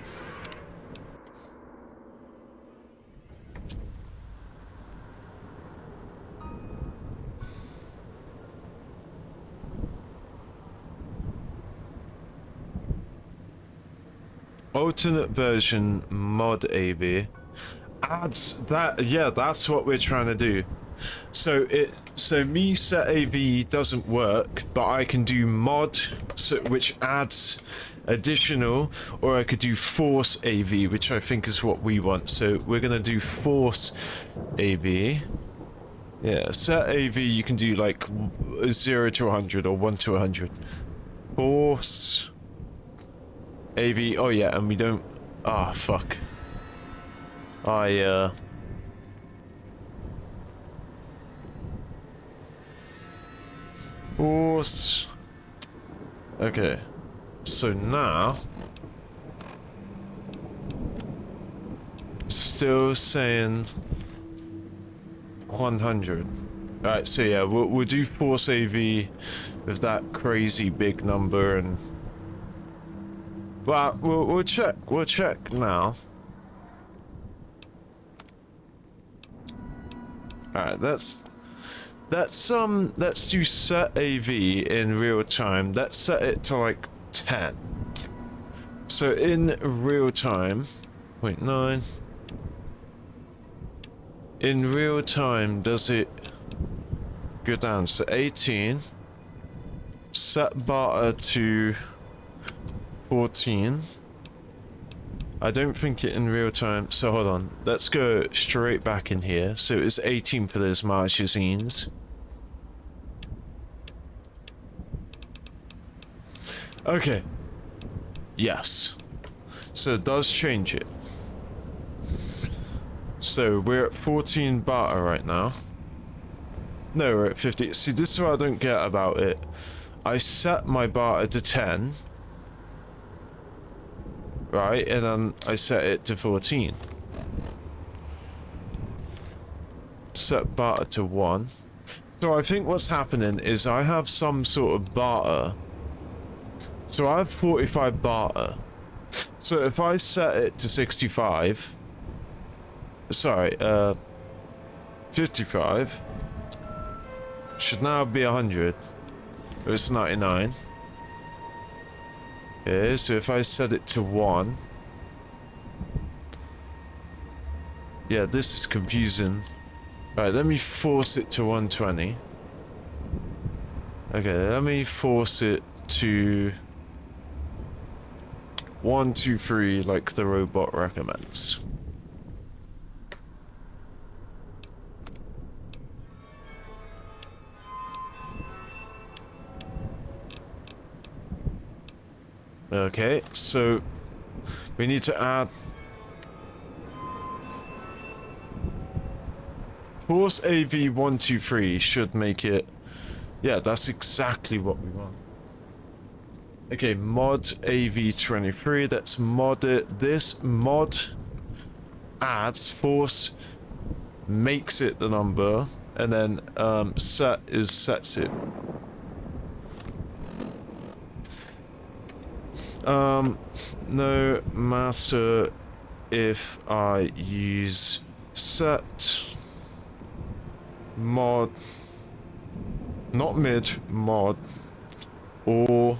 Alternate version mod AB adds that. Yeah, that's what we're trying to do. So me set AV doesn't work, but I can do mod, which adds additional, or I could do force AV, which I think is what we want. So we're gonna do force AV. Yeah, set AV you can do like 0 to 100 or 1 to 100. Force AV. Oh yeah, and we don't. Ah, fuck. Force. Okay. So now, still saying 100. Alright, so yeah, we'll do force AV with that crazy big number, and well, we'll check. We'll check now. Alright, let's do set AV in real time. Let's set it to like 10. So in real time, 0.9. In real time, does it go down? So 18. Set barter to 14. I don't think it in real time. So hold on. Let's go straight back in here. So it's 18 for those magazines. Okay. Yes. So it does change it. So we're at 14 barter right now. No, we're at 50. See, this is what I don't get about it. I set my barter to 10. Right, and then I set it to 14. Set barter to 1. So I think what's happening is I have some sort of barter. So I have 45 barter. So if I set it to 65, sorry, 55, should now be 100. It's 99. Okay, so if I set it to 1, yeah, this is confusing. Right, let me force it to 120. Okay, let me force it to 123 like the robot recommends. Okay, so we need to add Force AV 123 should make it. Yeah, that's exactly what we want. Okay, mod AV 23. Let's mod it. This mod adds force, makes it the number, and then sets it. No matter if I use set mod, not mid mod, or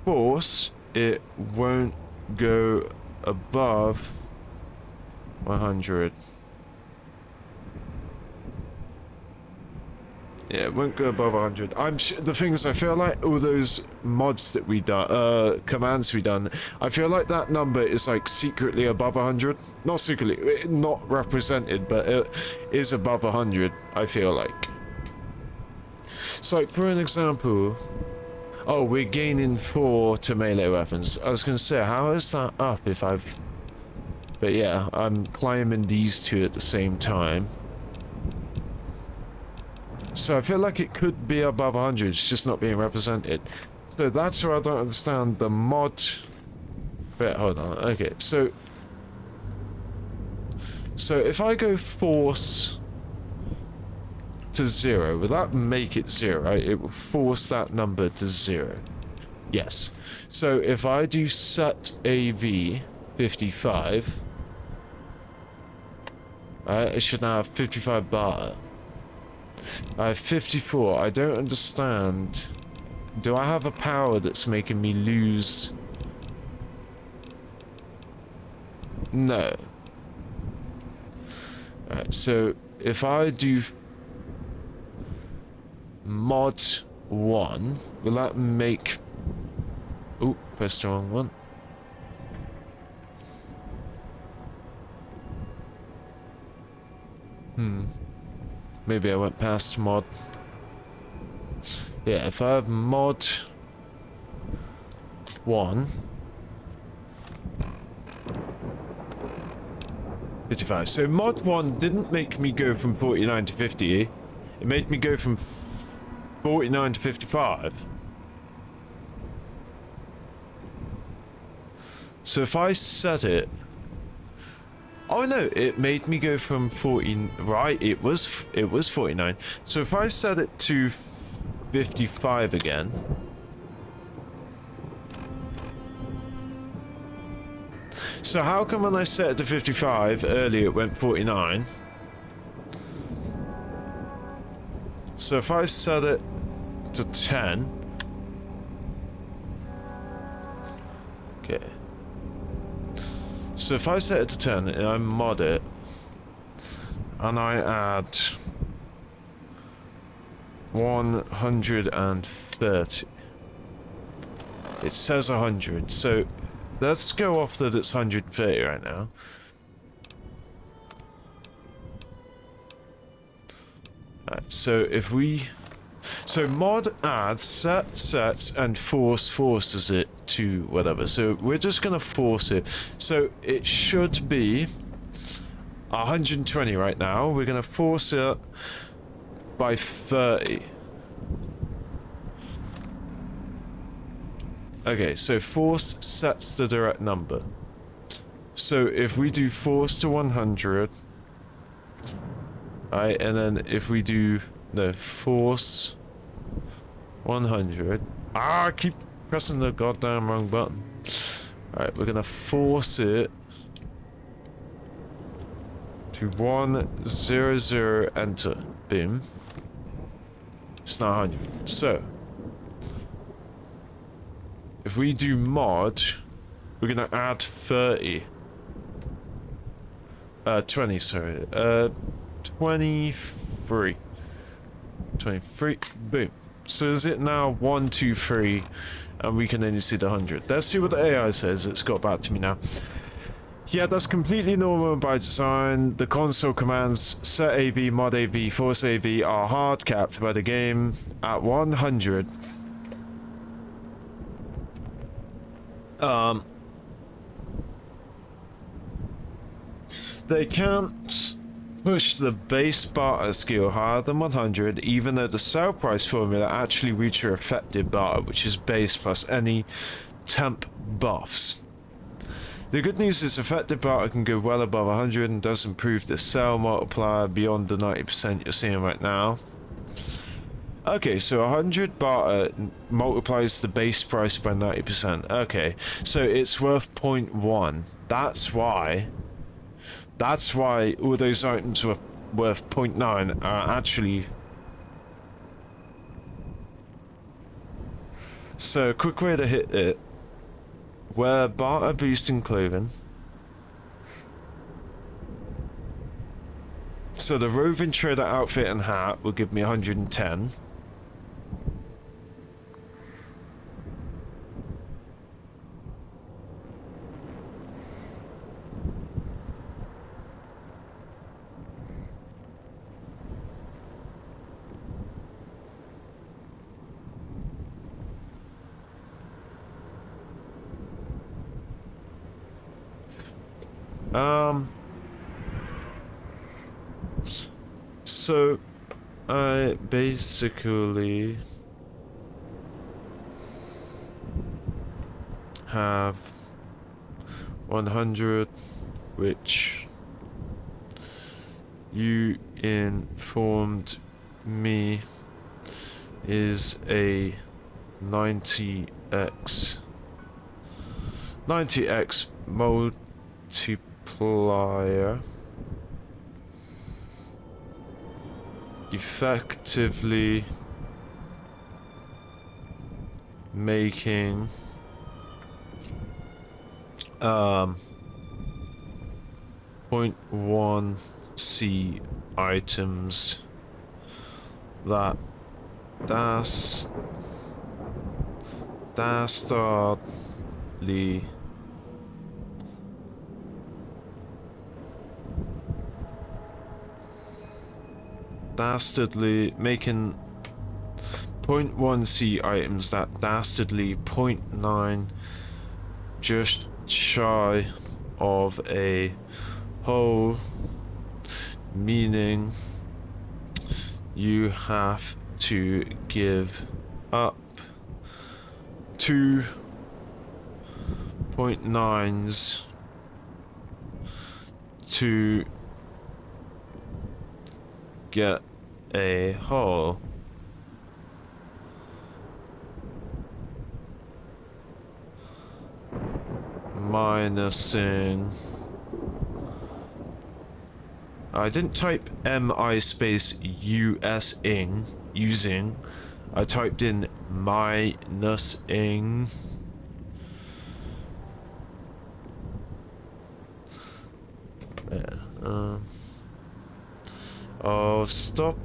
force, it won't go above 100. Yeah, it won't go above 100. The thing is, I feel like all those mods that we done, commands we done, I feel like that number is like secretly above 100. Not secretly, not represented, but it is above 100, I feel like. So like, for an example, oh, we're gaining 4 to melee weapons. I was gonna say, how is that up if I've... But yeah, I'm climbing these two at the same time. So I feel like it could be above 100, it's just not being represented. So that's where I don't understand the mod. Wait, hold on. Okay, so if I go force to 0, will that make it 0? Right? It will force that number to 0. Yes. So if I do set AV 55, right, it should now have 55 bar. I have 54. I don't understand. Do I have a power that's making me lose? No. Alright, so if I do mod 1, will that make... Oh, pressed the wrong one. Maybe I went past mod. Yeah, if I have mod 1, 55. So mod 1 didn't make me go from 49 to 50. It made me go from 49 to 55. So if I set it... Oh no, it made me go from 14, right, it was 49. So if I set it to 55 again. So how come when I set it to 55, earlier it went 49? So if I set it to 10. Okay. So if I set it to 10 and I mod it, and I add 130, it says 100, so let's go off that it's 130 right now. Alright, so if we... So mod adds set sets and forces it to whatever. So we're just gonna force it. So it should be 120 right now. We're gonna force it by 30. Okay, so force sets the direct number. So if we do force to 100, right, and then if we do force 100. I keep pressing the goddamn wrong button. Alright, we're gonna force it to 100, enter. Boom. It's not 100. So if we do mod, we're gonna add 30. 20, sorry. 23. 23. Boom. So is it now 1, 2, 3, and we can only see the 100. Let's see what the AI says. It's got back to me now. Yeah, that's completely normal by design. The console commands set AV, mod AV, force AV are hard capped by the game at 100. They can't push the base barter skill higher than 100, even though the sell price formula actually reaches your effective barter, which is base plus any temp buffs. The good news is effective barter can go well above 100 and does improve the sell multiplier beyond the 90% you're seeing right now. Okay, so 100 barter multiplies the base price by 90%. Okay, so it's worth 0.1. That's why all those items were worth 0.9 are actually... So, a quick way to hit it. Wear barter boosting clothing. So the roving trader outfit and hat will give me 110. So I basically have 100, which you informed me is a 90x multiplier, effectively making 0.1 C items that dastardly making 0.1 C items that dastardly 0.9 just shy of a whole, meaning you have to give up 2.9s to get a whole. Minusing. I didn't type MI space USing using. I typed in minusing. Oh, stop.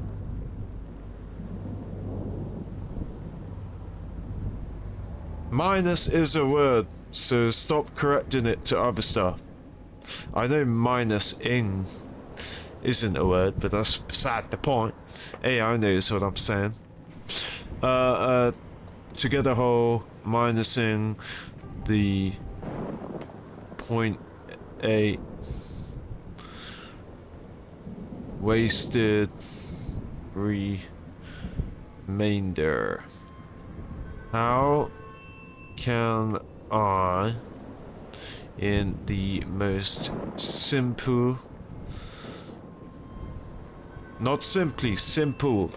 Minus is a word, so stop correcting it to other stuff. I know minusing isn't a word, but that's beside the point. AI knows what I'm saying. To get a whole, minusing the 0.8 wasted remainder. How can I, in the most simple, not simply, simple.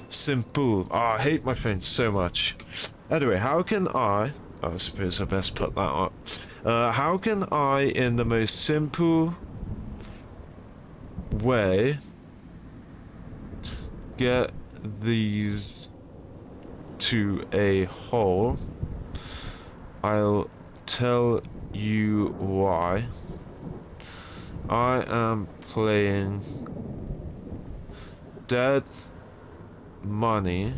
Oh, I hate my phone so much. Anyway, how can I suppose I best put that up. How can I, in the most simple way, get these to a whole? I'll tell you why. I am playing dead money,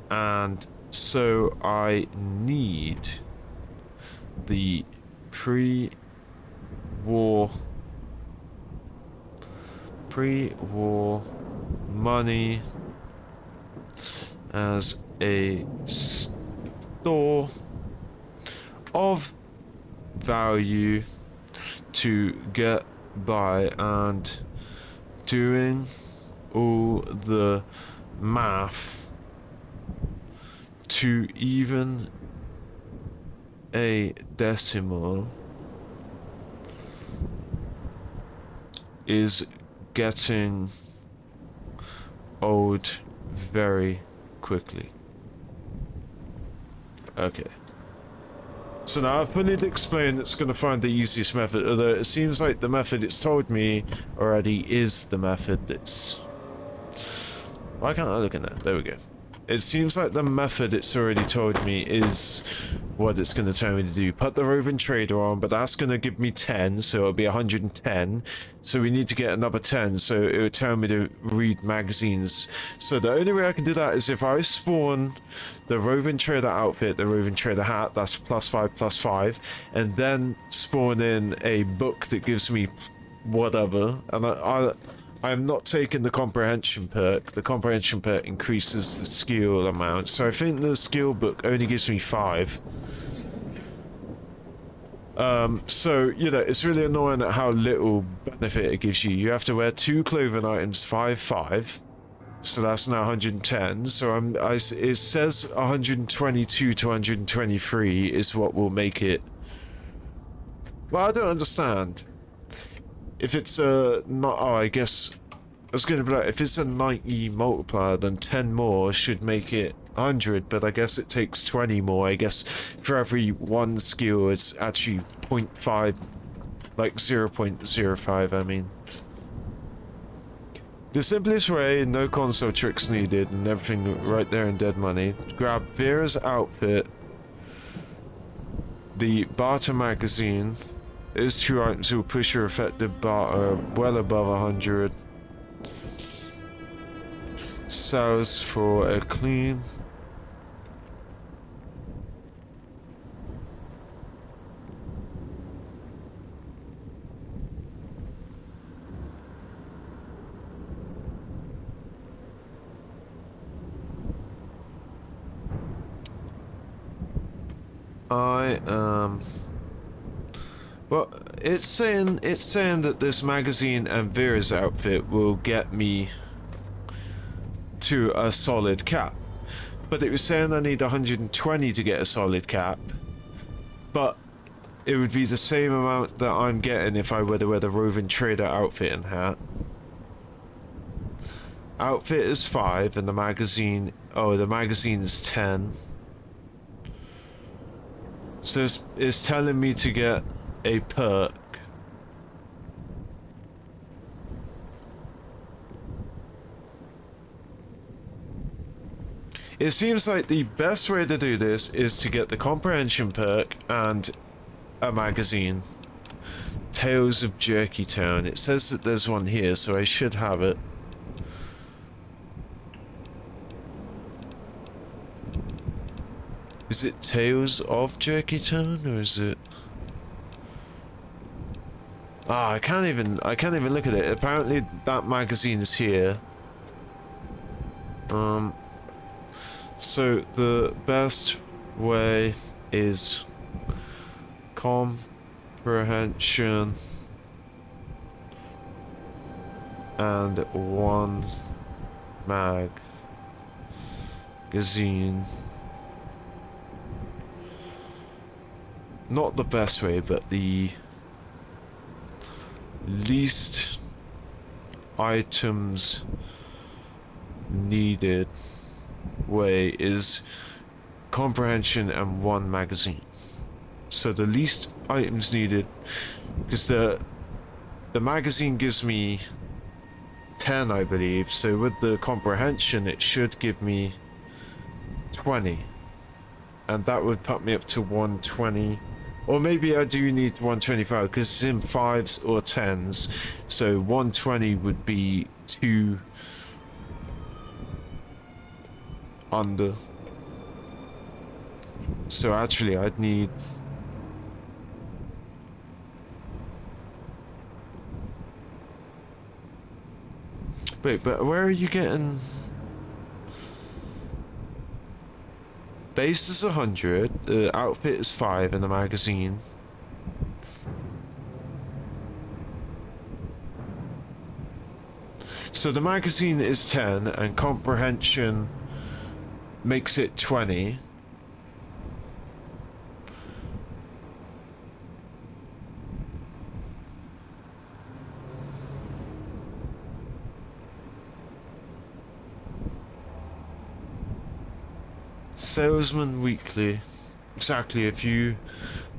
and so I need the pre-war money as a store of value to get by, and doing all the math to even a decimal is getting old very quickly. Okay. So now I've fully explained it's going to find the easiest method, although it seems like the method it's told me already is the method that's... Why can't I look at that? There we go. It seems like the method it's already told me is what it's going to tell me to do. Put the roving trader on, but that's going to give me 10, so it'll be 110. So we need to get another 10, so it would tell me to read magazines. So the only way I can do that is if I spawn the roving trader outfit, the roving trader hat, that's +5/+5, and then spawn in a book that gives me whatever, and I'm not taking the comprehension perk. The comprehension perk increases the skill amount, so I think the skill book only gives me 5. So, you know, it's really annoying at how little benefit it gives you. You have to wear 2 clothing items, 5/5, so that's now 110. So it says 122 to 123 is what will make it. Well, I don't understand. If it's not, oh, I guess I was going to be like, if it's a 90 multiplier, then 10 more should make it 100, but I guess it takes 20 more. I guess for every 1 skill, it's actually 0.5, like 0.05, I mean. The simplest way, no console tricks needed, and everything right there in dead money. Grab Vera's outfit, the barter magazine. These 2 items will push your effective barter well above 100. Sells for a clean. Well, it's saying that this magazine and Vera's outfit will get me to a solid cap, but it was saying I need 120 to get a solid cap, but it would be the same amount that I'm getting if I were to wear the roving trader outfit and hat. Outfit is 5 and the magazine, oh, the magazine is 10. So it's telling me to get a perk. It seems like the best way to do this is to get the comprehension perk and a magazine. Tales of Jerky Town. It says that there's one here, so I should have it. Is it Tales of Jerky Town, or is it? Ah, I can't even look at it. Apparently that magazine is here. So the best way is comprehension and 1 magazine. Not the best way, but the least items needed way is comprehension and 1 magazine. So the least items needed, because the magazine gives me 10, I believe, so with the comprehension it should give me 20, and that would put me up to 120. Or maybe I do need 125 because it's in 5s or 10s, so 120 would be 2 under. So actually I'd need... Wait, but where are you getting... base is 100, the outfit is 5 in the magazine. So the magazine is 10 and comprehension makes it 20. Salesman Weekly. Exactly, if you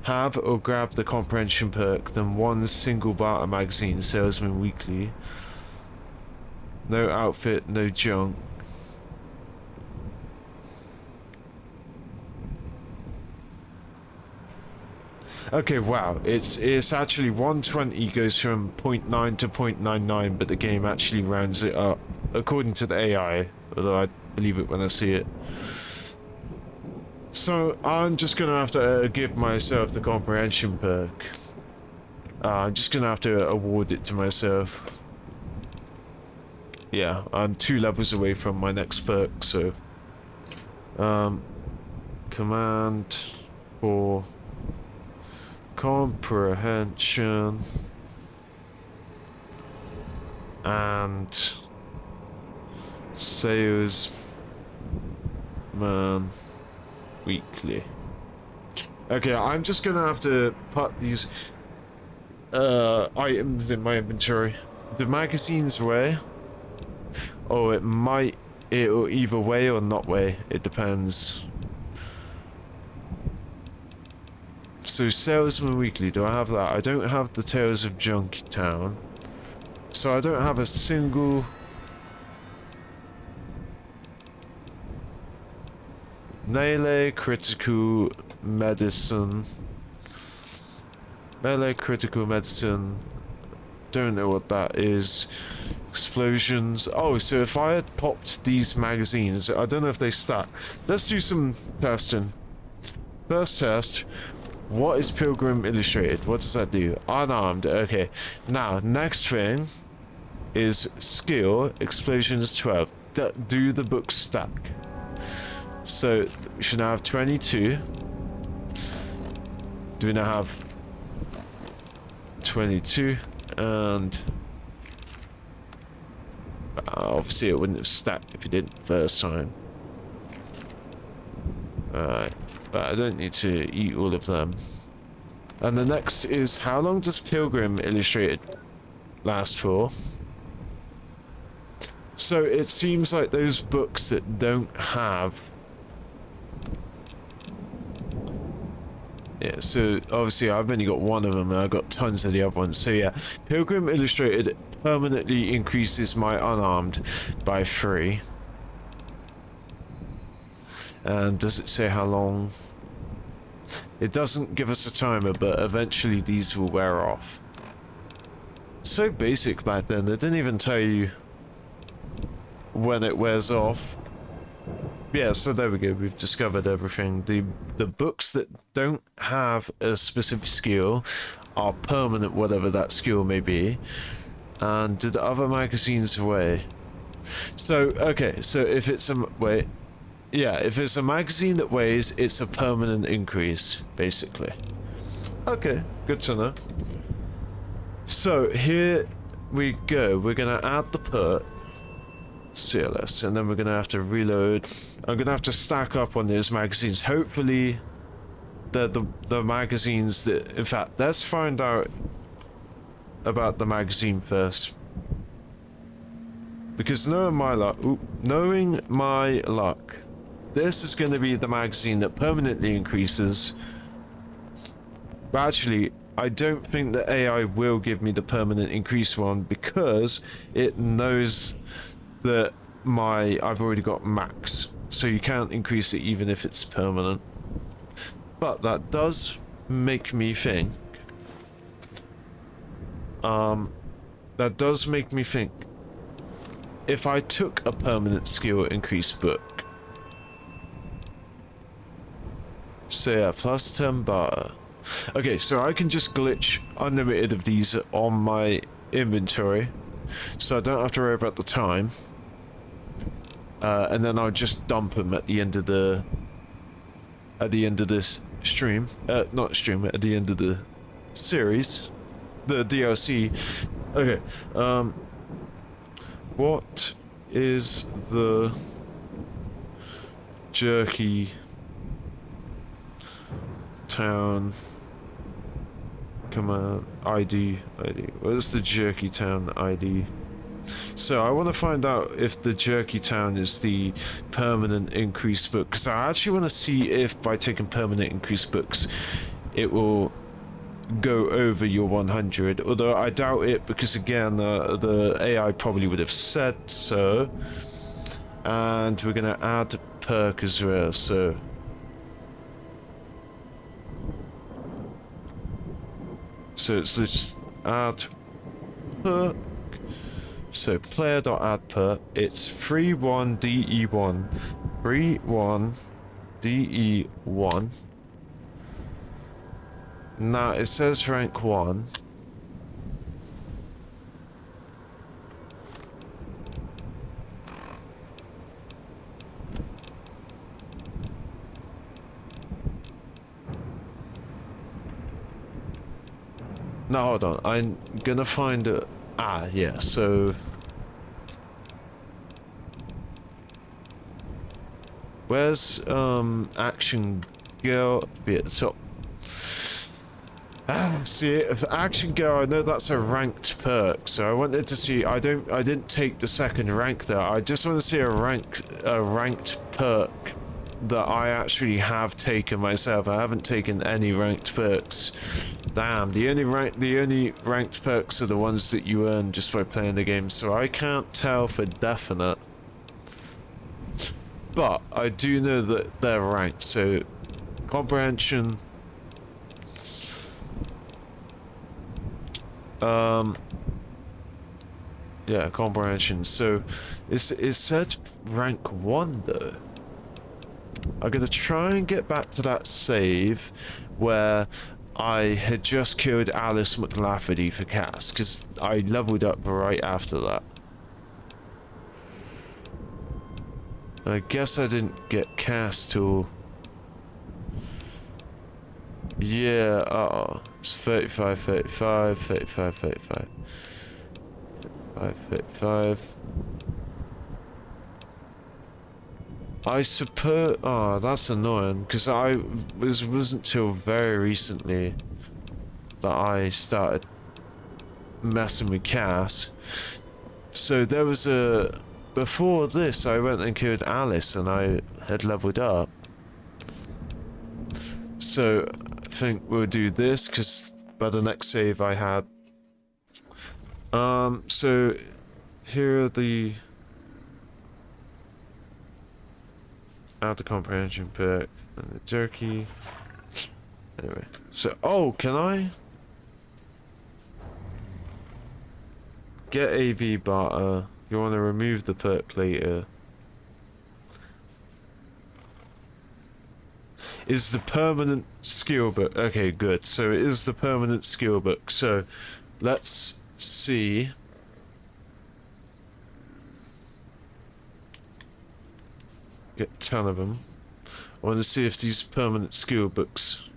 have or grab the comprehension perk, then one single barter magazine, Salesman Weekly. No outfit, no junk. Okay, wow, it's actually 120 goes from 0.9 to 0.99, but the game actually rounds it up, according to the AI, although I believe it when I see it. So, I'm just gonna have to give myself the comprehension perk. I'm just gonna have to award it to myself. Yeah, I'm 2 levels away from my next perk, so... command for... comprehension... and... salesman... weekly. Okay, I'm just gonna have to put these items in my inventory. The magazine's away. Oh, it'll either weigh or not weigh. It depends. So Salesman Weekly, do I have that? I don't have the Tales of Junktown. So I don't have a single... Melee critical medicine. Melee critical medicine. Don't know what that is. Explosions. Oh, so if I had popped these magazines, I don't know if they stack. Let's do some testing. First test. What is Pilgrim Illustrated? What does that do? Unarmed. Okay. Now, next thing is skill. Explosions 12. Do the books stack? So, we should now have 22. Do we now have 22? And... obviously it wouldn't have stacked if you didn't first time. Alright, but I don't need to eat all of them. And the next is, how long does Pilgrim Illustrated last for? So it seems like those books that don't have... Yeah, so obviously I've only got one of them and I've got tons of the other ones. So yeah, Pilgrim Illustrated permanently increases my unarmed by 3. And does it say how long? It doesn't give us a timer, but eventually these will wear off. So basic back then, they didn't even tell you when it wears off. Yeah, so there we go, we've discovered everything. The books that don't have a specific skill are permanent, whatever that skill may be. And did the other magazines weigh? So, okay, so if it's a... wait. Yeah, if it's a magazine that weighs, it's a permanent increase, basically. Okay, good to know. So, here we go. We're gonna add the perk. CLS, and then we're gonna have to reload. I'm gonna have to stack up on those magazines. Hopefully the magazines that, in fact, let's find out about the magazine first, because knowing my luck, this is going to be the magazine that permanently increases. But actually, I don't think the AI will give me the permanent increase one, because it knows that I've already got max, so you can't increase it even if it's permanent. But that does make me think. If I took a permanent skill increase book, so yeah, plus 10 bar. Okay, so I can just glitch unlimited of these on my inventory, so I don't have to worry about the time. And then I'll just dump them at the end of the at the end of this stream. Not stream, at the end of the series. The DLC. Okay, what is the jerky town command ID? What is the jerky town ID? So I want to find out if the jerky town is the permanent increase book, because I actually want to see if by taking permanent increase books it will go over your 100, although I doubt it, because again the AI probably would have said so. And we're gonna add perk as well, so it's this add perk. So player.add perk, it's 31DE1 31DE1. Now it says rank 1. Now hold on, I'm gonna find a... Ah, yeah, so... Where's, Action Girl? Be at the top. See, if Action Girl, I know that's a ranked perk, so I wanted to see, I didn't take the second rank there, I just want to see a ranked perk that I actually have taken myself. I haven't taken any ranked perks. Damn, the only ranked perks are the ones that you earn just by playing the game, so I can't tell for definite. But I do know that they're ranked, so comprehension. Yeah, comprehension. So it said rank 1 though. I'm gonna try and get back to that save where I had just killed Alice McLafferty for Cass, because I leveled up right after that. I guess I didn't get Cass till... Yeah, it's 35, 35, 35, 35. 35, 35. I suppose... Oh, that's annoying, because wasn't till very recently that I started messing with Cass. So there was a... Before this, I went and killed Alice, and I had leveled up. So, I think we'll do this, because by the next save I had... So, here are the... Add the comprehension perk, and the jerky... Anyway, so... Oh, can I? Get AV barter. You want to remove the perk later. Is the permanent skill book. Okay, good. So it is the permanent skill book. So let's see. Get 10 of them. I want to see if these permanent skill books.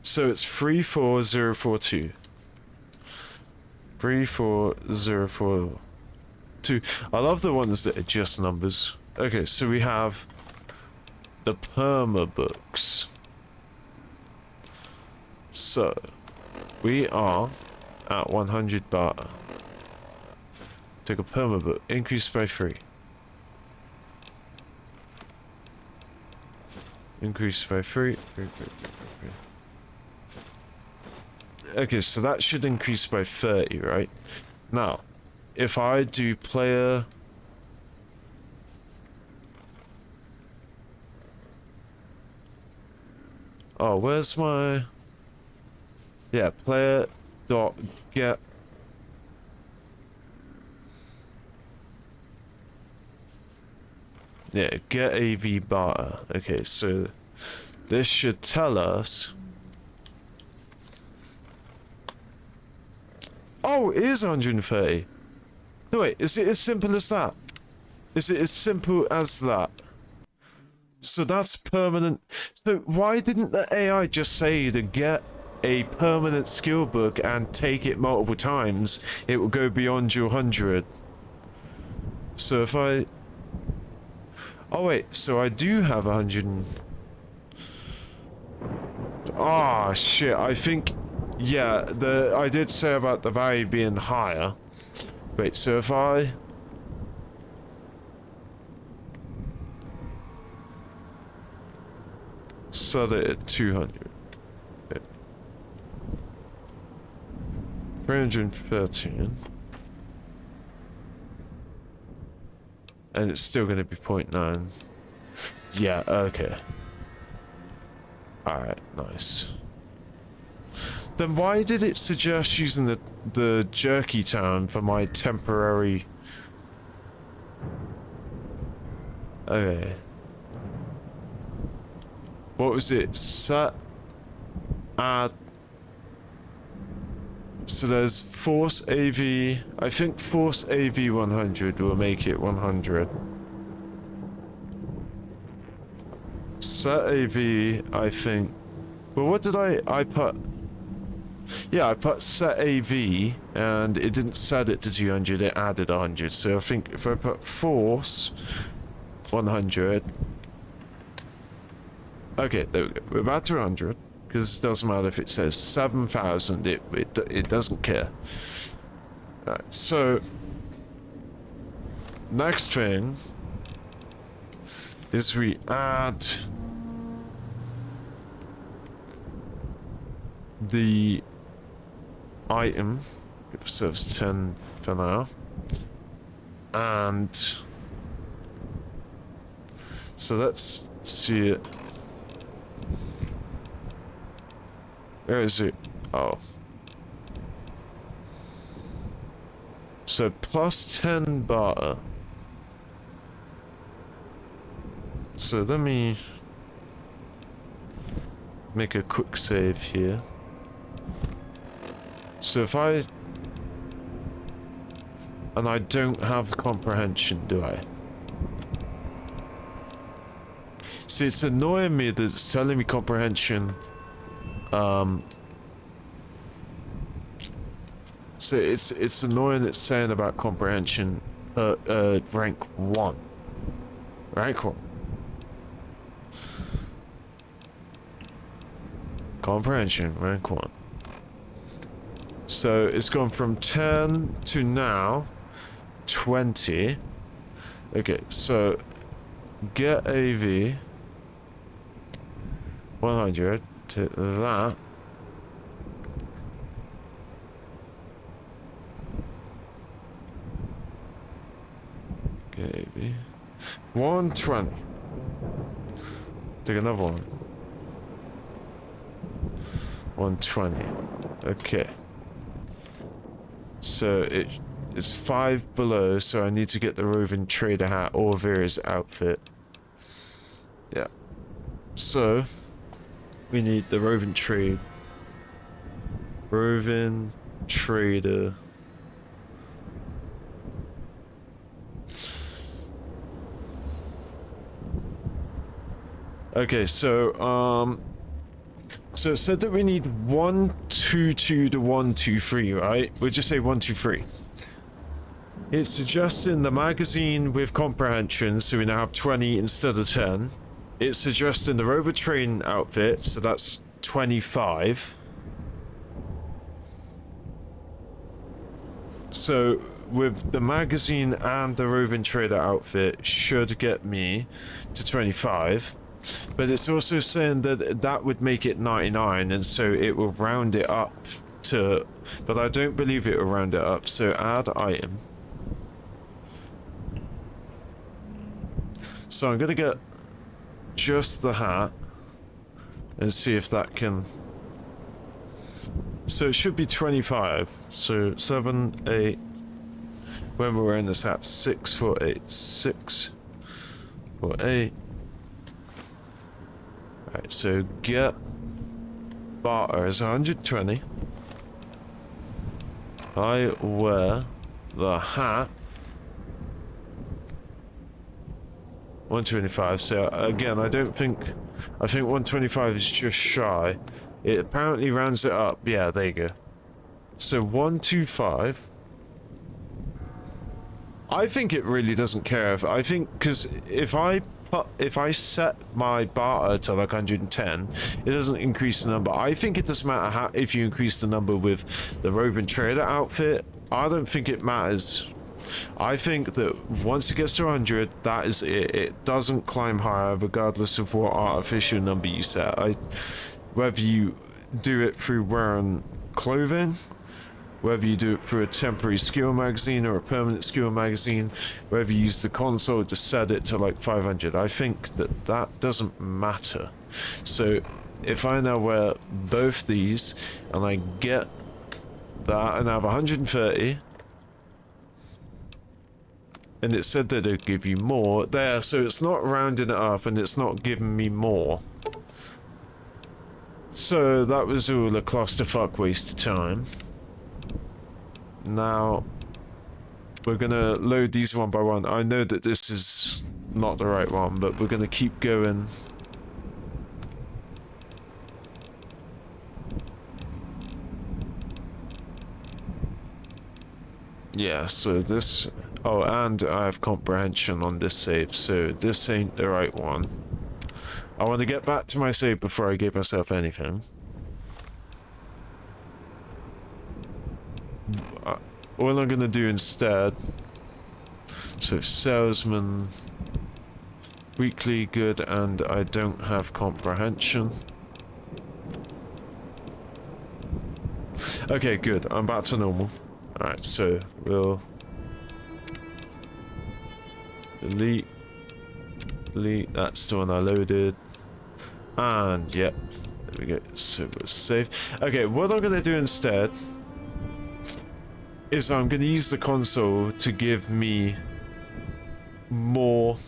So it's 34042. 34042. I love the ones that are just numbers. Okay, so we have the perma books. So we are at 100 barter. Take a perma book, increase by 3. Increase by 3. Okay, so that should increase by 30, right? Now, if I do player... Oh, where's my... Yeah, player dot get... Yeah, get AV barter. Okay, so this should tell us... Oh, it is 130. No, wait, is it as simple as that? Is it as simple as that? So that's permanent. So why didn't the AI just say to get a permanent skill book and take it multiple times, it will go beyond your 100? So if I... Oh wait, so I do have 100 and... Ah, shit, I think... Yeah, I did say about the value being higher. Wait, so if I... set it at 200. Okay. 313. And it's still going to be 0.9. Yeah, okay. Alright, nice. Then why did it suggest using the jerky town for my temporary... Okay. What was it? Set... add... So there's Force AV... I think Force AV 100 will make it 100. Set AV, I think... Well, what did I put... Yeah, I put set AV, and it didn't set it to 200, it added 100. So I think if I put Force 100... Okay, there we go. We're about to 100, because it doesn't matter if it says 7,000, it doesn't care. Alright, so... Next thing... is we add... the... item. Give ourselves 10 for now. And... so let's see it. Where is it? Oh. So plus 10 barter. So let me make a quick save here. So if I... and I don't have the comprehension, do I? See, it's annoying me that it's telling me comprehension. So it's annoying it's saying about comprehension rank 1. Rank 1. Comprehension, rank 1. So it's gone from 10 to now 20. Okay, so get AV 100 to that. Get AV 120. Take another one. 120. Okay. So it's 5 below, so I need to get the roving trader hat or Vera's outfit. Yeah. So we need the roving trader. Okay, so so it said that we need 122 to 123, right? We'll just say 123. It's suggesting the magazine with comprehension, so we now have 20 instead of 10. It's suggesting the rover train outfit, so that's 25. So with the magazine and the roving trader outfit should get me to 25. But it's also saying that that would make it 99, and so it will round it up to... But I don't believe it will round it up, so add item. So I'm going to get just the hat and see if that can... So it should be 25. So 7, 8... When we're wearing this hat, 6, 4, 8. 6, 4, 8. Alright, so get barter is 120. I wear the hat 125. So again, I think 125 is just shy. It apparently rounds it up. Yeah, there you go. So 125. I think it really doesn't care if I think, because if I set my barter to like 110, it doesn't increase the number. I think it doesn't matter how if you increase the number with the roving trader outfit. I don't think it matters. I think that once it gets to 100, that is it. It doesn't climb higher regardless of what artificial number you set. Whether you do it through wearing clothing, whether you do it through a temporary skill magazine or a permanent skill magazine, whether you use the console to set it to like 500, I think that doesn't matter. So if I now wear both these and I get that and I have 130, and it said that it'd give you more there, so it's not rounding it up and it's not giving me more. So that was all a clusterfuck waste of time. Now we're gonna load these one by one. I know that this is not the right one, but we're gonna keep going. Yeah, so this... Oh, and I have comprehension on this save, so this ain't the right one. I want to get back to my save before I give myself anything. All I'm gonna do instead... So, salesman... Weekly, good, and I don't have comprehension. Okay, good, I'm back to normal. Alright, so we'll... Delete, that's the one I loaded. And, yep, there we go, so we're safe. Okay, what I'm gonna do instead is I'm gonna use the console to give me more...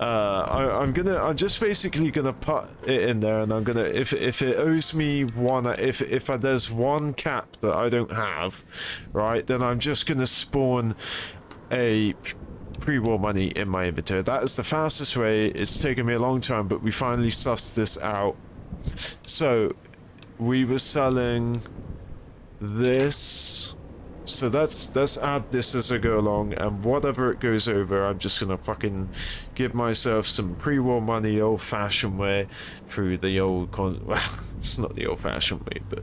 I'm just basically gonna put it in there, and I'm gonna, if it owes me one, if there's one cap that I don't have, right, then I'm just gonna spawn a pre-war money in my inventory. That is the fastest way. It's taken me a long time, but we finally sussed this out. So we were selling this, so let's add this as I go along, and whatever it goes over, I'm just gonna fucking give myself some pre-war money old-fashioned way through the old well, it's not the old-fashioned way, but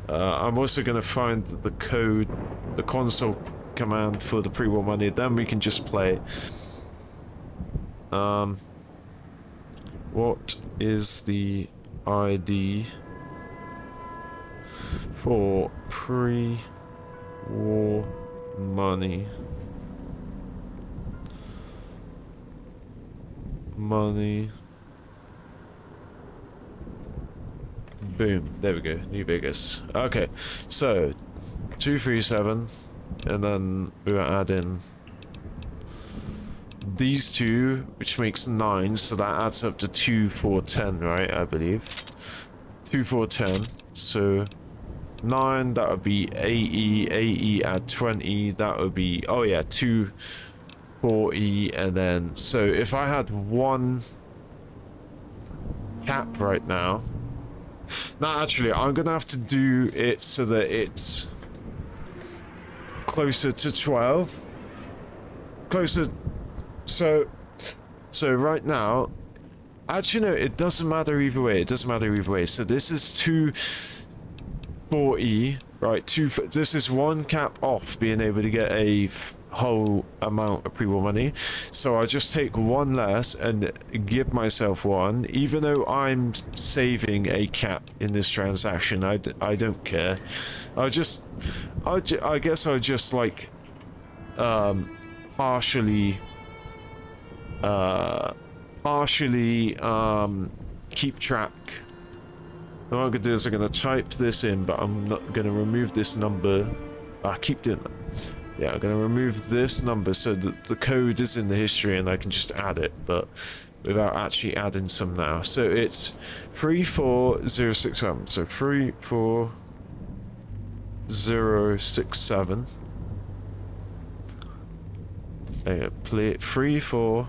I'm also gonna find the code, the console command for the pre-war money, then we can just play. What is the ID for pre-war money? Boom, there we go, New Vegas. Okay, so 237. And then we will add in these two, which makes 9, so that adds up to 2, 4, 10, right? I believe 2, 4, 10. So 9, that would be AE add 20, that would be, oh yeah, 2, 4E, and then, so if I had one cap right now, actually, I'm gonna have to do it so that it's closer to 12, so right now, actually no, it doesn't matter either way, so this is 240, right, this is one cap off being able to get a whole amount of pre-war money, so I just take one less and give myself one, even though I'm saving a cap in this transaction. I don't care. I guess I just like partially keep track. What I'm gonna do is I'm gonna type this in, but I'm not gonna remove this number. I keep doing that. Yeah, I'm gonna remove this number so that the code is in the history and I can just add it, but without actually adding some now. So it's 34067. So 34067. play 3, 4,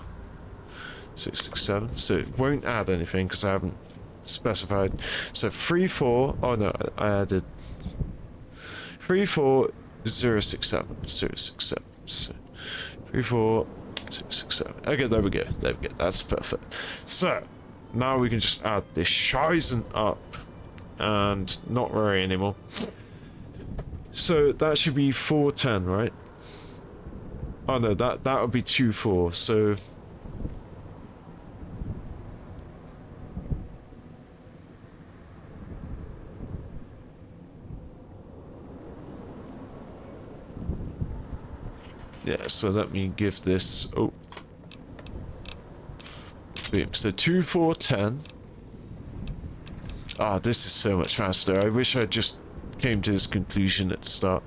6, 6, 7. So it won't add anything because I haven't specified. So 3, 4. Oh no, I added 3, 4, 0, 6, 7. 0, 6, 7. So 3, 4, 6, 6, 7. Okay, there we go. There we go. That's perfect. So now we can just add this Shizen up and not worry anymore. So that should be 410, right? Oh no, that would be 2, 4. So yeah, so let me give this, oh, boom, so 2, 4, 10. Ah, this is so much faster. I wish I just came to this conclusion at the start.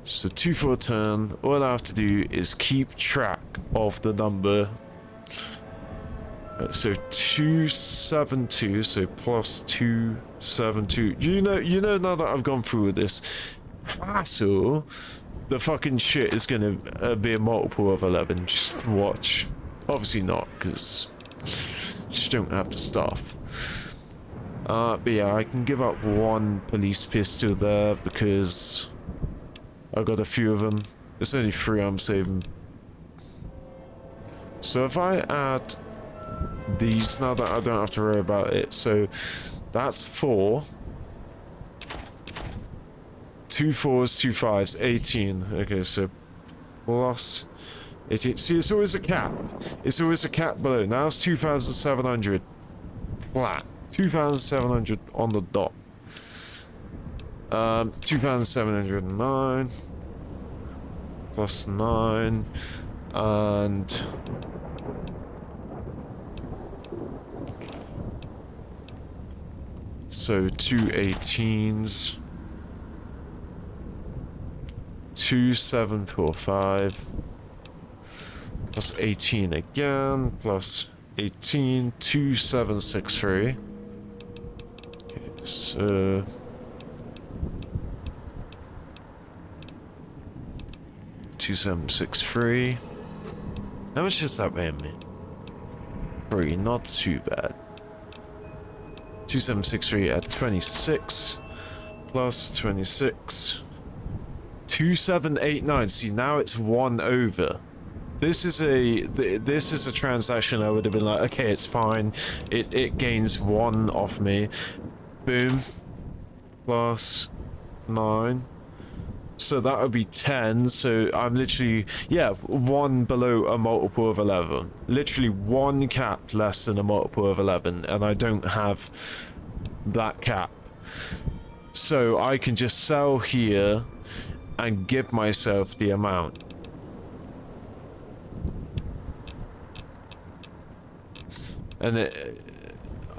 So 2, 4, 10, all I have to do is keep track of the number. So 272, so plus 272. You know now that I've gone through with this hassle, the fucking shit is gonna be a multiple of 11. Just watch. Obviously not, because just don't have the stuff. But yeah, I can give up 1 police pistol there because I got a few of them. It's only 3 I'm saving. So if I add these now that I don't have to worry about it, so that's 4. 2 4s, 2 5s, 18. Okay, so plus 18. See, it's always a cap. It's always a cap below. Now it's 2,700 flat. 2,700 on the dot. 2,709 plus 9 and so 2 18s, 2 7 4 5 plus 18 again plus 18, 2 7 6 3. So 2763. How much is that weighing me? 3, not too bad. 2763 at 26 plus 26. 2789. See, now it's 1 over. This is a transaction I would have been like, okay, it's fine. It gains 1 off me. Boom. Plus 9. So that would be 10. So I'm literally, yeah, 1 below a multiple of 11. Literally 1 cap less than a multiple of 11, and I don't have that cap. So I can just sell here and give myself the amount. And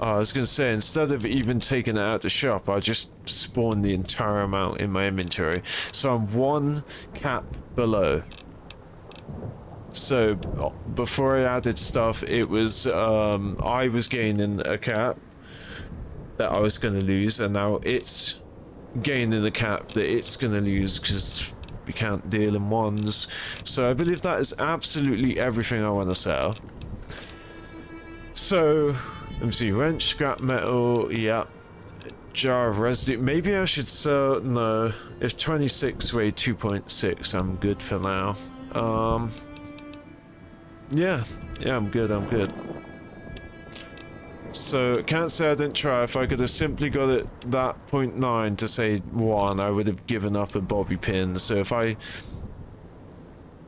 I was going to say, instead of even taking it out the shop, I just spawn the entire amount in my inventory. So I'm 1 cap below. So before I added stuff, it was I was gaining a cap that I was going to lose, and now it's gaining the cap that it's going to lose because we can't deal in ones. So I believe that is absolutely everything I want to sell. So let me see, wrench, scrap metal, yeah. Jar of residue. Maybe I should sell, no. If 26 weigh 2.6, I'm good for now. Yeah, I'm good. So, can't say I didn't try. If I could have simply got it that 0.9 to say 1, I would have given up a bobby pin. So if I...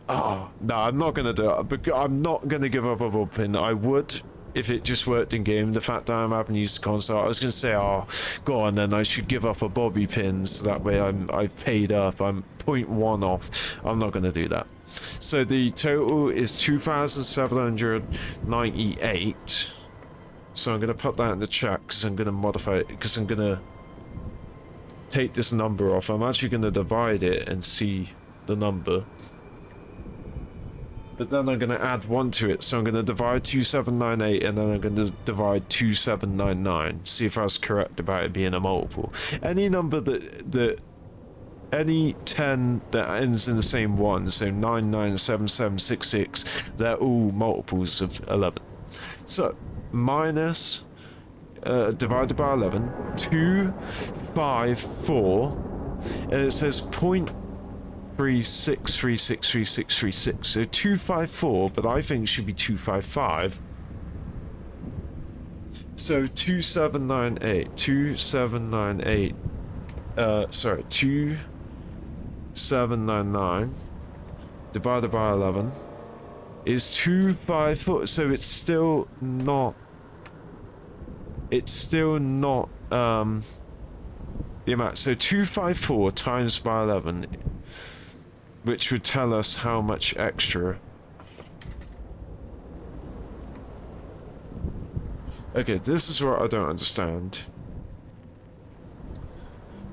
Oh, no, I'm not going to do it. I'm not going to give up a bobby pin. I would if it just worked in game. The fact that I'm having to use the console, I was going to say, oh, go on then, I should give up a bobby pin, so that way I've paid up, I'm 0.1 off. I'm not going to do that. So the total is 2,798. So I'm going to put that in the chat because I'm going to modify it, because I'm going to take this number off. I'm actually going to divide it and see the number. But then I'm going to add 1 to it, so I'm going to divide 2798 and then I'm going to divide 2799. See if I was correct about it being a multiple. Any number that any 10 that ends in the same one, so 9, 9, 7, 7, 6, 6, they're all multiples of 11. So, minus, divided by 11, 2, 5, 4, and it says 0.36363636, so 254, but I think it should be 255. So 2798, 2798, sorry, 2799 divided by 11 is 254, so it's still not the amount. So 254 times by 11, which would tell us how much extra. Okay, this is what I don't understand.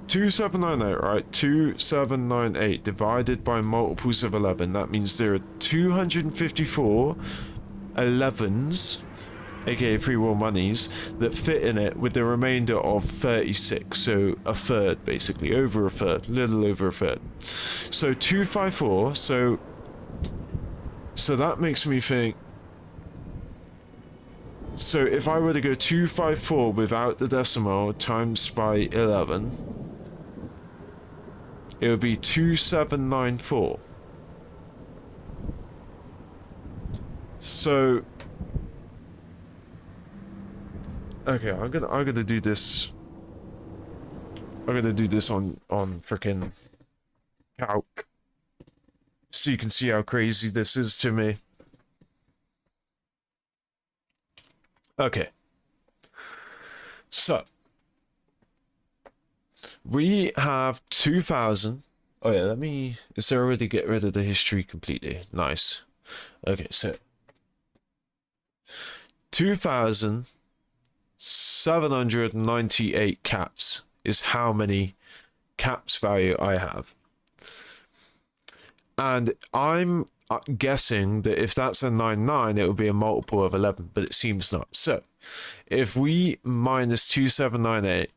2798, right? 2798 divided by multiples of 11. That means there are 254 11s, aka pre-war monies, that fit in it with the remainder of 36. So a third, basically. Over a third. Little over a third. So 254, so that makes me think. So if I were to go 254 without the decimal times by 11, it would be 2794. So okay, I'm gonna do this. I'm gonna do this on frickin' calc, so you can see how crazy this is to me. Okay, so we have 2000. Oh yeah, let me. Is there already get rid of the history completely? Nice. Okay, so 2,798 caps is how many caps value I have, and I'm guessing that if that's a 99, it would be a multiple of 11, but it seems not. So if we minus 2798,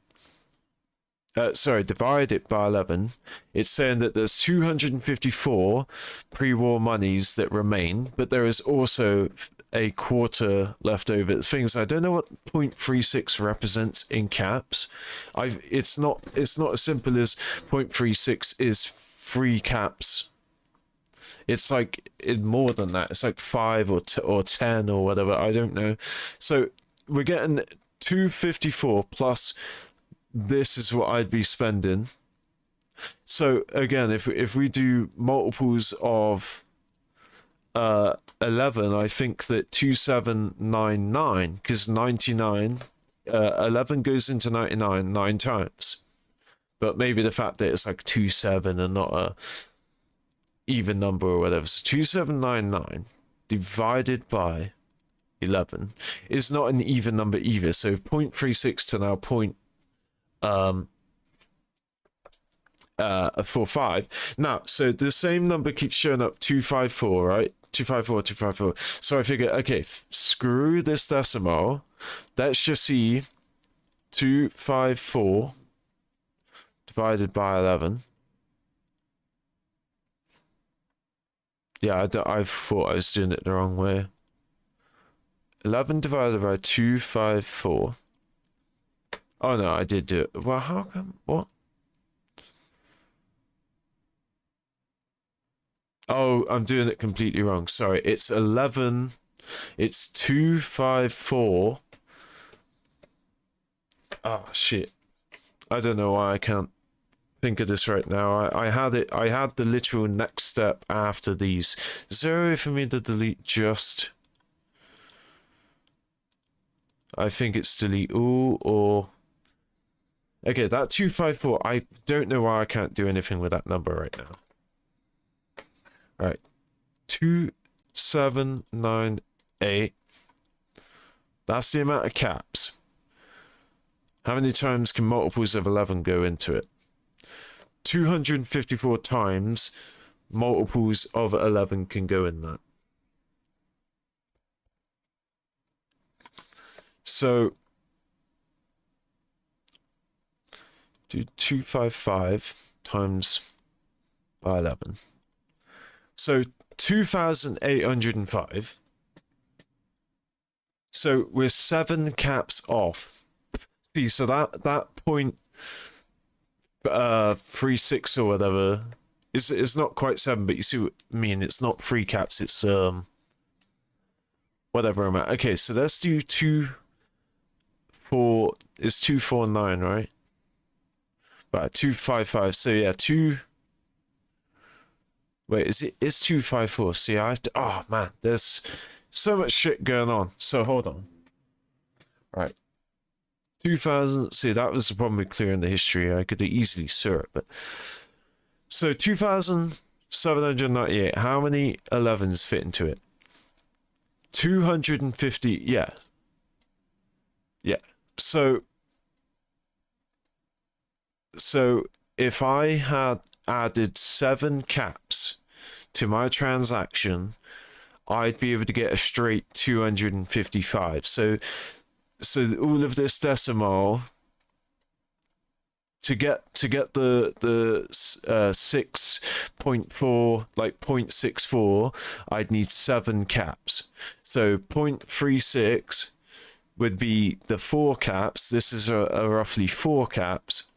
sorry, divide it by 11, it's saying that there's 254 pre-war monies that remain, but there is also a quarter left over. Things I don't know what 0.36 represents in caps. It's not as simple as 0.36 is 3 caps. It's like more than that. It's like 5 or 10 or whatever. I don't know. So we're getting 254 plus. This is what I'd be spending. So again, if we do multiples of 11, I think that 2799, because 99, 11 goes into 99 9 times. But maybe the fact that it's like 27 and not a even number or whatever. So 2799 divided by 11 is not an even number either. So 0.36 to now 0.45. Now, so the same number keeps showing up, 254, right? 254, 254. So I figure, okay, screw this decimal. Let's just see 254 divided by 11. Yeah, I thought I was doing it the wrong way. 11 divided by 254. Oh no, I did do it. Well, how come? What? Oh, I'm doing it completely wrong. Sorry, it's 11. It's 254. Oh shit. I don't know why I can't think of this right now. I had the literal next step after these. Is there a way for me to delete just? I think it's delete all or. Okay, that 254, I don't know why I can't do anything with that number right now. Alright. 2798. That's the amount of caps. How many times can multiples of 11 go into it? 254 times multiples of 11 can go in that. So do 255 times by 11. So 2,805. So we're 7 caps off. See, so that point 36 or whatever is not quite 7, but you see what I mean. It's not 3 caps. It's whatever I'm at. Okay, so let's do 2, 4. It's 249, right? Right, 255. So yeah, 2. Wait, is 254? See, I have to. Oh man, there's so much shit going on. So hold on. Right. 2000. See, that was the problem with clearing the history. I could easily saw it, but so 2,798. How many 11s fit into it? 250. Yeah. Yeah. So if I had added 7 caps to my transaction, I'd be able to get a straight 255. So all of this decimal to get the 6.4, like 0.64, I'd need 7 caps. So 0.36 would be the 4 caps. This is a roughly 4 caps.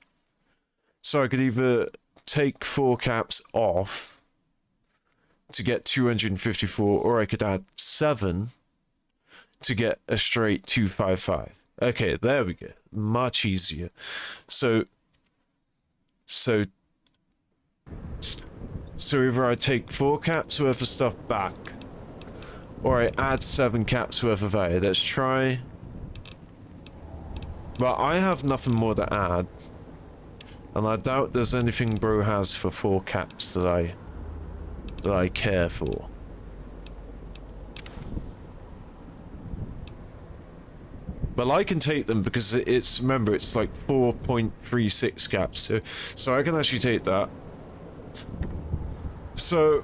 So I could either take 4 caps off to get 254, or I could add 7 to get a straight 255. Okay, there we go. Much easier. So either I take 4 caps worth of stuff back, or I add 7 caps worth of value. Let's try. Well, I have nothing more to add, and I doubt there's anything bro has for 4 caps that I care for. But I can take them because it's, remember, it's like 4.36 caps, so I can actually take that. So,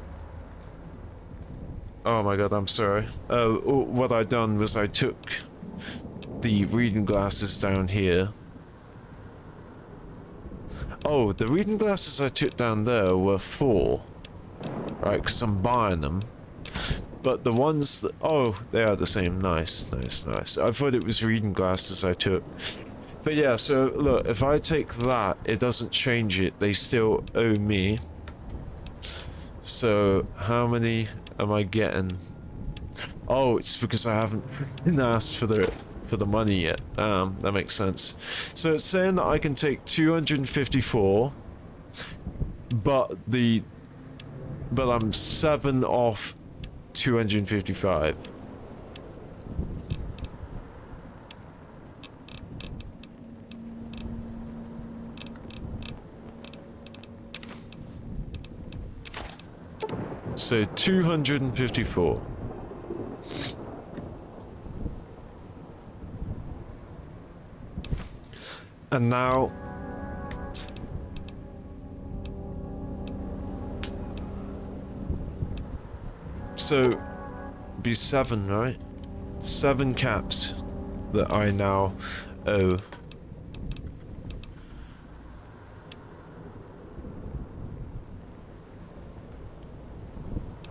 oh my god, I'm sorry. What I done was I took the reading glasses down here. Oh, the reading glasses I took down there were 4, right? Because I'm buying them. But the ones that, oh, they are the same. Nice, nice, nice. I thought it was reading glasses I took. But yeah, so look, if I take that, it doesn't change it. They still owe me. So how many am I getting? Oh, it's because I haven't freaking asked for the money yet. That makes sense. So it's saying that I can take 254, but I'm 7 off 255. So 254. And now so be 7, right? 7 caps that I now owe.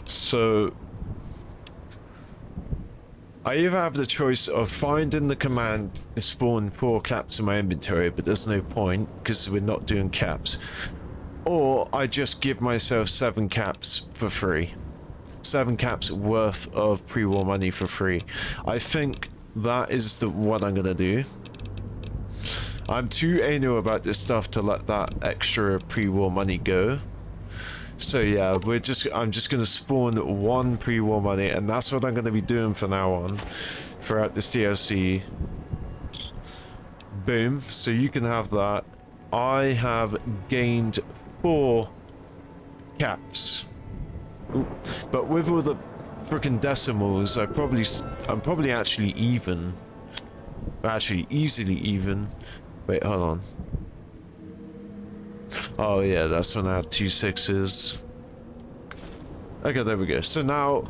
So I either have the choice of finding the command to spawn 4 caps in my inventory, but there's no point because we're not doing caps, or I just give myself 7 caps for free. 7 caps worth of pre-war money for free. I think that is what I'm gonna do. I'm too anal about this stuff to let that extra pre-war money go. So yeah, I'm just gonna spawn 1 pre-war money, and that's what I'm gonna be doing from now on, throughout this DLC. Boom. So you can have that. I have gained 4 caps. Ooh. But with all the freaking decimals, I'm probably actually even. Actually, easily even. Wait, hold on. Oh yeah, that's when I had 2 6s. Okay, there we go. So now,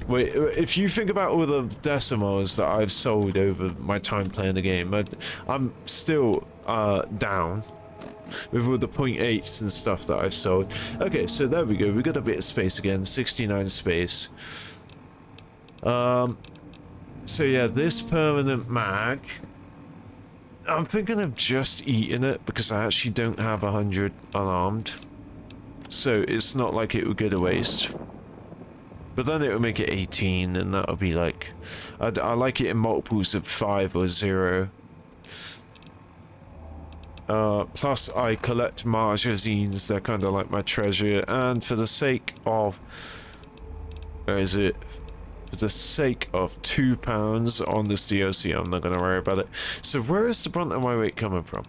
wait, if you think about all the decimals that I've sold over my time playing the game, I'm still down. with all the .8s and stuff that I've sold. Okay, so there we go. We got a bit of space again, 69 space. So yeah, this permanent mag, I'm thinking of just eating it because I actually don't have 100 unarmed. So it's not like it would go to waste. But then it would make it 18 and that would be like... I like it in multiples of 5 or 0. Plus I collect magazines, they're kind of like my treasure. And for the sake of... Where is it? For the sake of £2 on this DLC, I'm not going to worry about it. So where is the brunt of my weight coming from?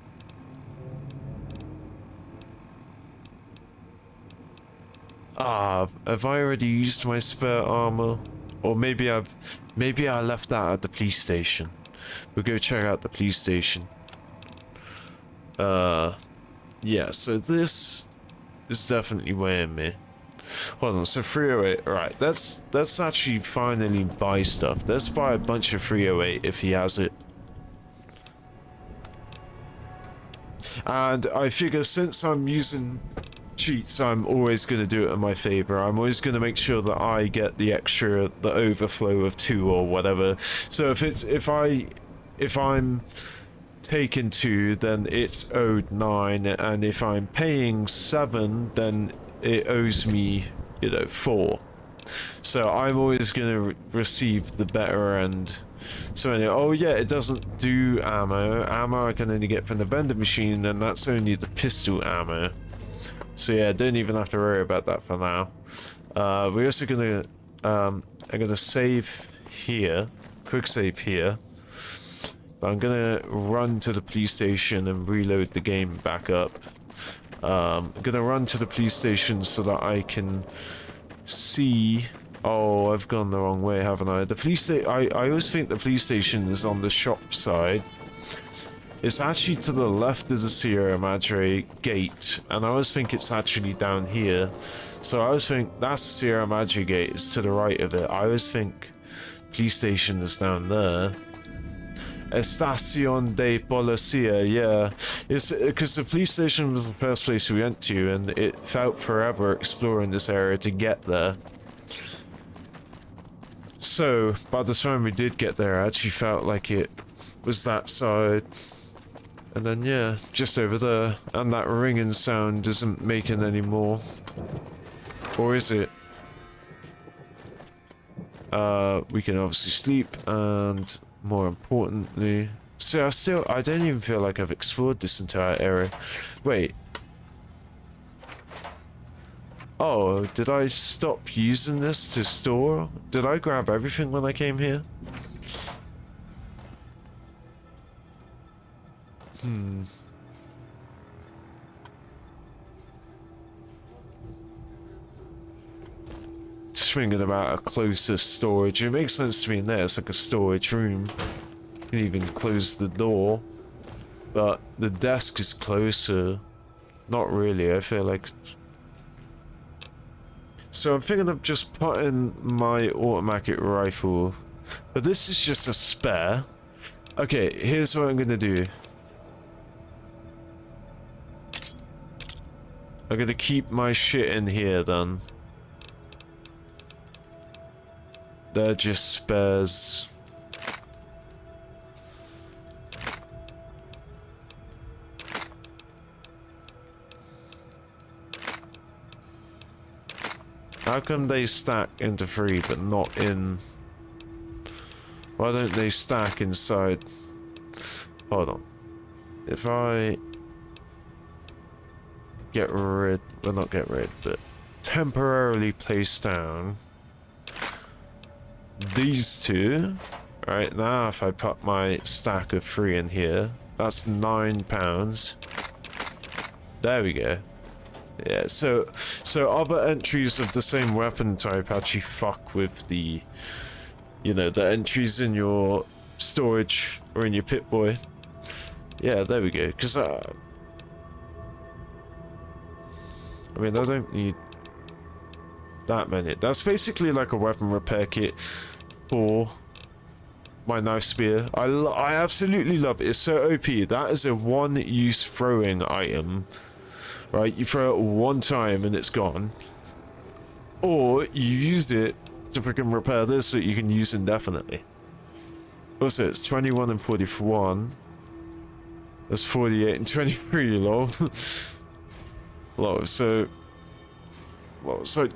Ah, have I already used my spare armor? Or maybe I left that at the police station. We'll go check out the police station. Yeah, so this is definitely weighing me. Hold on, so 308, right, let's actually finally buy stuff. Let's buy a bunch of 308 if he has it. And I figure since I'm using cheats, I'm always going to do it in my favor. I'm always going to make sure that I get the extra, the overflow of 2 or whatever. So if I'm taking 2, then it's owed 9, and if I'm paying 7, then it owes me, you know, 4. So I'm always going to receive the better end. So anyway, oh yeah, it doesn't do ammo. Ammo I can only get from the vending machine, and that's only the pistol ammo. So yeah, don't even have to worry about that for now. We're also gonna, I'm gonna save here, quick save here. But I'm gonna run to the police station and reload the game back up. I'm gonna run to the police station so that I can see. Oh, I've gone the wrong way, haven't I? The police I always think the police station is on the shop side. It's actually to the left of the Sierra Madre gate, and I always think it's actually down here. So I always think that's the Sierra Madre gate, it's to the right of it. I always think police station is down there. Estación de Policía, yeah. It's because the police station was the first place we went to, and it felt forever exploring this area to get there. So, by the time we did get there, I actually felt like it was that side. And then, yeah, just over there. And that ringing sound isn't making any more. Or is it? We can obviously sleep, and more importantly... See, I don't even feel like I've explored this entire area. Wait. Oh, did I stop using this to store? Did I grab everything when I came here? Just thinking about a closer storage. It makes sense to me in there. It's like a storage room. You can even close the door. But the desk is closer. Not really, I feel like... So I'm thinking of just putting my automatic rifle. But this is just a spare. Okay, here's what I'm gonna do. I'm gonna keep my shit in here then. They're just spares. How come they stack into 3 but not in... Why don't they stack inside? Hold on. If I... get rid, well not get rid, but temporarily place down these 2. Right, now if I put my stack of 3 in here, that's £9. There we go. Yeah, so other entries of the same weapon type actually fuck with the, you know, the entries in your storage or in your Pip-Boy. Yeah, there we go, because I mean, I don't need that many. That's basically like a weapon repair kit for my knife spear. I absolutely love it. It's so OP. That is a one-use throwing item, right? You throw it one time and it's gone, or you use it to freaking repair this so you can use indefinitely. Also, it's 21 and 41. That's 48 and 23, lol. Lol, so... Well, so...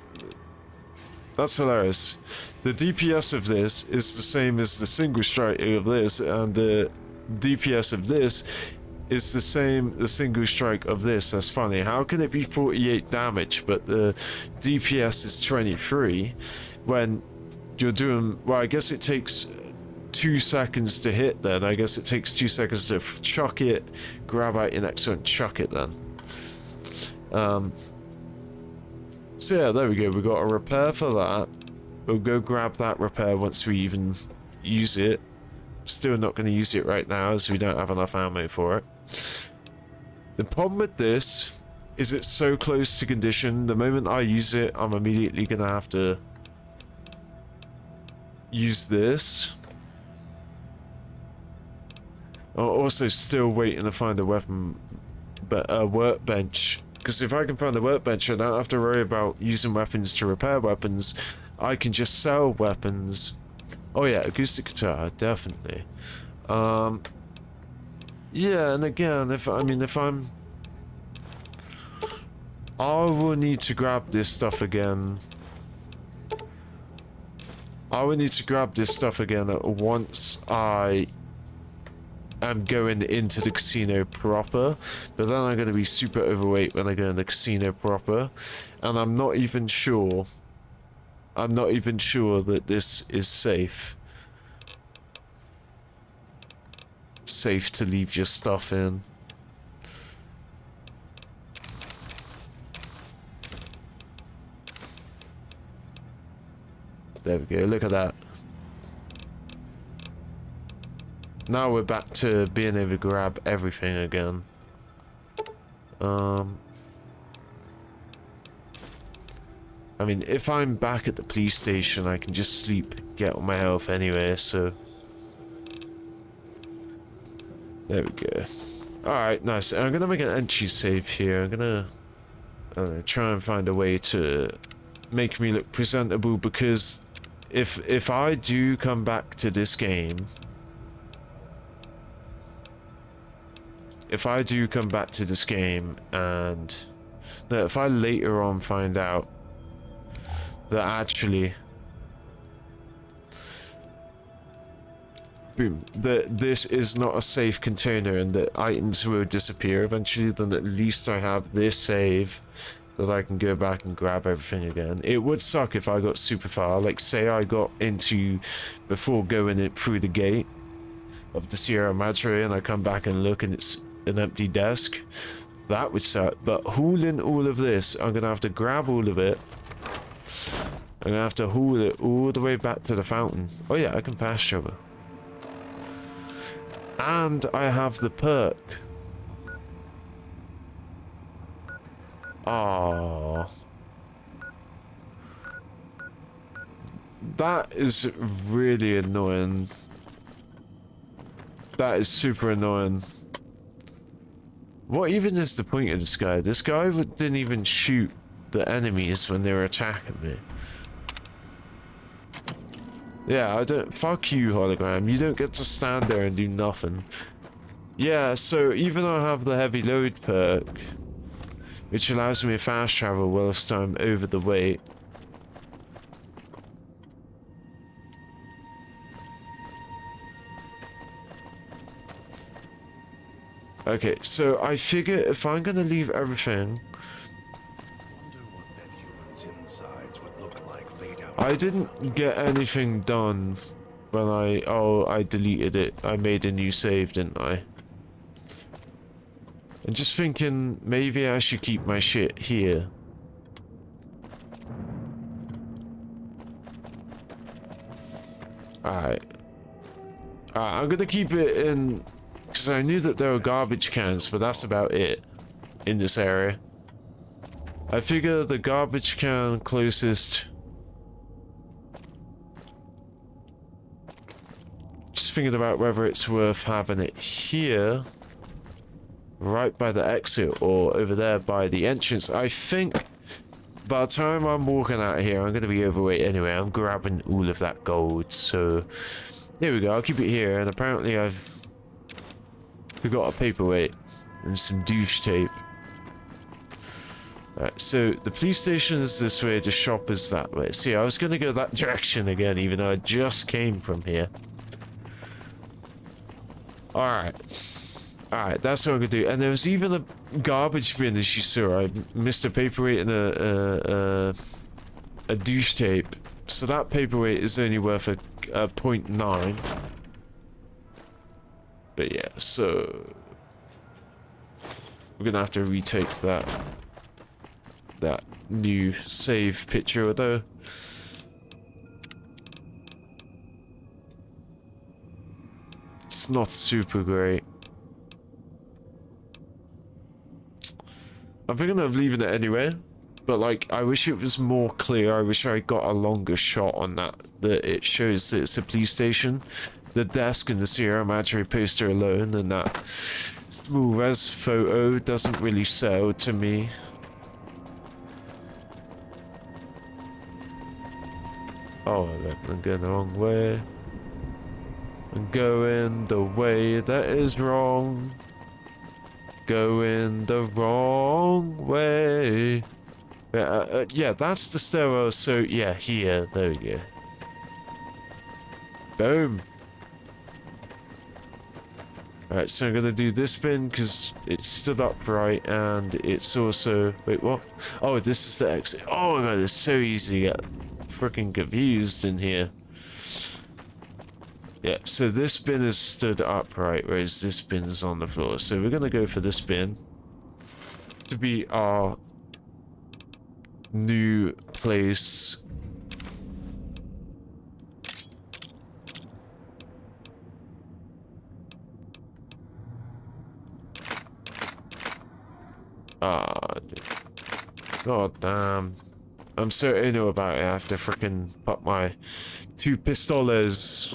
That's hilarious. The DPS of this is the same as the single strike of this, and the DPS of this is the same the single strike of this. That's funny. How can it be 48 damage, but the DPS is 23, when you're doing... Well, I guess it takes 2 seconds to hit then. I guess it takes 2 seconds to chuck it, grab out your next one, chuck it then. So yeah, there we go. We got a repair for that. We'll go grab that repair once we even use it. Still not going to use it right now as we don't have enough ammo for it. The problem with this is it's so close to condition. The moment I use it, I'm immediately going to have to use this. I'm also still waiting to find a weapon, but a workbench. Because if I can find a workbench, I don't have to worry about using weapons to repair weapons. I can just sell weapons. Oh yeah, acoustic guitar, definitely. Yeah, and again, if I'm... I will need to grab this stuff again. I will need to grab this stuff again once I... I'm going into the casino proper, but then I'm going to be super overweight when I go in the casino proper, and I'm not even sure that this is safe to leave your stuff in. There we go, look at that. Now we're back to being able to grab everything again. I mean, if I'm back at the police station, I can just sleep, get all my health anyway, so... There we go. Alright, nice. I'm gonna make an entry save here. I'm gonna try and find a way to make me look presentable, because if I do come back to this game... If I do come back to this game and... No, if I later on find out that actually... Boom, that this is not a safe container and that items will disappear eventually, then at least I have this save that I can go back and grab everything again. It would suck if I got super far, like say I got into... Before going in through the gate of the Sierra Madre and I come back and look and it's an empty desk. That would suck. But hauling all of this, I'm gonna have to grab all of it. I'm gonna have to haul it all the way back to the fountain. Oh yeah, I can pass travel. And I have the perk. Ah, that is really annoying. That is super annoying. What even is the point of this guy? This guy didn't even shoot the enemies when they were attacking me. Yeah, I don't... Fuck you, hologram. You don't get to stand there and do nothing. Yeah, so even though I have the heavy load perk, which allows me to fast travel whilst I'm over the weight. Okay, so I figure if I'm gonna leave everything... I didn't get anything done when I deleted it. I made a new save, didn't I? I'm just thinking maybe I should keep my shit here. Alright. I'm gonna keep it in, because I knew that there were garbage cans, but that's about it in this area. I figure the garbage can closest Just thinking about whether it's worth having it here, right by the exit, or over there by the entrance. I think by the time I'm walking out of here, I'm going to be overweight anyway. I'm grabbing all of that gold, so there we go. I'll keep it here, and apparently I've got a paperweight and some douche tape. Alright, so the police station is this way, the shop is that way. See, I was going to go that direction again, even though I just came from here. Alright. Alright, that's what I'm going to do. And there was even a garbage bin, as you saw. I missed a paperweight and a douche tape. So that paperweight is only worth a 0.9. But yeah, so we're gonna have to retake that new save picture, although it's not super great. I'm thinking of leaving it anyway, but like I wish it was more clear. I wish I got a longer shot on that it shows that it's a police station. The desk and the Sierra Madre poster alone, and that small res photo doesn't really sell to me. Oh, I'm going the wrong way. I'm going the way that is wrong. Going the wrong way. Yeah, that's the stairwell, so yeah, here, there we go. Boom. Alright, so I'm gonna do this bin because it stood upright and it's also... Wait, what? Oh, this is the exit. Oh my god, it's so easy to get freaking confused in here. Yeah, so this bin is stood upright, whereas this bin is on the floor. So we're gonna go for this bin to be our new place. God damn. I'm so anal about it. I have to freaking put my 2 pistoles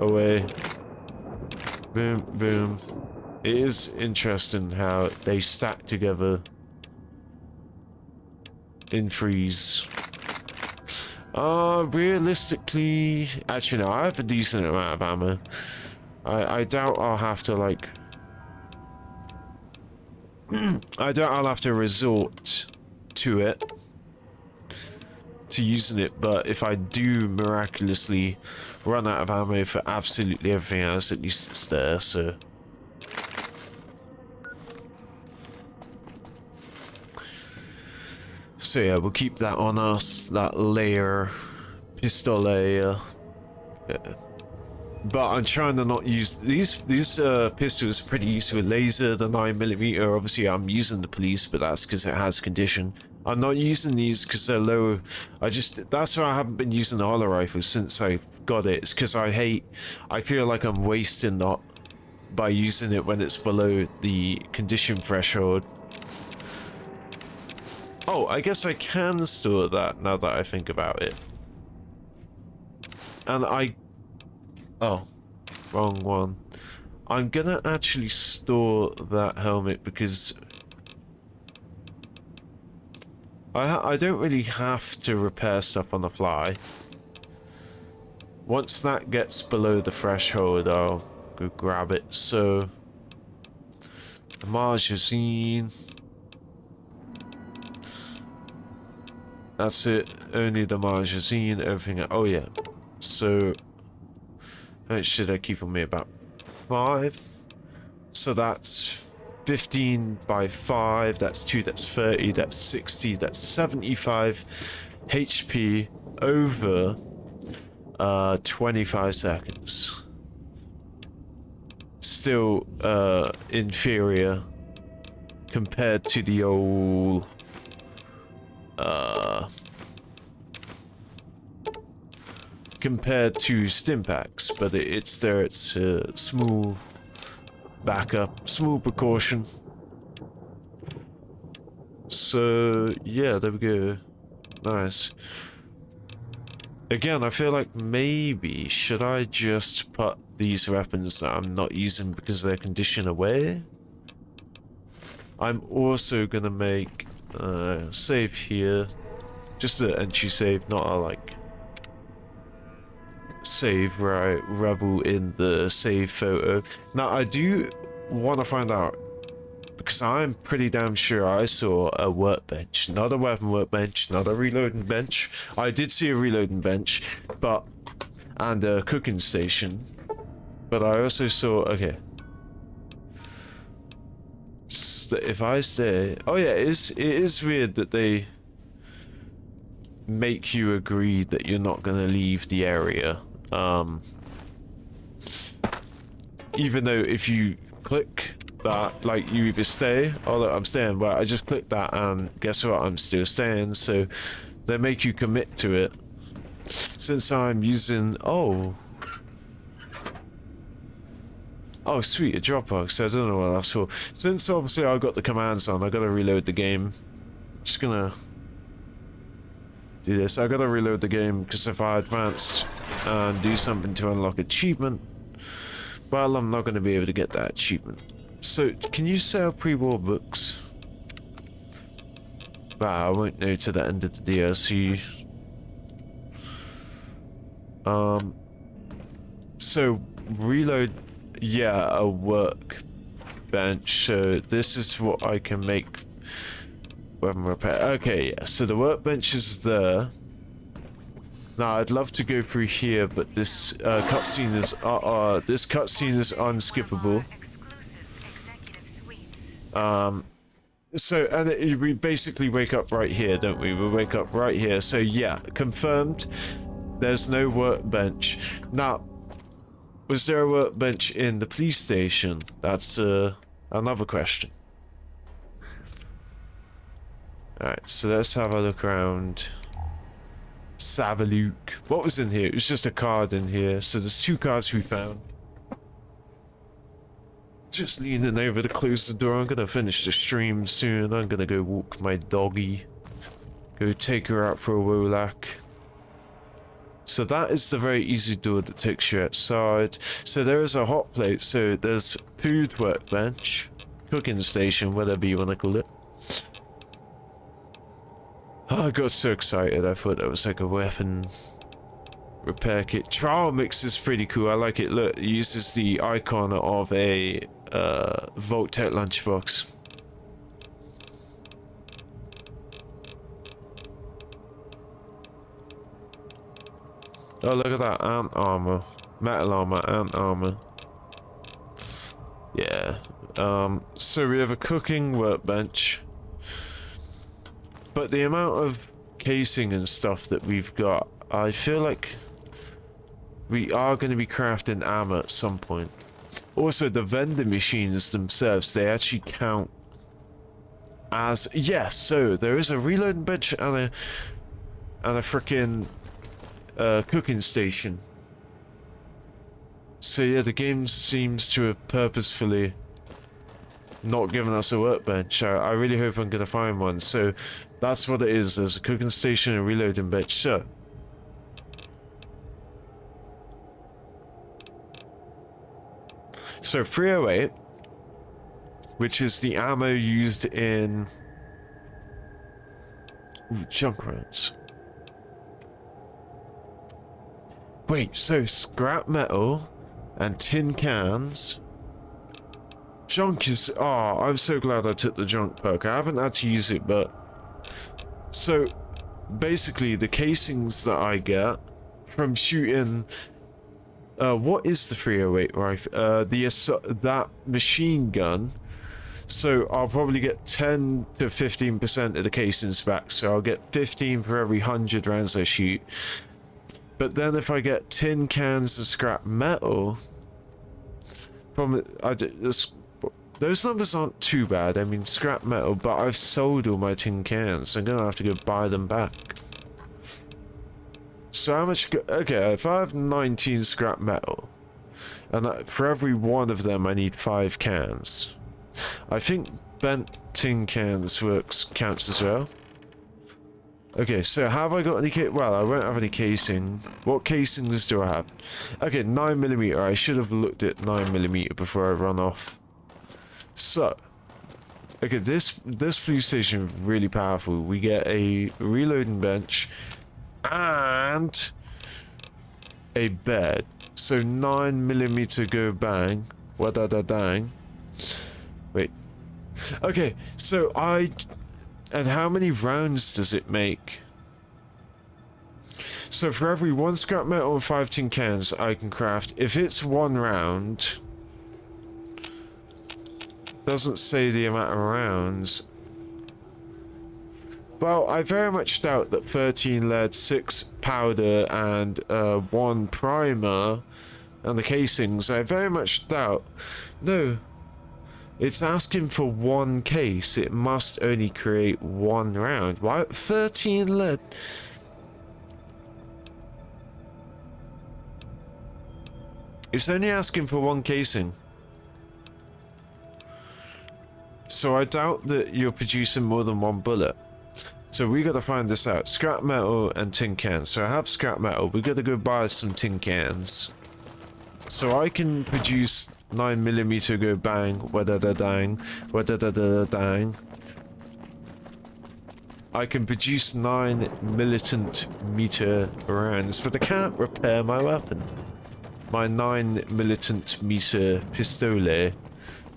away. Boom, boom. It is interesting how they stack together in freeze. Realistically... Actually, no, I have a decent amount of ammo. I doubt I'll have to, like... I doubt I'll have to resort to it. To using it, but if I do miraculously run out of ammo for absolutely everything else, at least it's there, so... So yeah, we'll keep that on us, that layer, pistole. But I'm trying to not use these pistols are pretty useful with laser, the 9mm. Obviously I'm using the police, but that's because it has condition. I'm not using these because they're low. That's why I haven't been using the hollow rifle since I got it. It's because I feel like I'm wasting that by using it when it's below the condition threshold. Oh, I guess I can store that now that I think about it. And oh, wrong one. I'm gonna actually store that helmet because I don't really have to repair stuff on the fly. Once that gets below the threshold, I'll go grab it. So, the magazine. That's it. Only the magazine. Everything. Oh yeah. So, how much should I keep on me? About 5. So that's 15 by 5, that's 2, that's 30, that's 60, that's 75 HP over 25 seconds. Still inferior compared to the old compared to Stimpaks, but it's there, it's a small backup, small precaution. So yeah, there we go. Nice. Again, I feel like maybe should I just put these weapons that I'm not using because they're conditioned away? I'm also gonna make save here, just an entry save, not a like save where I rebel in the save photo. Now I do want to find out, because I'm pretty damn sure I saw a workbench, not a weapon workbench, not a reloading bench. I did see a reloading bench, and a cooking station, but I also saw, okay. If I stay, oh yeah, it is weird that they make you agree that you're not gonna leave the area. Even though if you click that, like, you either stay, oh look, I'm staying, but I just clicked that and guess what, I'm still staying, so they make you commit to it. Since I'm using, oh sweet, a Dropbox, I don't know what that's for. Since obviously I got the commands on, I gotta reload the game. I'm just gonna do this. I gotta reload the game because if I advance and do something to unlock achievement, well, I'm not gonna be able to get that achievement. So, can you sell pre-war books? Wow, I won't know to the end of the DLC. So, reload, yeah, a workbench. So, this is what I can make weapon repair. Okay, yeah, so the workbench is there. Now, I'd love to go through here, but this cutscene is, this cutscene is unskippable. So, and we basically wake up right here, don't we? We wake up right here. So, yeah, confirmed. There's no workbench. Now, was there a workbench in the police station? That's another question. Alright, so let's have a look around. Savalook. What was in here? It was just a card in here. So there's 2 cards we found. Just leaning over to close the door. I'm gonna finish the stream soon. I'm gonna go walk my doggy. Go take her out for a Wolak. So that is the very easy door that takes you outside. So there is a hot plate. So there's food workbench, cooking station, whatever you want to call it. Oh, I got so excited. I thought that was like a weapon repair kit. Trial mix is pretty cool. I like it. Look, it uses the icon of a Vault-Tec lunchbox. Oh, look at that ant armor, metal armor, ant armor. Yeah. So we have a cooking workbench, but the amount of casing and stuff that we've got, I feel like we are going to be crafting ammo at some point. Also, the vending machines themselves, they actually count as, yes, so there is a reloading bench and a freaking cooking station. So yeah, the game seems to have purposefully not given us a workbench. I really hope I'm going to find one. So that's what it is. There's a cooking station and a reloading bench. So 308, which is the ammo used in junk rounds. Wait, so scrap metal and tin cans. Junk is, oh, I'm so glad I took the junk perk. I haven't had to use it, but so basically the casings that I get from shooting what is the 308 rifle? That machine gun. So I'll probably get 10 to 15% of the casings back. So I'll get 15 for every 100 rounds I shoot. But then if I get tin cans of scrap metal, from those numbers aren't too bad. I mean, scrap metal, but I've sold all my tin cans. So I'm gonna have to go buy them back. So how much? Okay, if I have 19 scrap metal, and for every one of them I need 5 cans. I think bent tin cans counts as well. Okay, so have I got any well, I won't have any casing. What casings do I have? Okay, 9mm. I should have looked at 9mm before I run off. So, okay, this police station is really powerful. We get a reloading bench and a bed. So 9mm go bang. Wadadadang. Wait. Okay, so and how many rounds does it make? So for every 1 scrap metal and 5 tin cans I can craft, if it's 1 round, doesn't say the amount of rounds. Well, I very much doubt that 13 lead, 6 powder, and 1 primer, and the casings, I very much doubt. No. It's asking for 1 case. It must only create 1 round. Why 13 lead? It's only asking for 1 casing. So I doubt that you're producing more than 1 bullet. So we gotta find this out. Scrap metal and tin cans. So I have scrap metal. We gotta go buy some tin cans. So I can produce 9mm go bang, wadadadang, wadadadadang. I can produce 9 militant meter rounds, but I can't repair my weapon. My 9 militant meter pistole. Am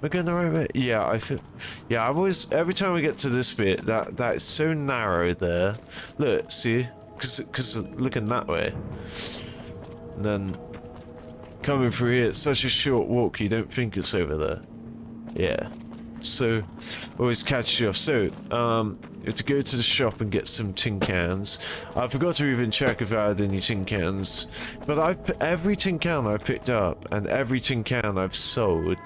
I going the right way? Yeah, I feel. Yeah, I've always. Every time I get to this bit, that is so narrow there. Look, see, because looking that way, and then. Coming through here, it's such a short walk, you don't think it's over there. Yeah. So, always catch you off. So, to go to the shop and get some tin cans. I forgot to even check if I had any tin cans. But every tin can I picked up, and every tin can I've sold.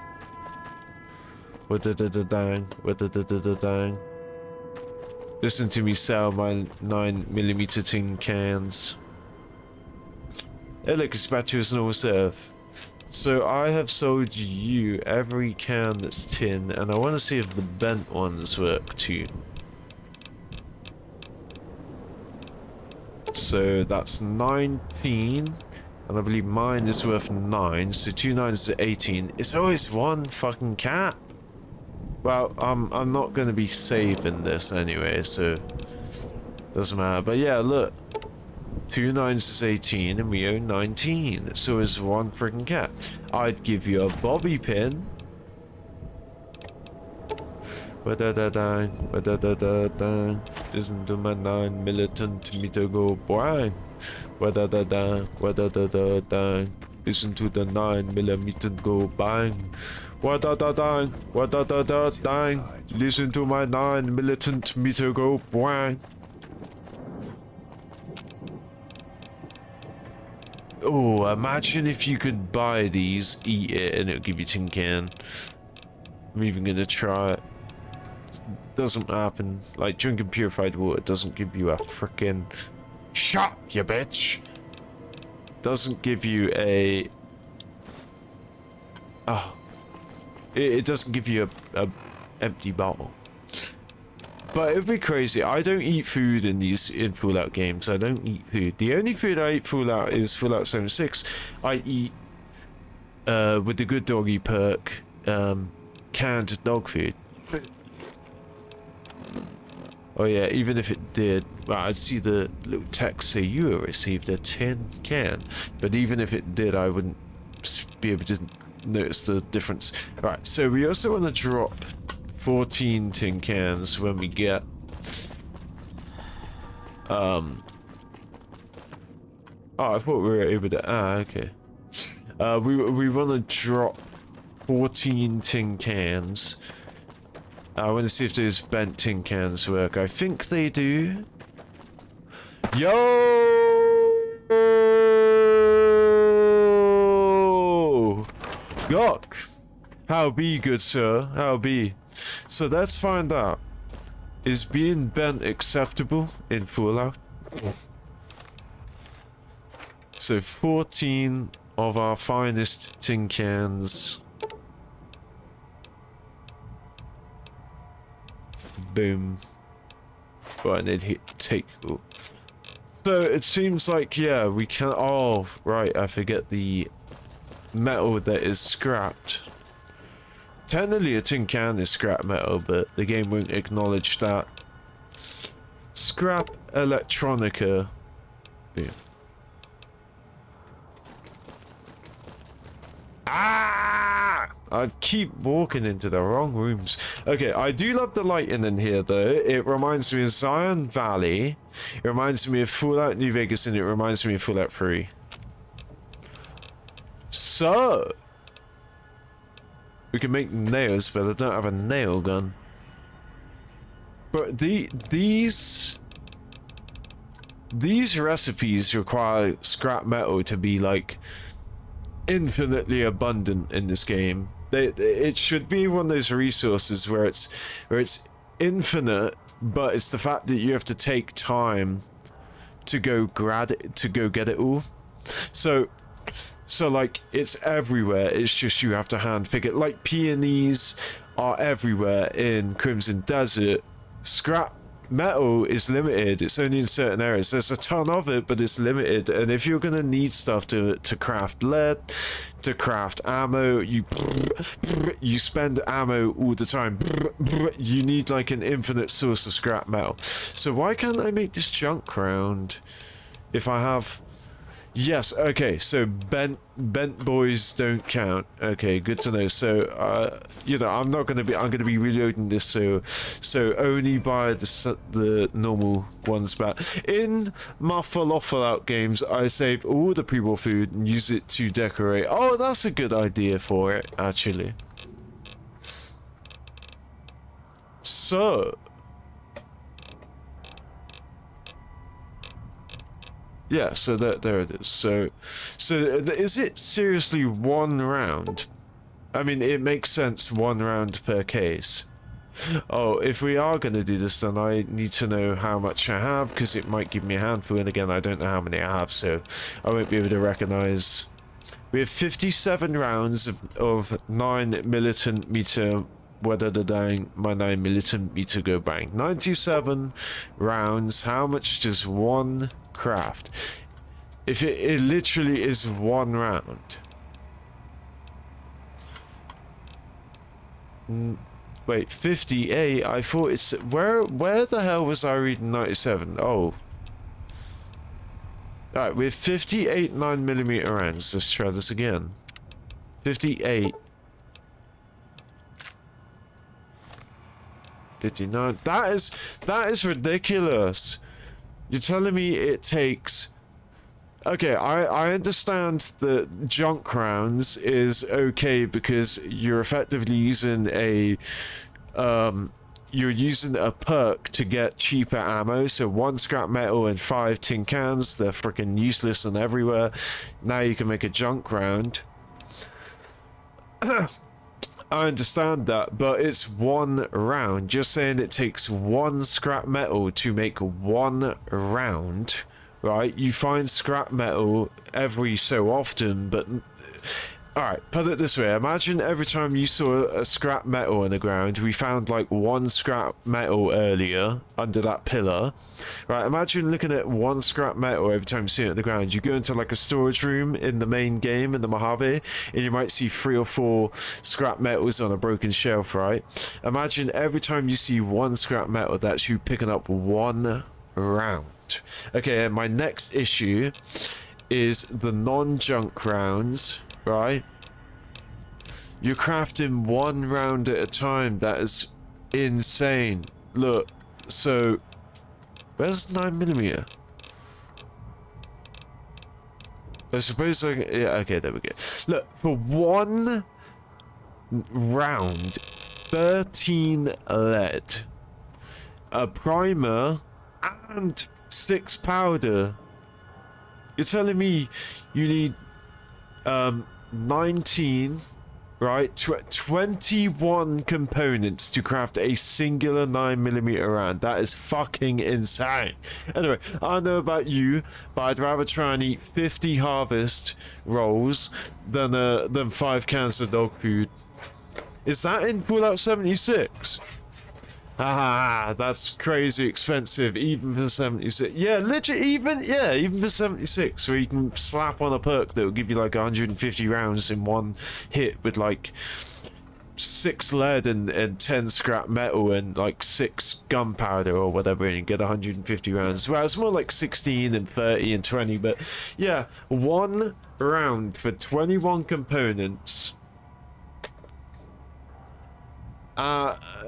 Wadadadadang. Listen to me sell my 9mm tin cans. Hey look, it's back to its normal serve. So I have sold you every can that's tin, and I want to see if the bent ones work too. So that's 19, and I believe mine is worth 9, so 2 9s are 18. It's always 1 fucking cap. Well, I'm not going to be saving this anyway, so doesn't matter. But yeah, look. 2 9s is 18 and we own 19, so it's 1 freaking cat. I'd give you a bobby pin. Wadadadang, wadadadadang. Listen to my 9 militant meter go bang. Wadadadang, wadadadadang. Listen to the 9mm go bang. Wadadadang, wadadadadang. Listen to my 9 militant meter go bang. Oh, imagine if you could buy these, eat it, and it'll give you tin can. I'm even gonna try it. Doesn't happen. Like, drinking purified water doesn't give you a frickin' shot, you bitch! Doesn't give you a... Oh. It doesn't give you a empty bottle. But it'd be crazy. I don't eat food in Fallout games. I don't eat food. The only food I eat Fallout is Fallout 76. I eat with the good doggy perk canned dog food. Oh yeah, even if it did, well, I'd see the little text say you have received a tin can. But even if it did, I wouldn't be able to notice the difference. Alright, so we also want to drop 14 tin cans when we get oh, I thought we were able to okay. We want to drop 14 tin cans. I want to see if those bent tin cans work. I think they do. Yo! Gok! How be, good sir? How be? So let's find out. Is being bent acceptable in Fallout? So 14 of our finest tin cans. Boom. Right, I need to take. So it seems like, yeah, we can. Oh, right, I forget the metal that is scrapped. Technically, a tin can is scrap metal, but the game won't acknowledge that. Scrap electronica. Yeah. Ah! I keep walking into the wrong rooms. Okay, I do love the lighting in here, though. It reminds me of Zion Valley. It reminds me of Fallout New Vegas, and it reminds me of Fallout 3. So, we can make nails, but I don't have a nail gun. But these recipes require scrap metal to be like infinitely abundant in this game. It should be one of those resources where it's infinite, but it's the fact that you have to take time to go get it all. So like it's everywhere. It's just you have to hand pick it. Like peonies are everywhere in Crimson Desert. Scrap metal is limited. It's only in certain areas. There's a ton of it, but it's limited. And if you're gonna need stuff to craft lead, to craft ammo, you spend ammo all the time. You need like an infinite source of scrap metal. So why can't I make this junk round if I have? Yes, okay, so bent boys don't count. Okay, good to know. So, you know, I'm gonna be reloading this, so only buy the normal ones back. In my Fallout games, I save all the pre-war food and use it to decorate. Oh, that's a good idea for it, actually. So, yeah, so there it is. So is it seriously one round? I mean, it makes sense, one round per case. Oh, if we are going to do this, then I need to know how much I have, because it might give me a handful, and again, I don't know how many I have, so I won't be able to recognize. We have 57 rounds of 9 militant meter. Whether the dang my 9 militant meter go bang. 97 rounds. How much does one craft? If it literally is one round. Wait, 58? I thought it's... Where the hell was I reading 97? Oh. Alright, we have 58 9mm rounds. Let's try this again. 58. 59. That is ridiculous. You're telling me it takes... Okay, I understand that junk rounds is okay because you're effectively using a you're using a perk to get cheaper ammo. So 1 scrap metal and 5 tin cans, they're freaking useless and everywhere. Now you can make a junk round. I understand that, but it's one round. You're saying it takes 1 scrap metal to make 1 round, right? You find scrap metal every so often, but... Alright, put it this way. Imagine every time you saw a scrap metal in the ground, we found like 1 scrap metal earlier under that pillar. Right, imagine looking at 1 scrap metal every time you see it in the ground. You go into like a storage room in the main game, in the Mojave, and you might see 3 or 4 scrap metals on a broken shelf, right? Imagine every time you see 1 scrap metal, that's you picking up 1 round. Okay, and my next issue is the non-junk rounds. Right? You're crafting 1 round at a time. That is insane. Look, so where's 9mm? I suppose I can, yeah, okay, there we go. Look, for 1 round, 13 lead, a primer, and 6 powder. You're telling me you need 19, right? 21 components to craft a singular 9mm round. That is fucking insane. Anyway, I don't know about you, but I'd rather try and eat 50 harvest rolls than 5 cans of dog food. Is that in Fallout 76? Ah, that's crazy expensive, even for 76. Yeah, literally, even for 76, where you can slap on a perk that will give you like 150 rounds in one hit with like 6 lead and 10 scrap metal and like 6 gunpowder or whatever, and you get 150 rounds. Well, it's more like 16 and 30 and 20, but yeah, 1 round for 21 components.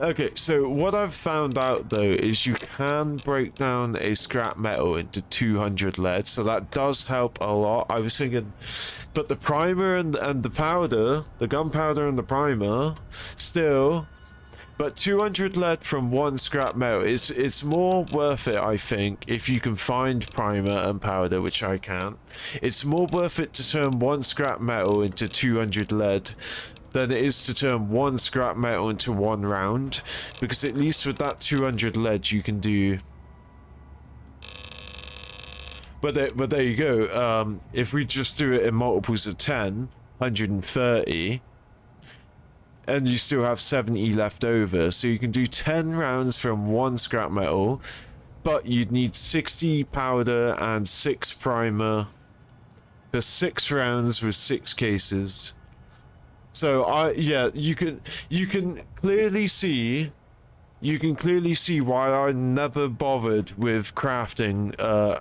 Okay, so what I've found out though is you can break down a scrap metal into 200 lead, so that does help a lot. I was thinking, but the primer and the powder, the gunpowder and the primer, still, but 200 lead from 1 scrap metal is it's more worth it, I think, if you can find primer and powder, which I can't. It's more worth it to turn 1 scrap metal into 200 lead than it is to turn 1 scrap metal into 1 round, because at least with that 200 lead you can do. But there you go. If we just do it in multiples of 10, 130, and you still have 70 left over, so you can do 10 rounds from 1 scrap metal, but you'd need 60 powder and 6 primer for 6 rounds with 6 cases. So yeah, you can clearly see why I never bothered with crafting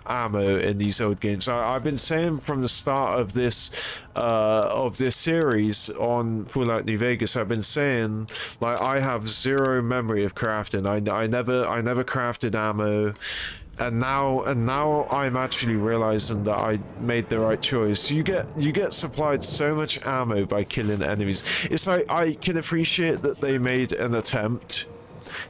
ammo in these old games. I've been saying from the start of this series on Fallout New Vegas, I've been saying like I have 0 memory of crafting. I never crafted ammo. And now I'm actually realizing that I made the right choice. You get supplied so much ammo by killing enemies. It's like I can appreciate that they made an attempt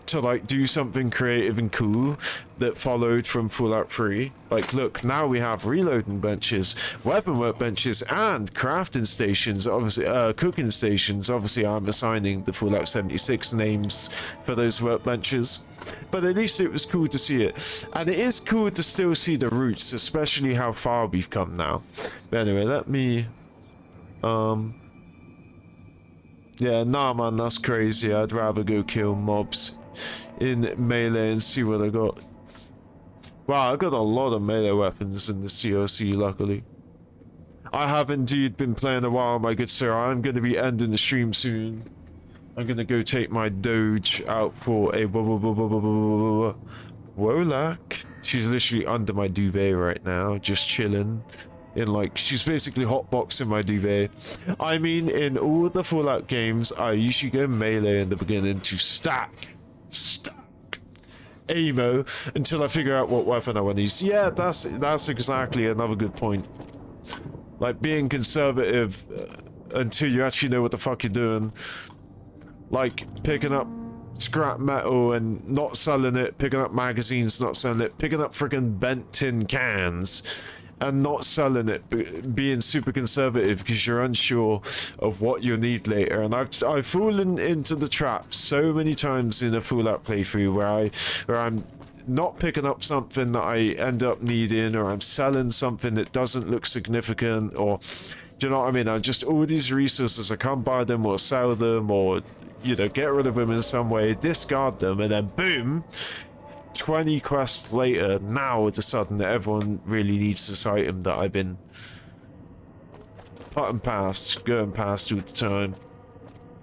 to like do something creative and cool that followed from Fallout 3. Like, look, now we have reloading benches, weapon workbenches, and crafting stations. Obviously, cooking stations. Obviously, I'm assigning the Fallout 76 names for those workbenches. But at least it was cool to see it. And it is cool to still see the roots, especially how far we've come now. But anyway, let me... Yeah, nah man, that's crazy. I'd rather go kill mobs in melee and see what I got. Wow, I got a lot of melee weapons in the COC, luckily. I have indeed been playing a while, my good sir. I'm going to be ending the stream soon. I'm going to go take my Doge out for a Wolak. She's literally under my duvet right now, just chilling. In like, she's basically hotboxing my duvet. I mean, in all the Fallout games, I usually go melee in the beginning to stack ammo until I figure out what weapon I want to use. Yeah, that's exactly another good point. Like being conservative until you actually know what the fuck you're doing. Like picking up scrap metal and not selling it, picking up magazines, not selling it, picking up freaking bent tin cans and not selling it, being super conservative because you're unsure of what you'll need later. And I've fallen into the trap so many times in a Fallout playthrough where I'm not picking up something that I end up needing, or I'm selling something that doesn't look significant, or do you know what I mean? I'm just all these resources, I can't buy them or sell them or, you know, get rid of them in some way, discard them, and then boom, 20 quests later, now all of a sudden everyone really needs this item that I've been going past all the time.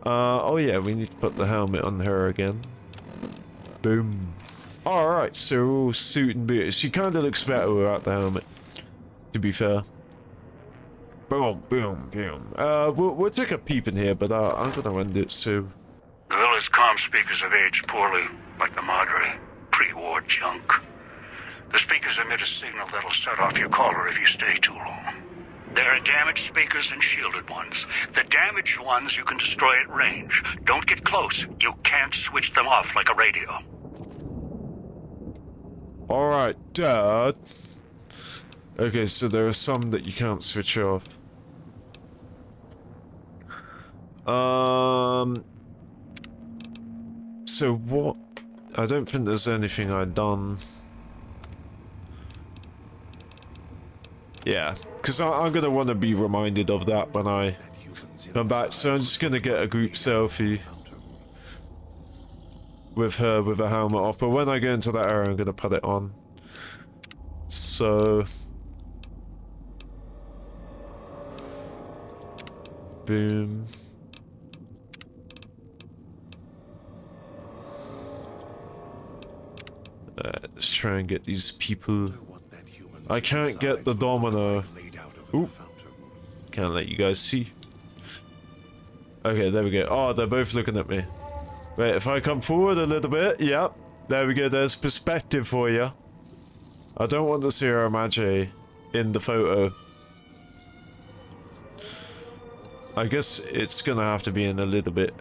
Oh yeah, we need to put the helmet on her again. Boom. Alright, so we're all suit and boots. She kind of looks better without the helmet, to be fair. Boom, boom, boom. We'll take a peep in here, but I'm gonna end it, so... The village comm speakers have aged poorly, like the Madre. Pre-war junk. The speakers emit a signal that'll set off your caller if you stay too long. There are damaged speakers and shielded ones. The damaged ones you can destroy at range. Don't get close. You can't switch them off like a radio. Alright, Dad. Okay, so there are some that you can't switch off. So what? I don't think there's anything I've done. Yeah, because I'm going to want to be reminded of that when I come back, so I'm just going to get a group selfie. with her with a helmet off, but when I go into that area, I'm gonna put it on. So, boom. Let's try and get these people. I can't get the domino. Oop. Can't let you guys see. Okay, there we go. Oh, they're both looking at me. Wait, if I come forward a little bit, yep. There we go, there's perspective for you. I don't want the Sierra Madre in the photo. I guess it's gonna have to be in a little bit,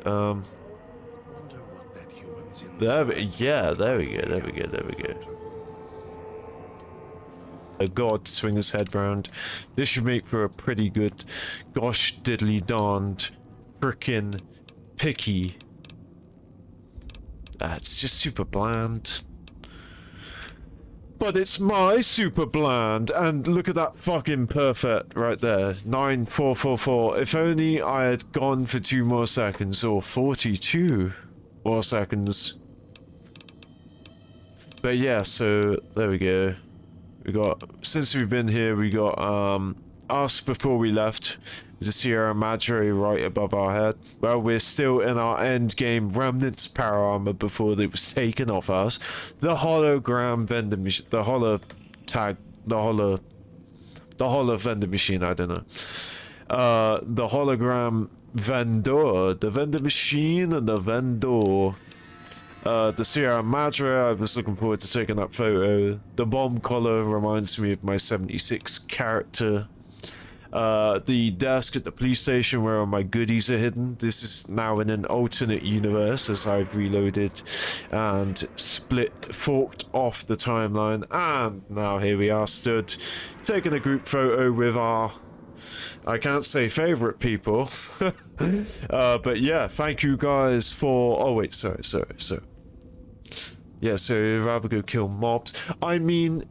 there we, yeah, there we go, there we go, there we go. A god swing his head round. This should make for a pretty good gosh diddly darned frickin' picky. It's just super bland. But it's my super bland, and look at that fucking perfect right there. 9444. If only I had gone for 2 more seconds, or 42 more seconds. But yeah, so there we go. We got, since we've been here, we got us before we left, with the Sierra Madre right above our head. Well, we're still in our end game remnants power armor before it was taken off us. The hologram vending machine, the holo tag, the holo vending machine, I don't know. The hologram vendor, the vending machine and the vendor. The Sierra Madre, I was looking forward to taking that photo. The bomb collar reminds me of my 76 character. The desk at the police station where all my goodies are hidden. This is now in an alternate universe as I've reloaded and forked off the timeline. And now here we are stood, taking a group photo with our, I can't say favorite people. But yeah, thank you guys for, oh wait, sorry. Yeah, so you'd rather go kill mobs. I mean,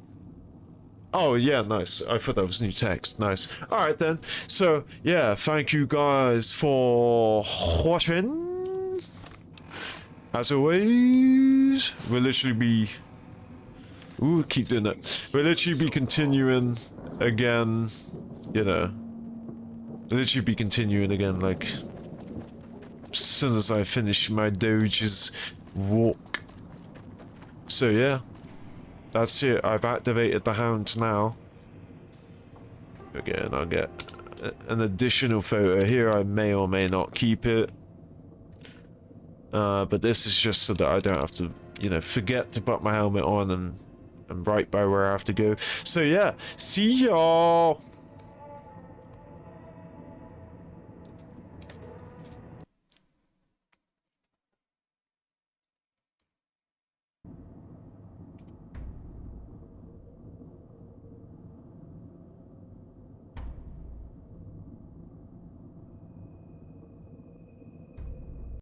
oh yeah, nice. I thought that was new text. Nice. Alright then. So yeah, thank you guys for watching. As always, we'll literally be... Ooh, keep doing that. We'll literally be continuing again, you know. We'll literally be continuing again, like, as soon as I finish my Doge's walk. So yeah, that's it. I've activated the hound now. Again, I'll get an additional photo here. I may or may not keep it. But this is just so that I don't have to, you know, forget to put my helmet on and right by where I have to go. So yeah, see y'all!